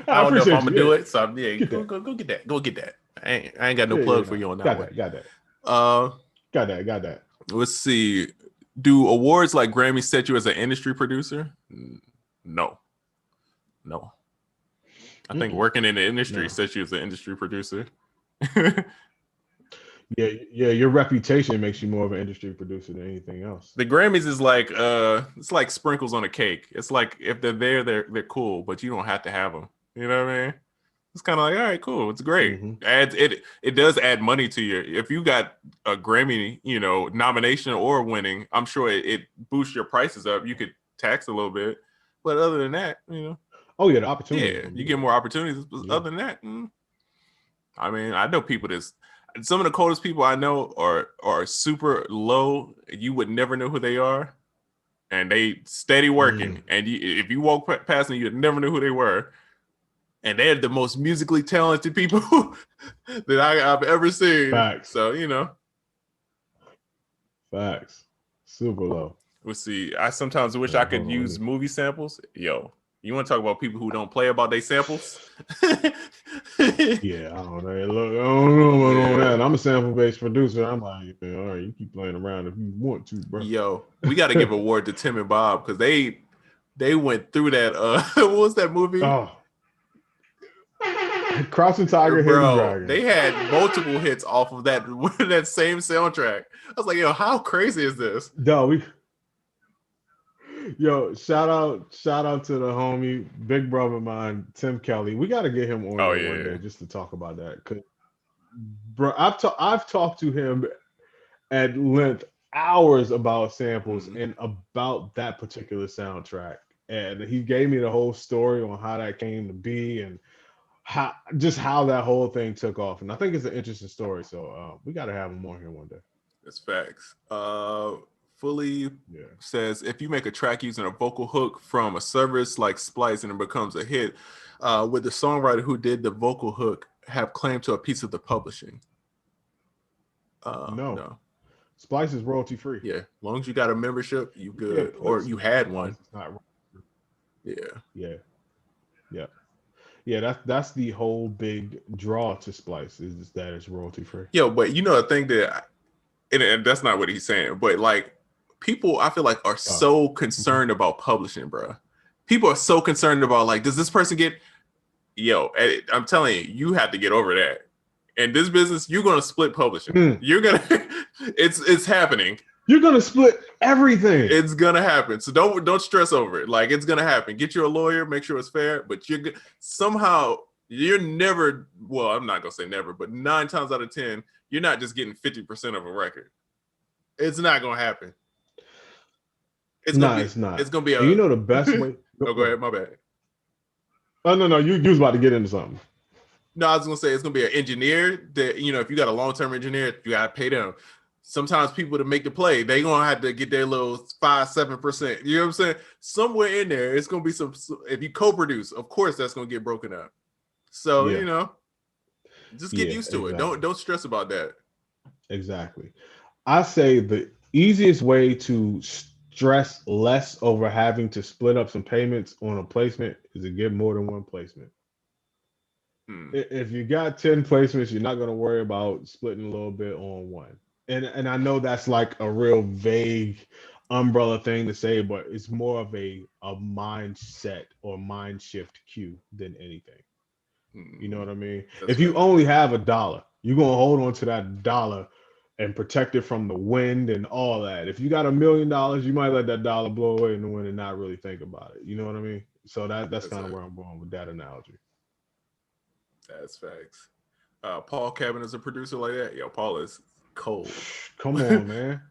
S1: I
S2: don't know if I'm
S1: appreciate
S2: gonna
S1: you.
S2: do it. So
S1: Get
S2: go get that. Go get that. I ain't got no plug for you on that one.
S1: Got that. Got that.
S2: Let's see. Do awards like Grammy set you as an industry producer? No. I think working in the industry sets you as an industry producer.
S1: Yeah, your reputation makes you more of an industry producer than anything else.
S2: The Grammys is like it's like sprinkles on a cake. It's like if they're there, they're cool, but you don't have to have them. You know what I mean? It's kind of like, all right, cool, it's great. It does add money to your. If you got a Grammy, nomination or winning, I'm sure it boosts your prices up. You could tax a little bit, but other than that,
S1: Oh yeah, the opportunity.
S2: Yeah, you get more opportunities. Yeah. Other than that, I mean, I know people that's some of the coldest people I know are super low. You would never know who they are,
S3: and they steady working. And if you walk past them, you never knew who they were. And they're the most musically talented people that I've ever seen.
S1: Facts.
S3: So, you know.
S1: Facts. Super low.
S3: We'll see. I sometimes wish I could use movie samples. Yo, you want to talk about people who don't play about their samples?
S1: Yeah, I don't know. Look, I don't know about all that. I'm a sample-based producer. I'm like, all right, you keep playing around if you want to, bro.
S3: Yo, we got to give a award to Tim and Bob because they went through that. What was that movie?
S1: Oh. Crouching Tiger, Hidden Dragon.
S3: They had multiple hits off of that that same soundtrack. I was like, yo, how crazy is this?
S1: Yo, shout out to the homie, big brother of mine, Tim Kelly. We got to get him on here one day just to talk about that. Cause, bro, I've talked to him at length, hours about samples and about that particular soundtrack, and he gave me the whole story on how that came to be and how that whole thing took off. And I think it's an interesting story. So we got to have him on here one day.
S3: That's facts. Fully says if you make a track using a vocal hook from a service like Splice and it becomes a hit, would the songwriter who did the vocal hook have claim to a piece of the publishing? No.
S1: Splice is royalty free.
S3: Yeah, as long as you got a membership, you good, or you had one.
S1: Yeah, that's the whole big draw to Splice is that it's royalty free.
S3: Yo, but you know the thing that, and that's not what he's saying, but like people, I feel like are so concerned about publishing, bro. People are so concerned about like, does this person get? Yo, I'm telling you, you have to get over that. In this business, you're gonna split publishing. You're gonna, it's happening.
S1: You're gonna split everything.
S3: It's gonna happen. So don't stress over it. Like it's gonna happen. Get you a lawyer, make sure it's fair. But you're never. Well, I'm not gonna say never, but 9 times out of 10, you're not just getting 50% of a record. It's not gonna happen. It's not. It's gonna be.
S1: You know the best way.
S3: Go ahead. My bad.
S1: Oh no, you was about to get into something.
S3: No, I was gonna say it's gonna be an engineer that if you got a long-term engineer, you gotta pay them. Sometimes people to make the play, they gonna have to get their little 5-7%. You know what I'm saying? Somewhere in there, it's gonna be some. If you co-produce, of course, that's gonna get broken up. So just get used to it. Don't stress about that.
S1: Exactly. I say the easiest way to stress less over having to split up some payments on a placement is to get more than one placement. If you got 10 placements, you're not gonna worry about splitting a little bit on one. And I know that's like a real vague umbrella thing to say, but it's more of a mindset or mind shift cue than anything. You know what I mean? If you only have $1, you're gonna hold on to that $1 and protect it from the wind and all that. If you got $1 million, you might let that $1 blow away in the wind and not really think about it. You know what I mean? So that's kind of where I'm going with that analogy.
S3: That's facts. Paul Cabin is a producer like that. Yo, Paul is cold.
S1: Come on, man.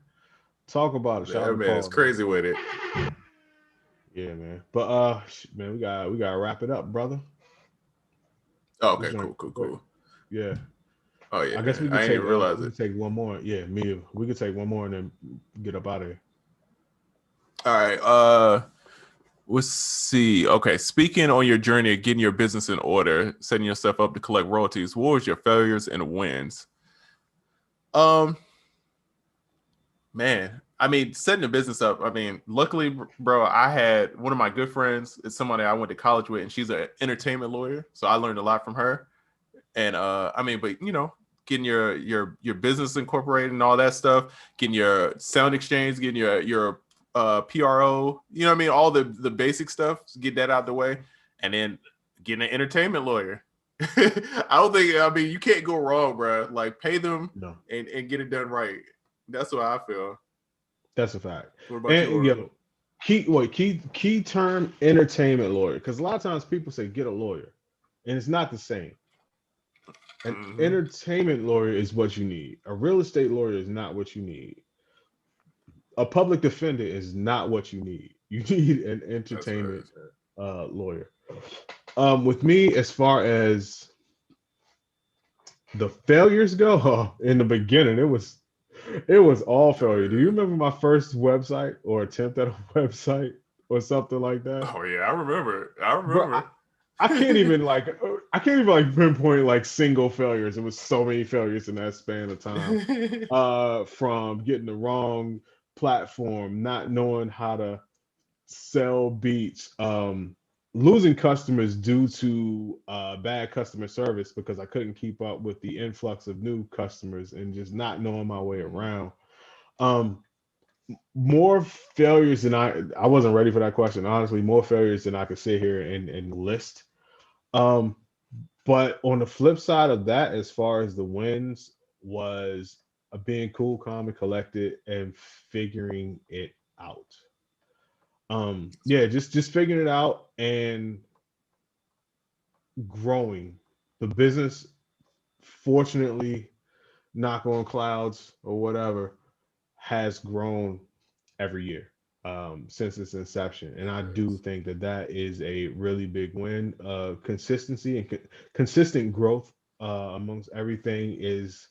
S1: Talk about it.
S3: Shout out to Paul, it's crazy with it.
S1: Yeah, man. But man, we gotta wrap it up, brother.
S3: Oh, okay, cool.
S1: Yeah.
S3: Oh yeah.
S1: I guess we
S3: I didn't realize it.
S1: Take one more. Yeah, we could take one more and then get up out of here.
S3: All right. Let's see. Okay, speaking on your journey of getting your business in order, setting yourself up to collect royalties, what was your failures and wins? Man, I mean, setting the business up. I mean, luckily, bro, I had one of my good friends. It's somebody I went to college with, and she's an entertainment lawyer, so I learned a lot from her. And but getting your business incorporated and all that stuff, getting your sound exchange, getting your PRO, all the basic stuff, get that out the way, and then getting an entertainment lawyer. You can't go wrong, bro. Like pay them and get it done right. That's what I feel.
S1: That's a fact.
S3: What about you?
S1: Key term entertainment lawyer, because a lot of times people say get a lawyer, and it's not the same. An entertainment lawyer is what you need. A real estate lawyer is not what you need. A public defender is not what you need. You need an entertainment lawyer. With me, as far as the failures go, in the beginning, it was It was all failure. Do you remember my first website or attempt at a website or something like that?
S3: Oh yeah, I remember. I
S1: Bro,
S3: remember.
S1: I can't even like pinpoint like single failures. It was so many failures in that span of time. From getting the wrong platform, not knowing how to sell beats, losing customers due to bad customer service because I couldn't keep up with the influx of new customers and just not knowing my way around. Um, More failures than I wasn't ready for that question. Honestly, more failures than I could sit here and list. Um, but on the flip side of that, as far as the wins, was being cool, calm, and collected and figuring it out. Yeah, just figuring it out and growing. The business, fortunately, knock on clouds or whatever, has grown every year since its inception, and I do think that that is a really big win. Consistency and consistent growth amongst everything is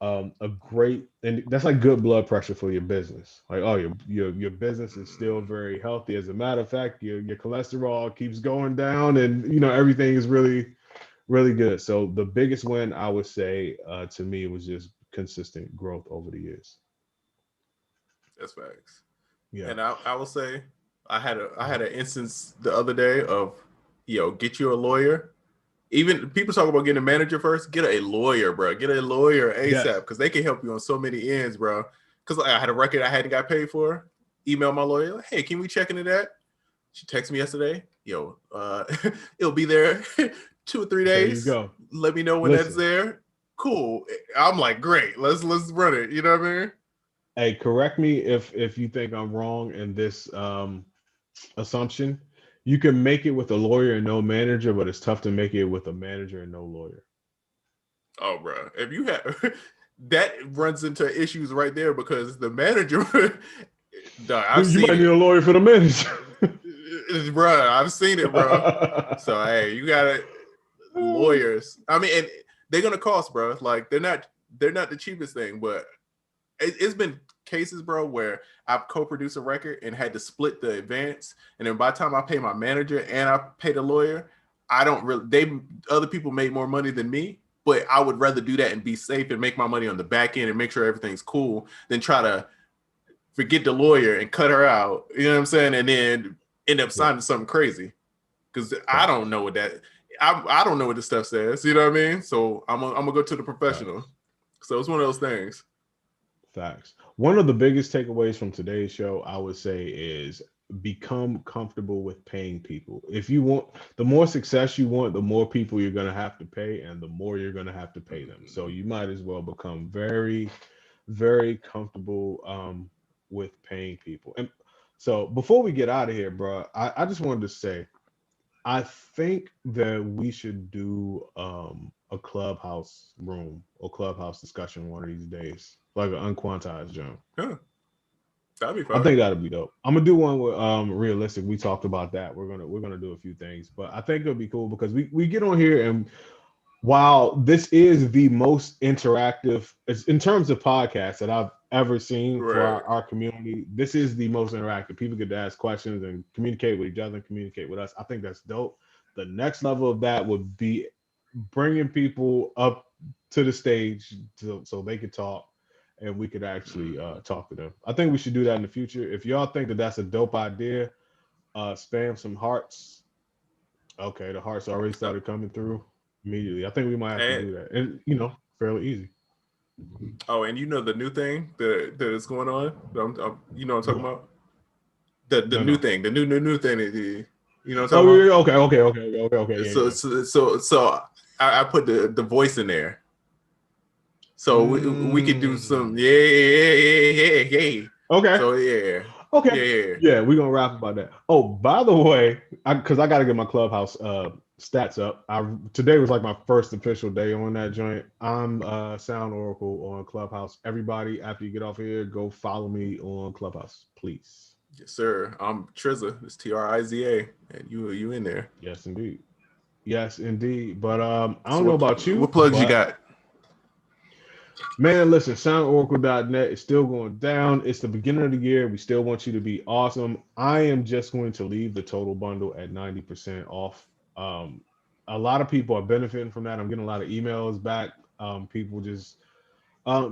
S1: a great, and that's like good blood pressure for your business. Like, oh, your business is still very healthy. As a matter of fact, your cholesterol keeps going down, and everything is really good. So the biggest win I would say to me was just consistent growth over the years.
S3: That's facts.
S1: Yeah.
S3: And I will say, I had an instance the other day of, get you a lawyer. Even people talk about getting a manager first. Get a lawyer, bro. Get a lawyer ASAP
S1: Yes.
S3: because they can help you on so many ends, bro. Because I had a record I hadn't got paid for. Email my lawyer, like, hey, can we check into that? She texted me yesterday. It'll be there 2 or 3
S1: There you
S3: days.
S1: go.
S3: Let me know when that's
S1: Listen,
S3: there. Cool. I'm like, great. Let's run it. You know what I mean?
S1: hey, correct me if you think I'm wrong in this assumption. You can make it with a lawyer and no manager, but it's tough to make it with a manager and no lawyer.
S3: Oh, bro. If you have that runs into issues right there because the manager, dog, I've
S1: You
S3: seen
S1: might need
S3: it.
S1: a lawyer for the manager.
S3: Bro, I've seen it, bro. So hey, you gotta lawyers. I mean, and they're gonna cost, bro. Like they're not the cheapest thing, but it's been cases, bro, where I've co-produced a record and had to split the advance, and then by the time I pay my manager and I pay the lawyer, I don't really. Other people made more money than me, but I would rather do that and be safe and make my money on the back end and make sure everything's cool than try to forget the lawyer and cut her out. You know what I'm saying? And then end up signing something crazy because I don't know what that. I don't know what this stuff says. You know what I mean? So I'm gonna go to the professional.
S1: Facts.
S3: So it's one of those things.
S1: Facts. One of the biggest takeaways from today's show, I would say, is become comfortable with paying people. If you want, the more success you want, the more people you're going to have to pay, and the more you're going to have to pay them. So you might as well become very, very comfortable with paying people. And so before we get out of here, bro, I just wanted to say, I think that we should do a clubhouse room or clubhouse discussion one of these days, like an unquantized jump.
S3: Yeah, that'd be
S1: I
S3: fun.
S1: think that'd be dope. I'm gonna do one with realistic. We talked about that. We're gonna do a few things, but I think it'll be cool because we get on here, and while this is the most interactive in terms of podcasts that I've ever seen for
S3: Right.
S1: our community, this is the most interactive. People get to ask questions and communicate with each other and communicate with us. I think that's dope. The next level of that would be bringing people up to the stage so they could talk and we could actually talk to them. I think we should do that in the future. If y'all think that that's a dope idea, spam some hearts. Okay, the hearts already started coming through immediately. I think we might have to
S3: And
S1: do that, and fairly easy.
S3: and you know the new thing that is going on. You know what I'm talking
S1: What?
S3: about? The new
S1: No.
S3: thing, the new thing. You know what I'm
S1: Oh
S3: talking
S1: yeah,
S3: about?
S1: okay, okay. Yeah,
S3: So
S1: yeah.
S3: so I put the voice in there. So we could do some yeah.
S1: Okay,
S3: So yeah.
S1: okay.
S3: Yeah.
S1: Yeah, we're gonna rap about that. Oh, by the way, because I gotta get my clubhouse stats up. Today was like my first official day on that joint. I'm Sound Oracle on Clubhouse. Everybody, after you get off here, go follow me on Clubhouse, please.
S3: Yes, sir. I'm Trizza. It's Triza, and you in there.
S1: Yes, indeed. Yes, indeed. But I
S3: So
S1: don't know about you,
S3: what plugs you
S1: but
S3: got?
S1: Man, listen, soundoracle.net is still going down. It's the beginning of the year. We still want you to be awesome. I am just going to leave the total bundle at 90% off. A lot of people are benefiting from that. I'm getting a lot of emails back. People just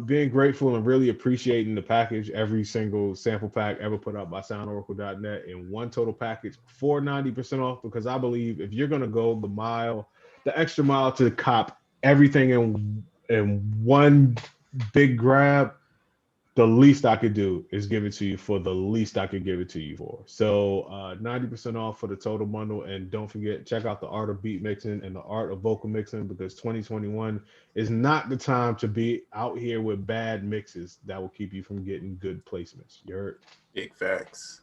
S1: being grateful and really appreciating the package. Every single sample pack ever put out by soundoracle.net in one total package for 90% off, because I believe if you're going to go the extra mile to cop everything in one big grab, the least I could do is give it to you for the least I could give it to you for. So 90% off for the total bundle. And don't forget, check out the art of beat mixing and the art of vocal mixing, because 2021 is not the time to be out here with bad mixes that will keep you from getting good placements. You heard?
S2: Big facts.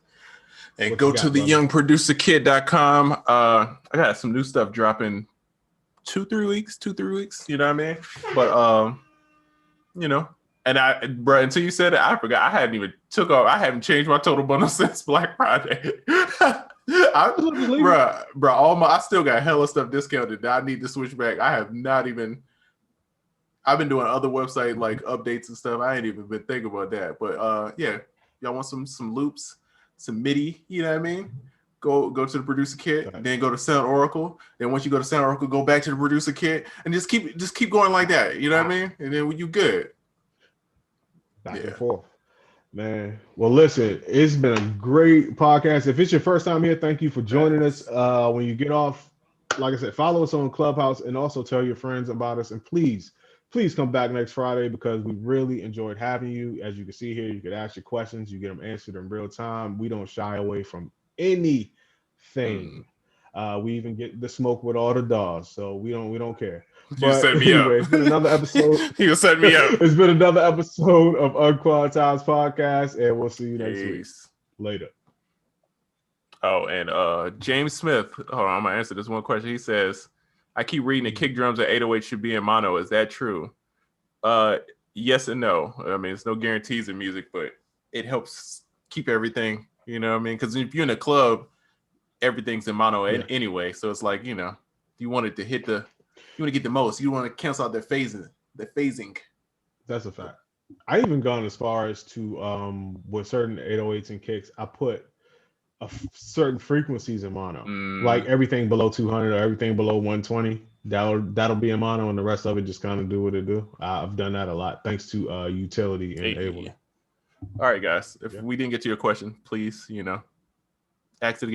S2: And
S1: What
S2: go
S1: you got,
S2: to
S1: brother?
S2: theyoungproducerkid.com. I got some new stuff dropping 2-3 weeks. You know what I mean? But you know, and bro, until you said it, I forgot. I hadn't even took off. I haven't changed my total bundle since Black Friday. Bro, I still got hella stuff discounted that I need to switch back. I have not even. I've been doing other website like updates and stuff. I ain't even been thinking about that. But yeah, y'all want some loops, some MIDI, you know what I mean? Go to the producer kit, then go to Sound Oracle. Then once you go to Sound Oracle, go back to the producer kit and just keep going like that. You know what I mean? And then you good.
S1: Back and forth. Man, well, listen, it's been a great podcast. If it's your first time here, thank you for joining us. When you get off, like I said, follow us on Clubhouse and also tell your friends about us. And please come back next Friday, because we really enjoyed having you. As you can see here, you could ask your questions, you get them answered in real time. We don't shy away from anything. We even get the smoke with all the dogs, so we don't care. But anyway, it's been another episode.
S3: He was setting me up.
S1: It's been another episode of Unquantized Podcast, and we'll see you next week. Later.
S3: Oh, and James Smith. Hold on, I'm gonna answer this one question. He says, "I keep reading the kick drums at 808 should be in mono. Is that true?" Yes and no. I mean, it's no guarantees in music, but it helps keep everything. You know what I mean? Because if you're in a club, everything's in mono anyway. So it's like, you know, you want it to hit the. You want to get the most. You want to cancel out the phasing.
S1: That's a fact. I even gone as far as to with certain 808s and kicks, I put certain frequencies in mono, like everything below 200 or everything below 120. That'll be in mono, and the rest of it just kind of do what it do. I've done that a lot thanks to utility and Ableton.
S3: All right, guys. If we didn't get to your question, please, ask it again.